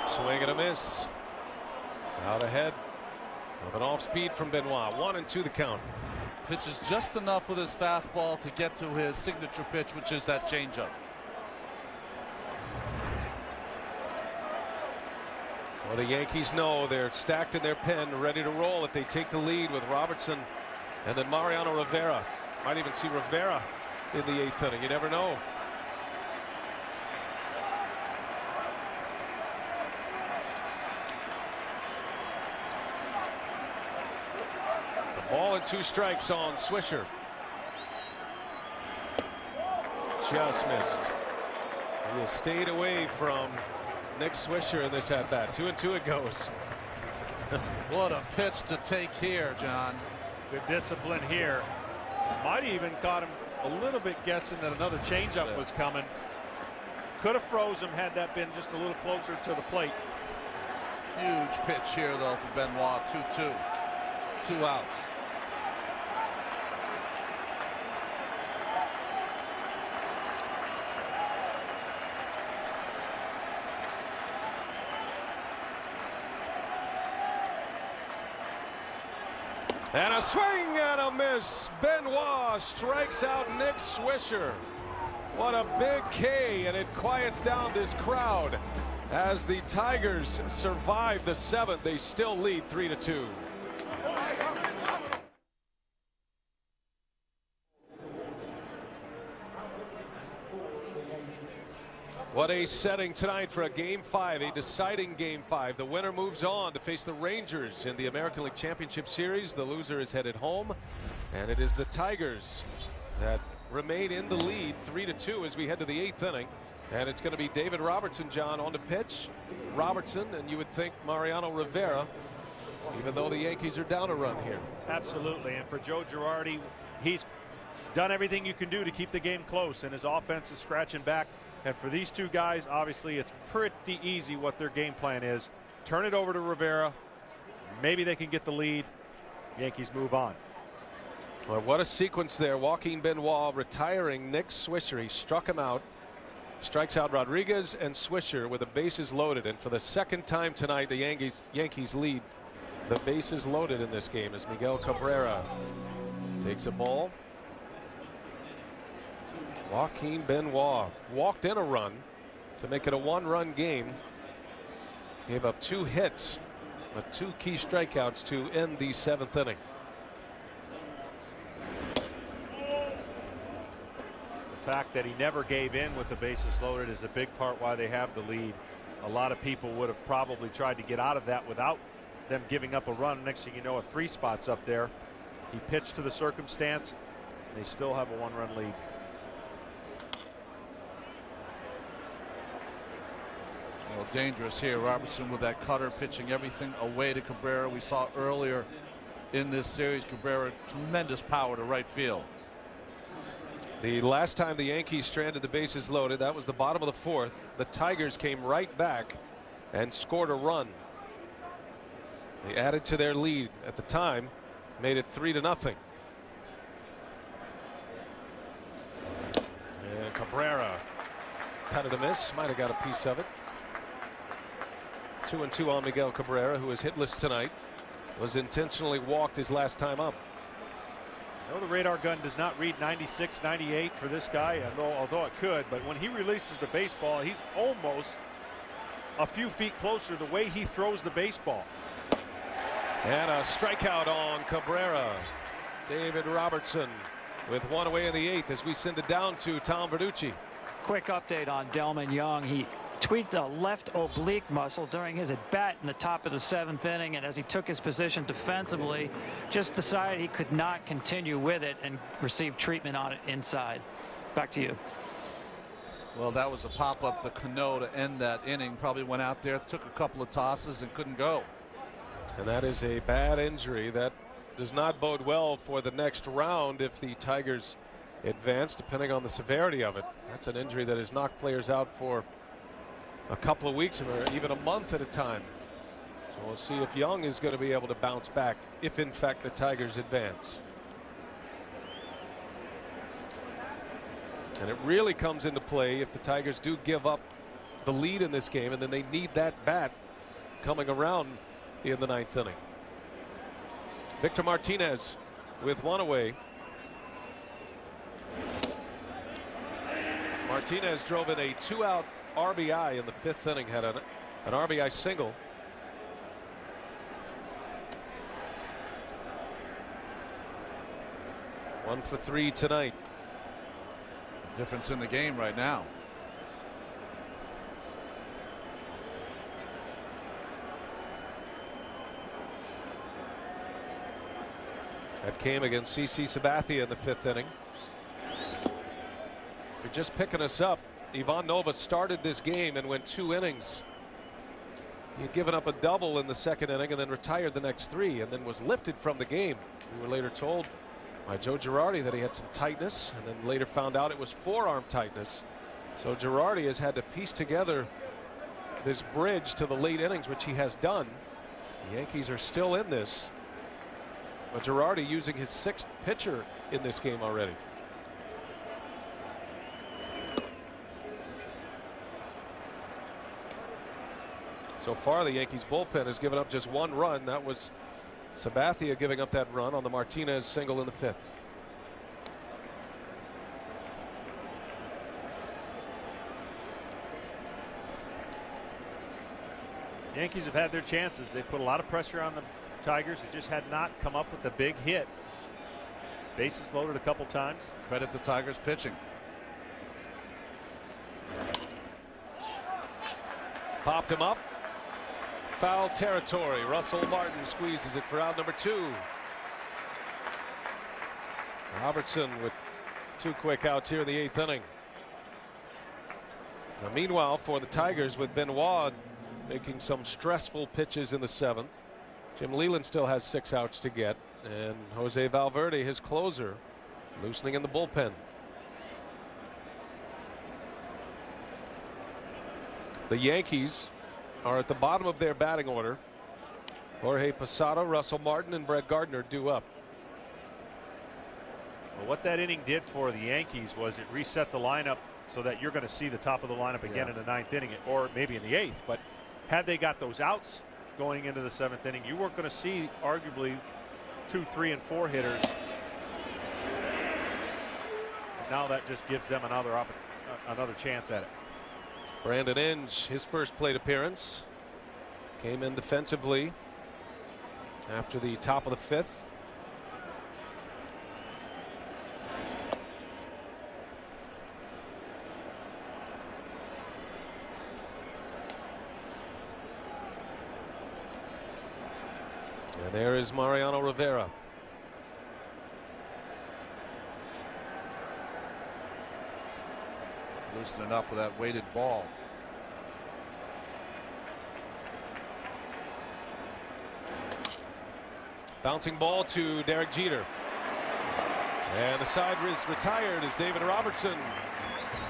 Swing and a miss. Out ahead of an off speed from Benoit. 1-2 the count. Pitches just enough with his fastball to get to his signature pitch, which is that changeup. Well, the Yankees know they're stacked in their pen, ready to roll if they take the lead with Robertson and then Mariano Rivera. Might even see Rivera in the 8th inning. You never know. Ball and 2 strikes on Swisher. Just missed. He has stayed away from Nick Swisher in this at bat. 2-2 it goes. What a pitch to take here, John. Good discipline here. Might even caught him a little bit guessing that another changeup was coming. Could have froze him had that been just a little closer to the plate. Huge pitch here, though, for Benoit. 2-2. 2 outs. And a swing and a miss. Benoit strikes out Nick Swisher. What a big K, and it quiets down this crowd. As the Tigers survive the 7th, they still lead 3-2. What a setting tonight for a Game 5, a deciding Game 5. The winner moves on to face the Rangers in the American League Championship Series. The loser is headed home, and it is the Tigers that remain in the lead 3-2 as we head to the 8th inning. And it's going to be David Robertson, John, on the pitch. Robertson, and you would think Mariano Rivera, even though the Yankees are down a run here. Absolutely, and for Joe Girardi, he's done everything you can do to keep the game close, and his offense is scratching back. And for these 2 guys, obviously, it's pretty easy what their game plan is. Turn it over to Rivera. Maybe they can get the lead. Yankees move on. Well, what a sequence there. Joaquin Benoit retiring Nick Swisher. He struck him out. Strikes out Rodriguez and Swisher with the bases loaded. And for the 2nd time tonight, the Yankees lead the bases loaded in this game as Miguel Cabrera takes a ball. Joaquin Benoit walked in a run to make it a 1-run game. Gave up 2 hits, but 2 key strikeouts to end the 7th inning. The fact that he never gave in with the bases loaded is a big part why they have the lead. A lot of people would have probably tried to get out of that without them giving up a run. Next thing you know, a 3 spots up there. He pitched to the circumstance. They still have a 1-run lead. Well, dangerous here. Robertson with that cutter, pitching everything away to Cabrera. We saw earlier in this series, Cabrera, tremendous power to right field. The last time the Yankees stranded the bases loaded, that was the bottom of the 4th. The Tigers came right back and scored a run. They added to their lead at the time, made it 3-0. And Cabrera cut it a miss, might have got a piece of it. 2-2 on Miguel Cabrera, who is hitless tonight. Was intentionally walked his last time up. I know the radar gun does not read 96, 98 for this guy, although it could, but when he releases the baseball, he's almost a few feet closer the way he throws the baseball. And a strikeout on Cabrera. David Robertson with 1 away in the 8th as we send it down to Tom Verducci. Quick update on Delman Young. He tweaked a left oblique muscle during his at bat in the top of the 7th inning, and as he took his position defensively, just decided he could not continue with it and received treatment on it inside. Back to you. Well, that was a pop-up to Cano to end that inning. Probably went out there, took a couple of tosses, and couldn't go. And that is a bad injury that does not bode well for the next round if the Tigers advance, depending on the severity of it. That's an injury that has knocked players out for a couple of weeks or even a month at a time. So we'll see if Young is going to be able to bounce back if in fact the Tigers advance. And it really comes into play if the Tigers do give up the lead in this game, and then they need that bat coming around in the 9th inning. Victor Martinez with 1 away. Martinez drove in a 2-out RBI in the 5th inning, had an RBI single. One for 3 tonight. Difference in the game right now. That came against CC Sabathia in the 5th inning. If you're just picking us up, Ivan Nova started this game and went 2 innings. He had given up a double in the 2nd inning and then retired the next 3 and then was lifted from the game. We were later told by Joe Girardi that he had some tightness, and then later found out it was forearm tightness. So Girardi has had to piece together this bridge to the late innings, which he has done. The Yankees are still in this, but Girardi using his 6th pitcher in this game already. So far, the Yankees bullpen has given up just 1 run. That was Sabathia giving up that run on the Martinez single in the 5th. Yankees have had their chances. They put a lot of pressure on the Tigers. They just had not come up with the big hit. Bases loaded a couple times. Credit the Tigers pitching. Popped him up. Foul territory. Russell Martin squeezes it for out number 2. Robertson with 2 quick outs here in the 8th inning. Now, meanwhile, for the Tigers, with Benoit making some stressful pitches in the 7th, Jim Leland still has 6 outs to get, and Jose Valverde, his closer, loosening in the bullpen. The Yankees are at the bottom of their batting order. Jorge Posada, Russell Martin, and Brett Gardner due up. Well, what that inning did for the Yankees was it reset the lineup so that you're going to see the top of the lineup again in the 9th inning, or maybe in the 8th. But had they got those outs going into the 7th inning, you weren't going to see arguably 2, 3, and 4 hitters now that just gives them another chance at it. Brandon Inge, his first plate appearance, came in defensively after the top of the fifth. And there is Mariano Rivera. Loosening up with that weighted ball. Bouncing ball to Derek Jeter. And the side is retired as David Robertson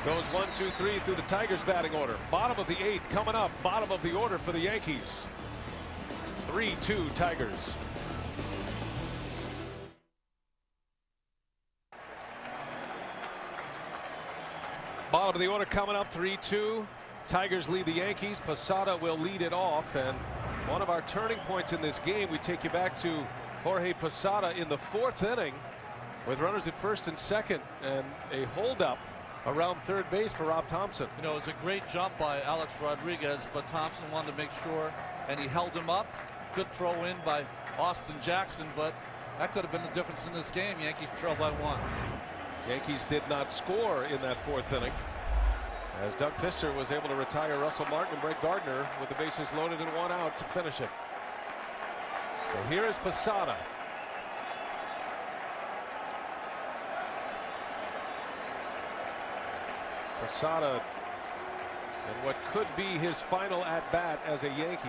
goes 1, 2, 3 through the Tigers batting order. Bottom of the eighth coming up. Bottom of the order for the Yankees. 3-2 Tigers. Bottom of the order coming up. 3-2. Tigers lead the Yankees. Posada will lead it off. And one of our turning points in this game, we take you back to Jorge Posada in the fourth inning with runners at first and second and a holdup around third base for Rob Thompson. You know, it was a great jump by Alex Rodriguez, but Thompson wanted to make sure, and he held him up. Good throw in by Austin Jackson, but that could have been the difference in this game. Yankees trail by 1. Yankees did not score in that fourth inning, as Doug Fister was able to retire Russell Martin and Brett Gardner with the bases loaded and 1 out to finish it. So here is Posada. Posada and what could be his final at bat as a Yankee.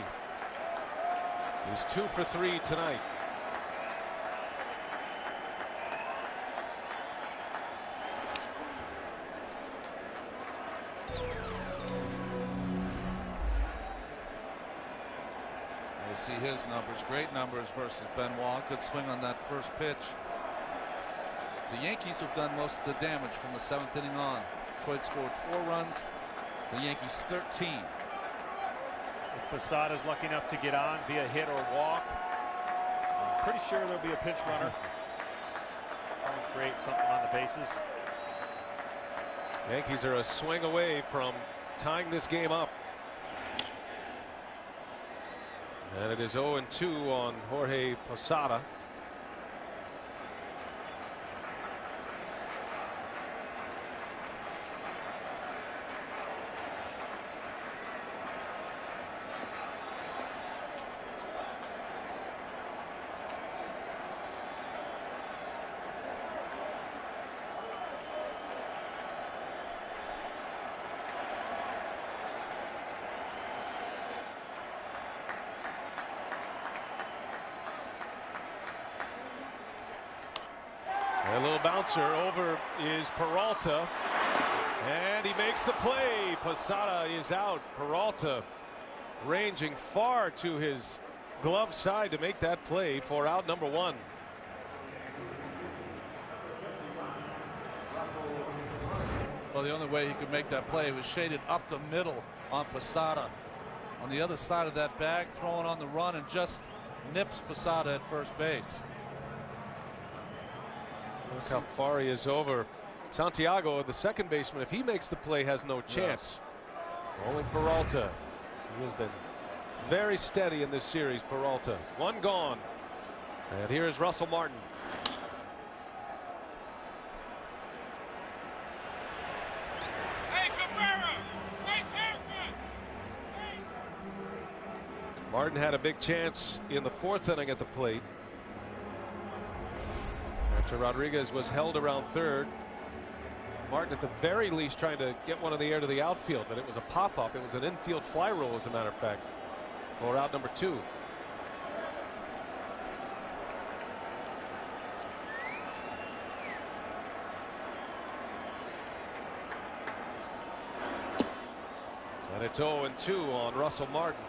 He's 2 for 3 tonight. You see his numbers, great numbers versus Benoit. Good swing on that first pitch. The Yankees have done most of the damage from the 7th inning on. Detroit scored 4 runs, the Yankees 13. If Posada's lucky enough to get on via hit or walk, I'm pretty sure there'll be a pinch runner. Trying to create something on the bases. Yankees are a swing away from tying this game up. And it is 0-2 on Jorge Posada. A little bouncer over is Peralta, and he makes the play. Posada is out. Peralta ranging far to his glove side to make that play for out number 1. Well, the only way he could make that play was shaded up the middle on Posada. On the other side of that bag, throwing on the run and just nips Posada at first base. Look how far he is over. Santiago, the second baseman, if he makes the play, has no chance. Only Peralta. He has been very steady in this series, Peralta. 1 gone. And here is Russell Martin. Hey, Cabrera, nice haircut. Hey. Martin had a big chance in the 4th inning at the plate. After Rodriguez was held around third. Martin at the very least trying to get one in the air to the outfield, but it was a pop-up. It was an infield fly rule, as a matter of fact, for out number 2. And it's 0-2 on Russell Martin.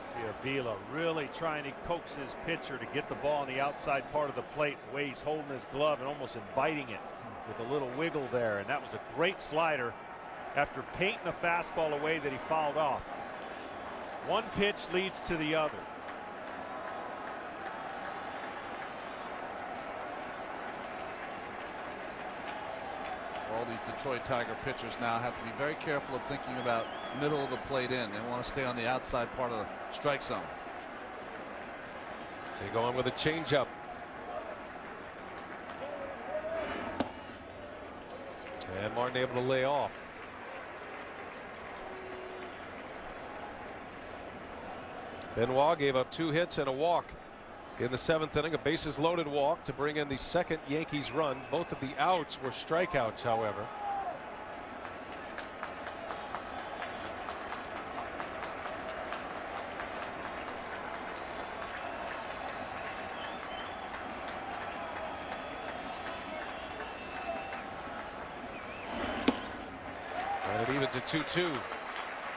See Avila really trying to coax his pitcher to get the ball on the outside part of the plate. The way he's holding his glove and almost inviting it with a little wiggle there. And that was a great slider after painting the fastball away that he fouled off. One pitch leads to the other. all these Detroit Tiger pitchers now have to be very careful of thinking about middle of the plate in. They want to stay on the outside part of the strike zone. They go on with a changeup. And Martin able to lay off. Benoit gave up 2 hits and a walk in the 7th inning. A bases loaded walk to bring in the second Yankees run. Both of the outs were strikeouts, however. And it evens at 2-2.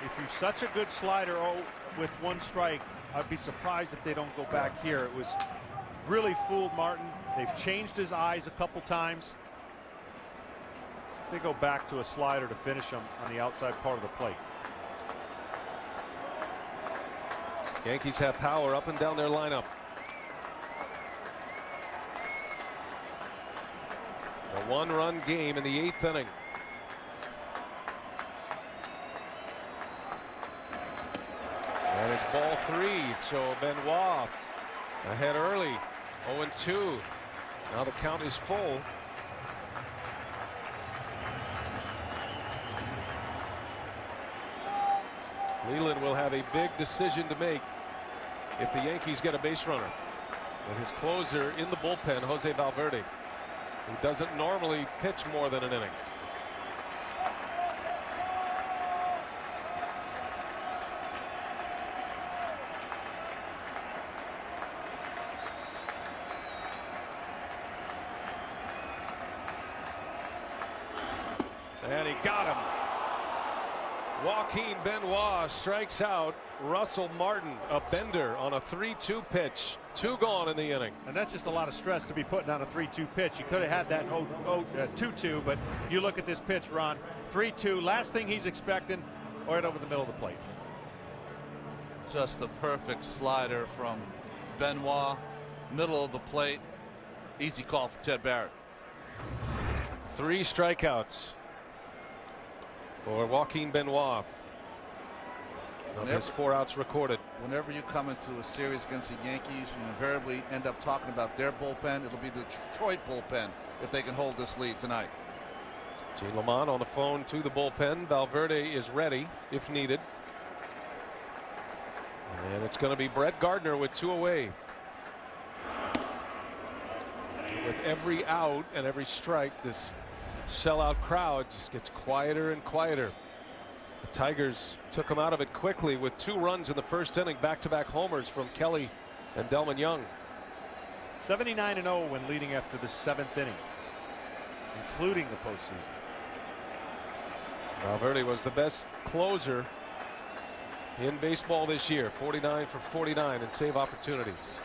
If you're such a good slider with 1 strike, I'd be surprised if they don't go back here. It was really fooled Martin. They've changed his eyes a couple times. They go back to a slider to finish him on the outside part of the plate. Yankees have power up and down their lineup. A 1-run game in the 8th inning. And it's ball 3, so Benoit ahead early. 0-2. Now the count is full. Leland will have a big decision to make if the Yankees get a base runner. And his closer in the bullpen, Jose Valverde, who doesn't normally pitch more than an inning. And he got him. Joaquin Benoit strikes out Russell Martin, a bender on a 3-2 pitch. 2 gone in the inning. And that's just a lot of stress to be putting on a 3-2 pitch. You could have had that 2-2, but you look at this pitch, Ron. 3-2, last thing he's expecting, right over the middle of the plate. Just the perfect slider from Benoit, middle of the plate. Easy call for Ted Barrett. 3 strikeouts for Joaquin Benoit. His 4 outs recorded. Whenever you come into a series against the Yankees, you invariably end up talking about their bullpen. It'll be the Detroit bullpen if they can hold this lead tonight. Gene Lamont on the phone to the bullpen. Valverde is ready if needed. And it's going to be Brett Gardner with 2 away. With every out and every strike, this sellout crowd just gets quieter and quieter. The Tigers took him out of it quickly with 2 runs in the first inning, back-to-back homers from Kelly and Delman Young. 79-0 when leading after the 7th inning, including the postseason. Valverde was the best closer in baseball this year. 49 for 49 in save opportunities.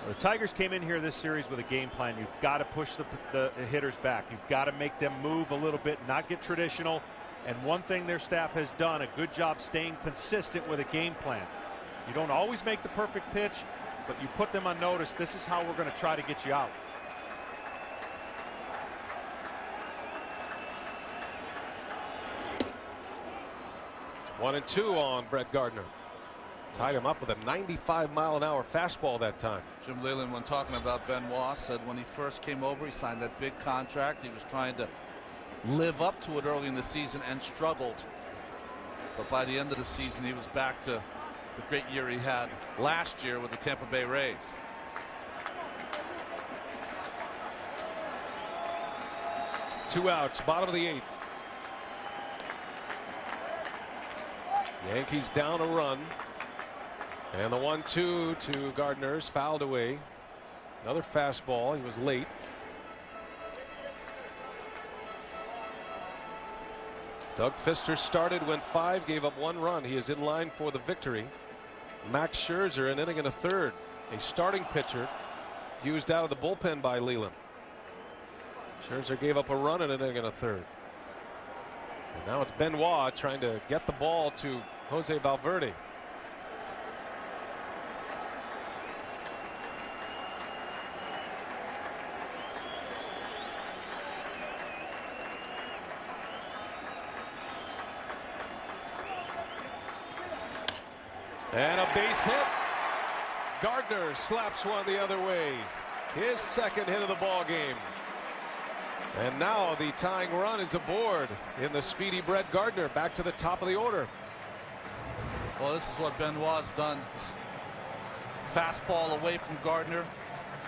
The Tigers came in here this series with a game plan. You've got to push the hitters back. You've got to make them move a little bit, not get traditional. And one thing their staff has done a good job staying consistent with a game plan. You don't always make the perfect pitch, but you put them on notice. This is how we're going to try to get you out. One and 2 on Brett Gardner. Tied him up with a 95-mile-an-hour fastball that time. Jim Leyland, when talking about Benoit, said when he first came over, he signed that big contract. He was trying to live up to it early in the season and struggled. But by the end of the season, he was back to the great year he had last year with the Tampa Bay Rays. Two outs, bottom of the 8th. Yankees down a run. And the 1-2 to Gardner's fouled away. Another fastball. He was late. Doug Fister started, went 5, gave up 1 run. He is in line for the victory. Max Scherzer, an inning and a third. A starting pitcher used out of the bullpen by Leland. Scherzer gave up a run in an inning and a third. And now it's Benoit trying to get the ball to Jose Valverde. And a base hit. Gardner slaps one the other way. His second hit of the ball game. And now the tying run is aboard in the speedy Brett Gardner, back to the top of the order. Well, this is what Benoit's done. Fastball away from Gardner,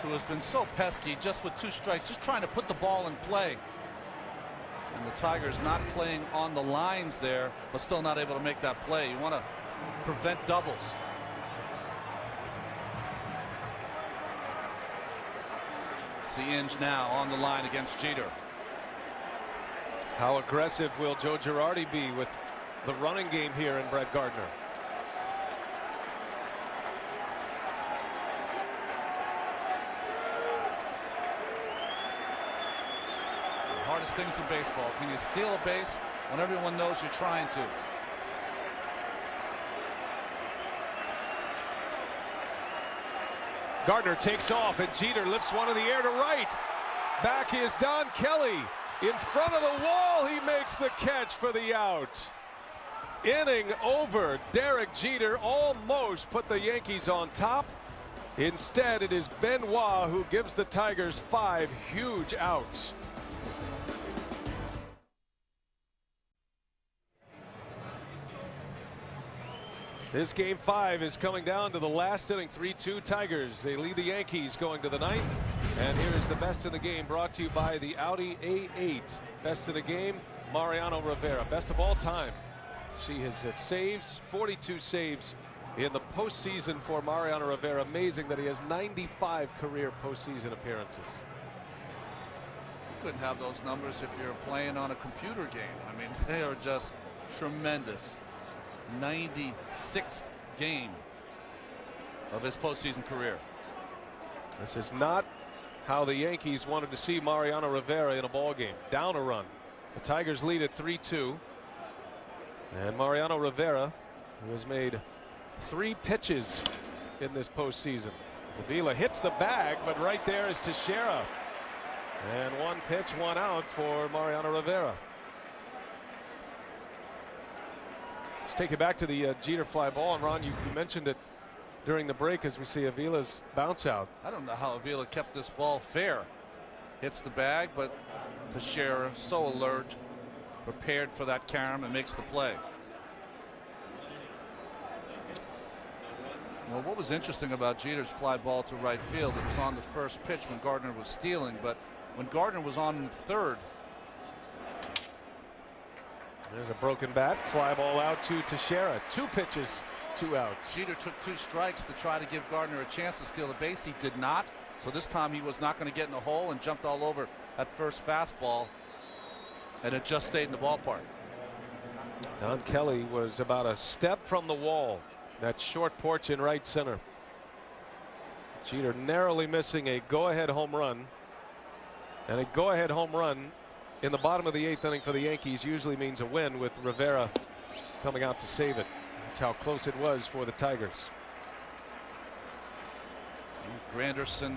who has been so pesky just with 2 strikes, just trying to put the ball in play. And the Tigers not playing on the lines there, but still not able to make that play. You want to prevent doubles. See Inge now on the line against Jeter. How aggressive will Joe Girardi be with the running game here in Brett Gardner? The hardest things in baseball. Can you steal a base when everyone knows you're trying to? Gardner takes off, and Jeter lifts one in the air to right. Back is Don Kelly. In front of the wall, he makes the catch for the out. Inning over. Derek Jeter almost put the Yankees on top. Instead, it is Benoit who gives the Tigers 5 huge outs. This game 5 is coming down to the last inning. 3-2 Tigers. They lead the Yankees going to the 9th. And here is the best in the game, brought to you by the Audi A8. Best in the game, Mariano Rivera. Best of all time. She has saves, 42 saves in the postseason for Mariano Rivera. Amazing that he has 95 career postseason appearances. You couldn't have those numbers if you're playing on a computer game. I mean, they are just tremendous. 96th game of his postseason career. This is not how the Yankees wanted to see Mariano Rivera in a ball game. Down a run. The Tigers lead at 3-2. And Mariano Rivera, who has made 3 pitches in this postseason. Avila hits the bag, but right there is Teixeira. And 1 pitch, 1 out for Mariano Rivera. Let's take you back to the Jeter fly ball. And Ron, you mentioned it during the break as we see Avila's bounce out. I don't know how Avila kept this ball fair. Hits the bag, but Teixeira so alert, prepared for that carom, and makes the play. Well, what was interesting about Jeter's fly ball to right field, it was on the first pitch when Gardner was stealing, but when Gardner was on in the 3rd. There's a broken bat. Fly ball out to Teixeira. 2 pitches, 2 outs. Jeter took 2 strikes to try to give Gardner a chance to steal the base. He did not. So this time he was not going to get in the hole and jumped all over that first fastball. And it just stayed in the ballpark. Don Kelly was about a step from the wall. That short porch in right center. Jeter narrowly missing a go-ahead home run. And a go-ahead home run in the bottom of the 8th inning for the Yankees usually means a win, with Rivera coming out to save it. That's how close it was for the Tigers. Granderson,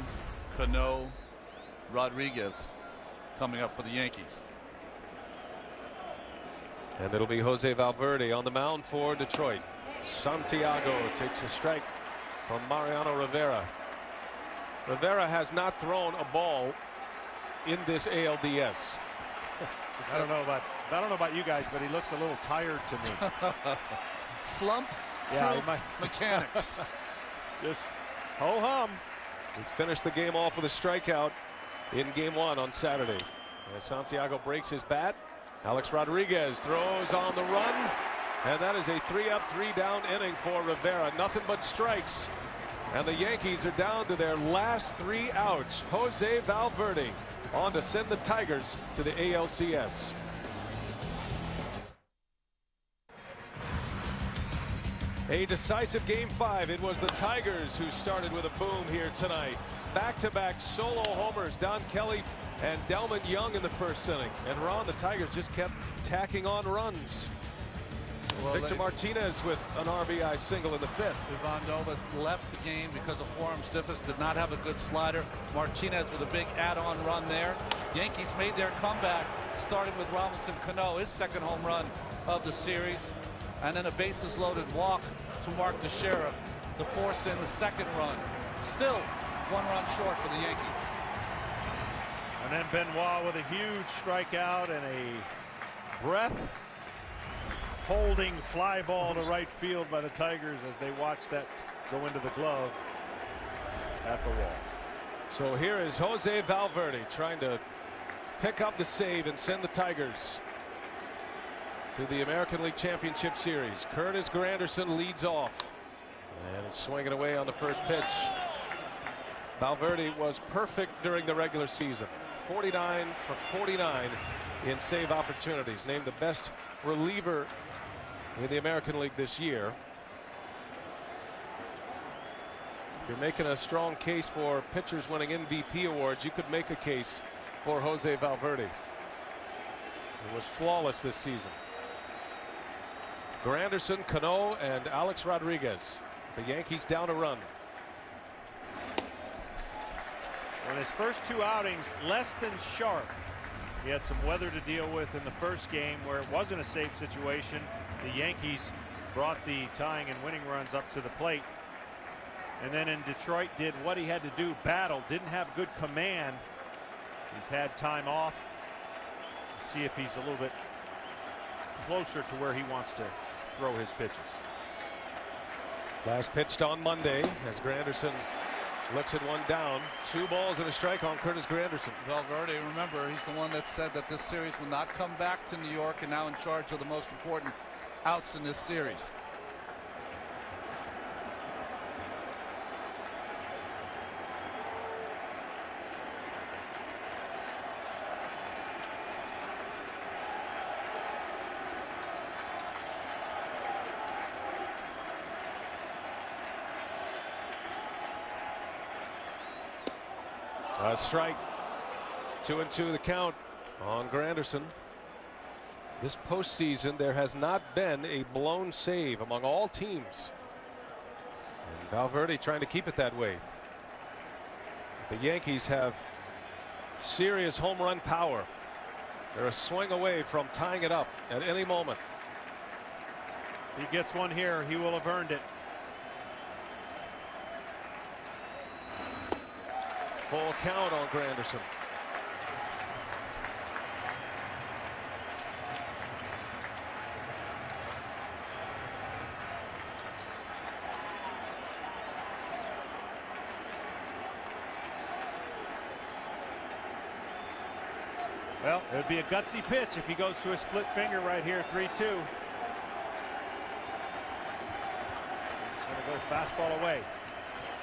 Cano, Rodriguez coming up for the Yankees. And it'll be Jose Valverde on the mound for Detroit. Santiago takes a strike from Mariano Rivera. Rivera has not thrown a ball in this ALDS. I don't know about you guys, but he looks a little tired to me. Slump. Yeah, mechanics. Just ho hum. We finished the game off with a strikeout in game 1 on Saturday. As Santiago breaks his bat, Alex Rodriguez throws on the run, and that is a 3-up, 3-down inning for Rivera. Nothing but strikes, and the Yankees are down to their last 3 outs. Jose Valverde on to send the Tigers to the ALCS. A decisive game 5. It was the Tigers who started with a boom here tonight. Back-to-back solo homers, Don Kelly and Delman Young in the first inning. And Ron, the Tigers just kept tacking on runs. Well, Victor Martinez with an RBI single in the 5th. Ivan Nova left the game because of forearm stiffness, did not have a good slider. Martinez with a big add-on run there. Yankees made their comeback, starting with Robinson Cano, his 2nd home run of the series. and then a bases loaded walk to Mark Teixeira to force in the second run. Still 1 run short for the Yankees. And then Benoit with a huge strikeout and a breath holding fly ball to right field by the Tigers as they watch that go into the glove at the wall. So here is Jose Valverde trying to pick up the save and send the Tigers to the American League Championship Series. Curtis Granderson leads off and is swinging away on the first pitch. Valverde was perfect during the regular season. 49 for 49 in save opportunities. Named the best reliever in the American League this year. If you're making a strong case for pitchers winning MVP awards, you could make a case for Jose Valverde. He was flawless this season. Granderson, Cano, and Alex Rodriguez. The Yankees down a run. On his first 2 outings, less than sharp. He had some weather to deal with in the first game where it wasn't a safe situation. The Yankees brought the tying and winning runs up to the plate. And then in Detroit did what he had to do, battle, didn't have good command. He's had time off. Let's see if he's a little bit closer to where he wants to throw his pitches. Last pitched on Monday as Granderson lets it one down. 2 balls and a strike on Curtis Granderson. Valverde, remember, he's the one that said that this series will not come back to New York, and now in charge of the most important outs in this series. A strike. 2-2 the count on Granderson. This postseason, there has not been a blown save among all teams. And Valverde trying to keep it that way. The Yankees have serious home run power. They're a swing away from tying it up at any moment. If he gets one here, he will have earned it. Full count on Granderson. Well, it would be a gutsy pitch if he goes to a split finger right here, 3-2. He's going to go fastball away.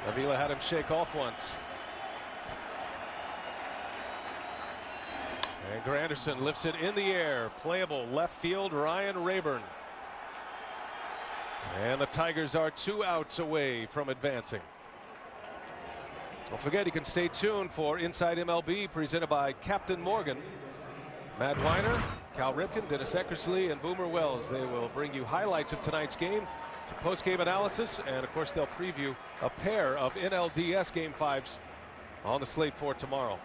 Avila had him shake off once. And Granderson lifts it in the air. Playable left field, Ryan Rayburn. And the Tigers are 2 outs away from advancing. Don't forget, you can stay tuned for Inside MLB presented by Captain Morgan. Matt Weiner, Cal Ripken, Dennis Eckersley, and Boomer Wells. They will bring you highlights of tonight's game, some post-game analysis, and of course they'll preview a pair of NLDS Game 5s on the slate for tomorrow.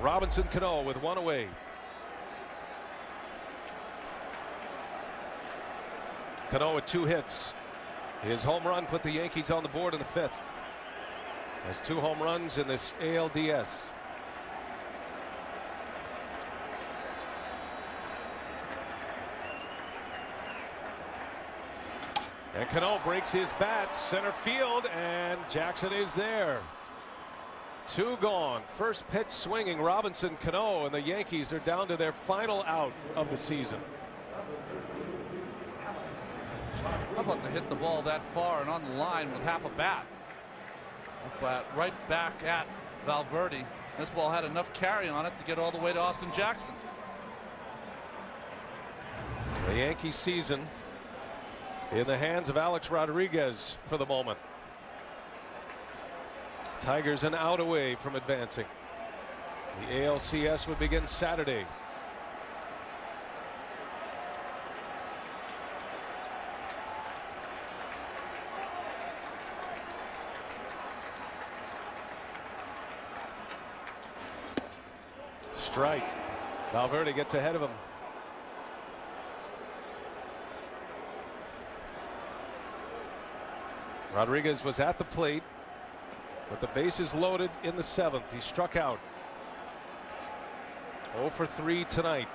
Robinson Cano with 1 away. Cano with 2 hits. His home run put the Yankees on the board in the 5th. Has 2 home runs in this ALDS. And Cano breaks his bat center field, and Jackson is there. 2 gone. First pitch swinging Robinson Cano, and the Yankees are down to their final out of the season. How about to hit the ball that far and on the line with half a bat? But right back at Valverde. This ball had enough carry on it to get all the way to Austin Jackson. The Yankee season in the hands of Alex Rodriguez for the moment. Tigers an out away from advancing. The ALCS would begin Saturday. Strike. Valverde gets ahead of him. Rodriguez was at the plate, but the bases loaded in the 7th. He struck out. 0 for 3 tonight.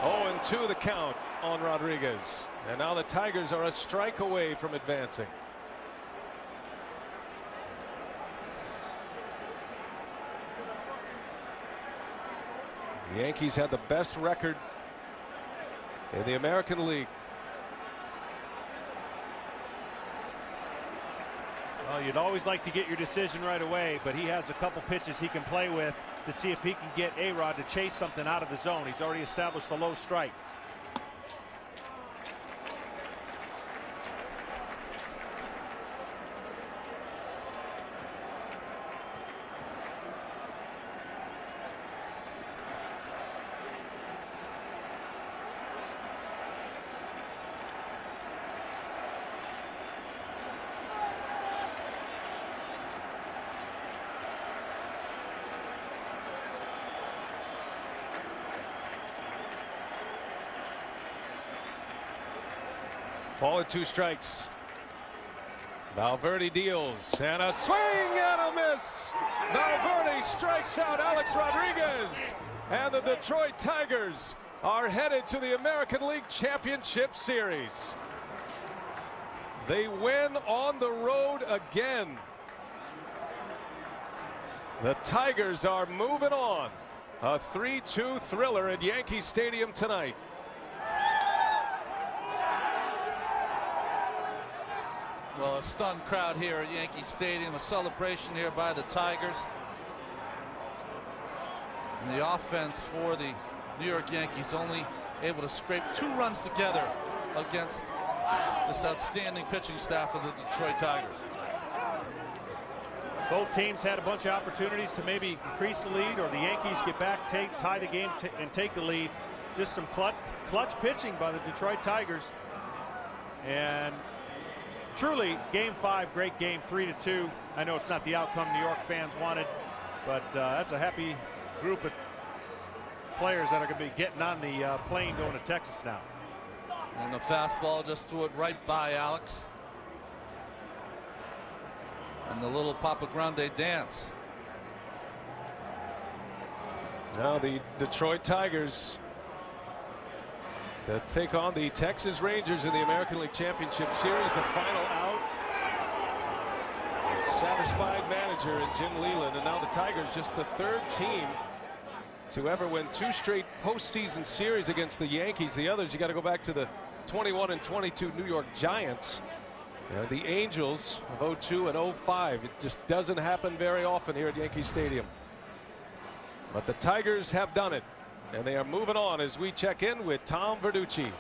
Oh, and 2 the count on Rodriguez. And now the Tigers are a strike away from advancing. The Yankees had the best record in the American League. Well, you'd always like to get your decision right away, but he has a couple pitches he can play with to see if he can get A-Rod to chase something out of the zone. He's already established a low strike. Ball at 2 strikes. Valverde deals, and a swing and a miss. Valverde strikes out Alex Rodriguez, and the Detroit Tigers are headed to the American League Championship Series. They win on the road again. The Tigers are moving on. A 3-2 thriller at Yankee Stadium tonight. Well, a stunned crowd here at Yankee Stadium, a celebration here by the Tigers. And the offense for the New York Yankees only able to scrape 2 runs together against this outstanding pitching staff of the Detroit Tigers. Both teams had a bunch of opportunities to maybe increase the lead, or the Yankees get back, tie the game, and take the lead. Just some clutch pitching by the Detroit Tigers. And truly, Game 5, great game, 3-2. I know it's not the outcome New York fans wanted, but that's a happy group of players that are going to be getting on the plane going to Texas now. And the fastball just threw it right by Alex. And the little Papa Grande dance. Now the Detroit Tigers to take on the Texas Rangers in the American League Championship Series. The final out. A satisfied manager in Jim Leyland, and now the Tigers just the 3rd team to ever win 2 straight postseason series against the Yankees. The others, you got to go back to the 21 and 22 New York Giants. And the Angels of 02 and 05. It just doesn't happen very often here at Yankee Stadium. But the Tigers have done it. And they are moving on as we check in with Tom Verducci.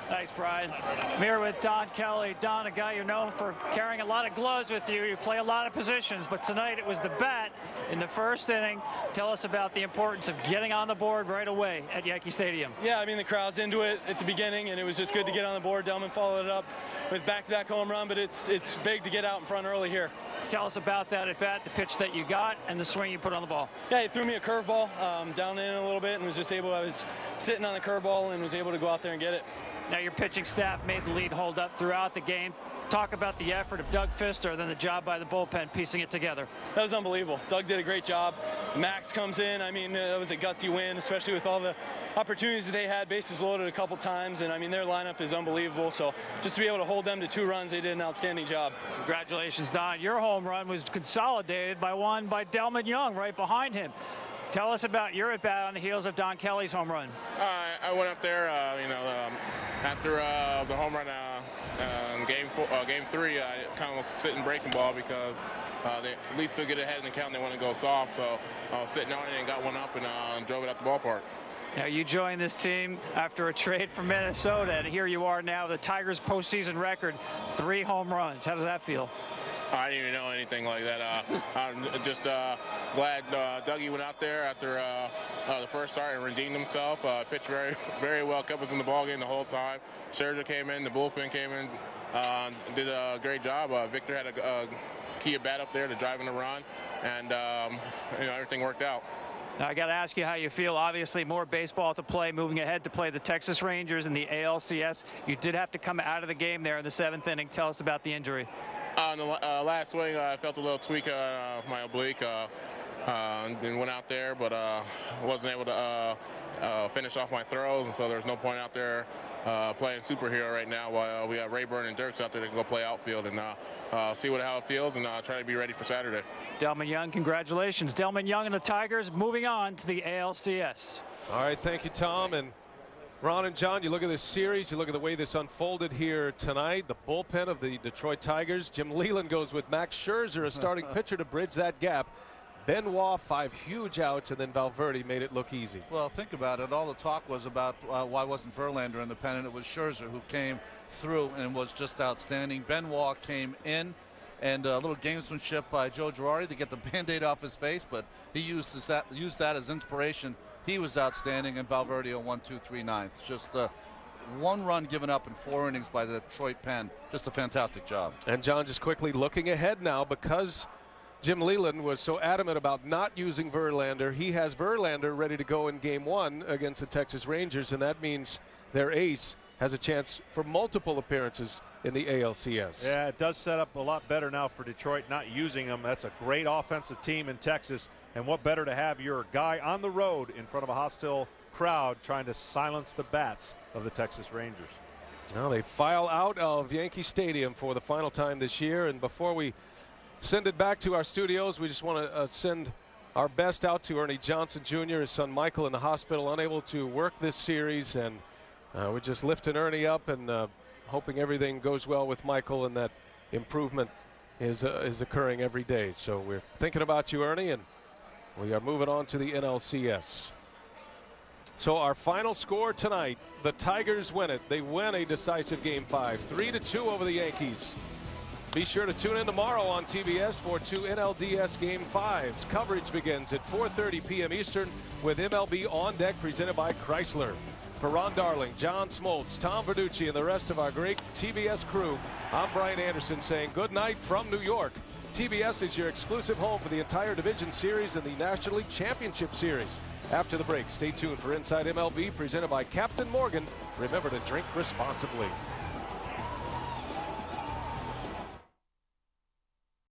Thanks, Brian. I'm here with Don Kelly. Don, a guy you're known for carrying a lot of gloves with you. You play a lot of positions, but tonight it was the bat in the 1st inning. Tell us about the importance of getting on the board right away at Yankee Stadium. Yeah, I mean, the crowd's into it at the beginning, and it was just good to get on the board. Delman followed it up with back-to-back home run, but it's big to get out in front early here. Tell us about that at bat, the pitch that you got, and the swing you put on the ball. Yeah, he threw me a curveball down in a little bit, and was just able. I was sitting on the curveball and was able to go out there and get it. Now your pitching staff made the lead hold up throughout the game. Talk about the effort of Doug Fister, then the job by the bullpen piecing it together. That was unbelievable. Doug did a great job. Max comes in. I mean, that was a gutsy win, especially with all the opportunities that they had. Bases loaded a couple times, and I mean, their lineup is unbelievable. So just to be able to hold them to 2 runs, they did an outstanding job. Congratulations, Don. Your home run was consolidated by one by Delman Young right behind him. Tell us about your at-bat on the heels of Don Kelly's home run. I went up there, after the home run in game 3, I kind of was sitting breaking ball because they at least to get ahead in the count, they want to go soft. So I was sitting on it and got one up and drove it up the ballpark. Now you joined this team after a trade from Minnesota, and here you are now, the Tigers' postseason record, 3 home runs. How does that feel? I didn't even know anything like that. I'm just glad Dougie went out there after the first start and redeemed himself. Pitched very, very well, kept us in the ballgame the whole time. Scherzer came in, the bullpen came in, did a great job. Victor had a key at bat up there to drive in the run, and everything worked out. Now, I got to ask you how you feel. Obviously, more baseball to play, moving ahead to play the Texas Rangers in the ALCS. You did have to come out of the game there in the 7th inning. Tell us about the injury. On the last swing, I felt a little tweak on my oblique. And went out there, but wasn't able to finish off my throws, and so there's no point out there playing superhero right now while we have Rayburn and Dirks out there that can go play outfield and see how it feels and try to be ready for Saturday. Delman Young, congratulations. Delman Young and the Tigers moving on to the ALCS. All right, thank you, Tom. And Ron and John, you look at this series, you look at the way this unfolded here tonight, the bullpen of the Detroit Tigers. Jim Leyland goes with Max Scherzer, a starting pitcher, to bridge that gap. Benoit, 5 huge outs, and then Valverde made it look easy. Well, think about it. All the talk was about why wasn't Verlander in the pen, and it was Scherzer who came through and was just outstanding. Benoit came in, and a little gamesmanship by Joe Girardi to get the Band-Aid off his face, but he used that as inspiration. He was outstanding, and Valverde a 1-2-3 ninth. Just 1 run given up in 4 innings by the Detroit pen. Just a fantastic job. And John, just quickly looking ahead now, because Jim Leyland was so adamant about not using Verlander, he has Verlander ready to go in Game 1 against the Texas Rangers, and that means their ace has a chance for multiple appearances in the ALCS. Yeah, it does set up a lot better now for Detroit not using him. That's a great offensive team in Texas, and what better to have your guy on the road in front of a hostile crowd trying to silence the bats of the Texas Rangers. Well, they file out of Yankee Stadium for the final time this year, and before we send it back to our studios, we just want to send our best out to Ernie Johnson Jr., his son Michael in the hospital, unable to work this series, and we're just lifting Ernie up and hoping everything goes well with Michael and that improvement is occurring every day. So we're thinking about you, Ernie, and we are moving on to the NLCS. So our final score tonight, the Tigers win it. They win a decisive Game 5, 3-2 over the Yankees. Be sure to tune in tomorrow on TBS for 2 NLDS Game 5s. Coverage begins at 4:30 p.m. Eastern with MLB On Deck presented by Chrysler. For Ron Darling, John Smoltz, Tom Verducci, and the rest of our great TBS crew, I'm Brian Anderson saying good night from New York. TBS is your exclusive home for the entire Division Series and the National League Championship Series. After the break, stay tuned for Inside MLB presented by Captain Morgan. Remember to drink responsibly.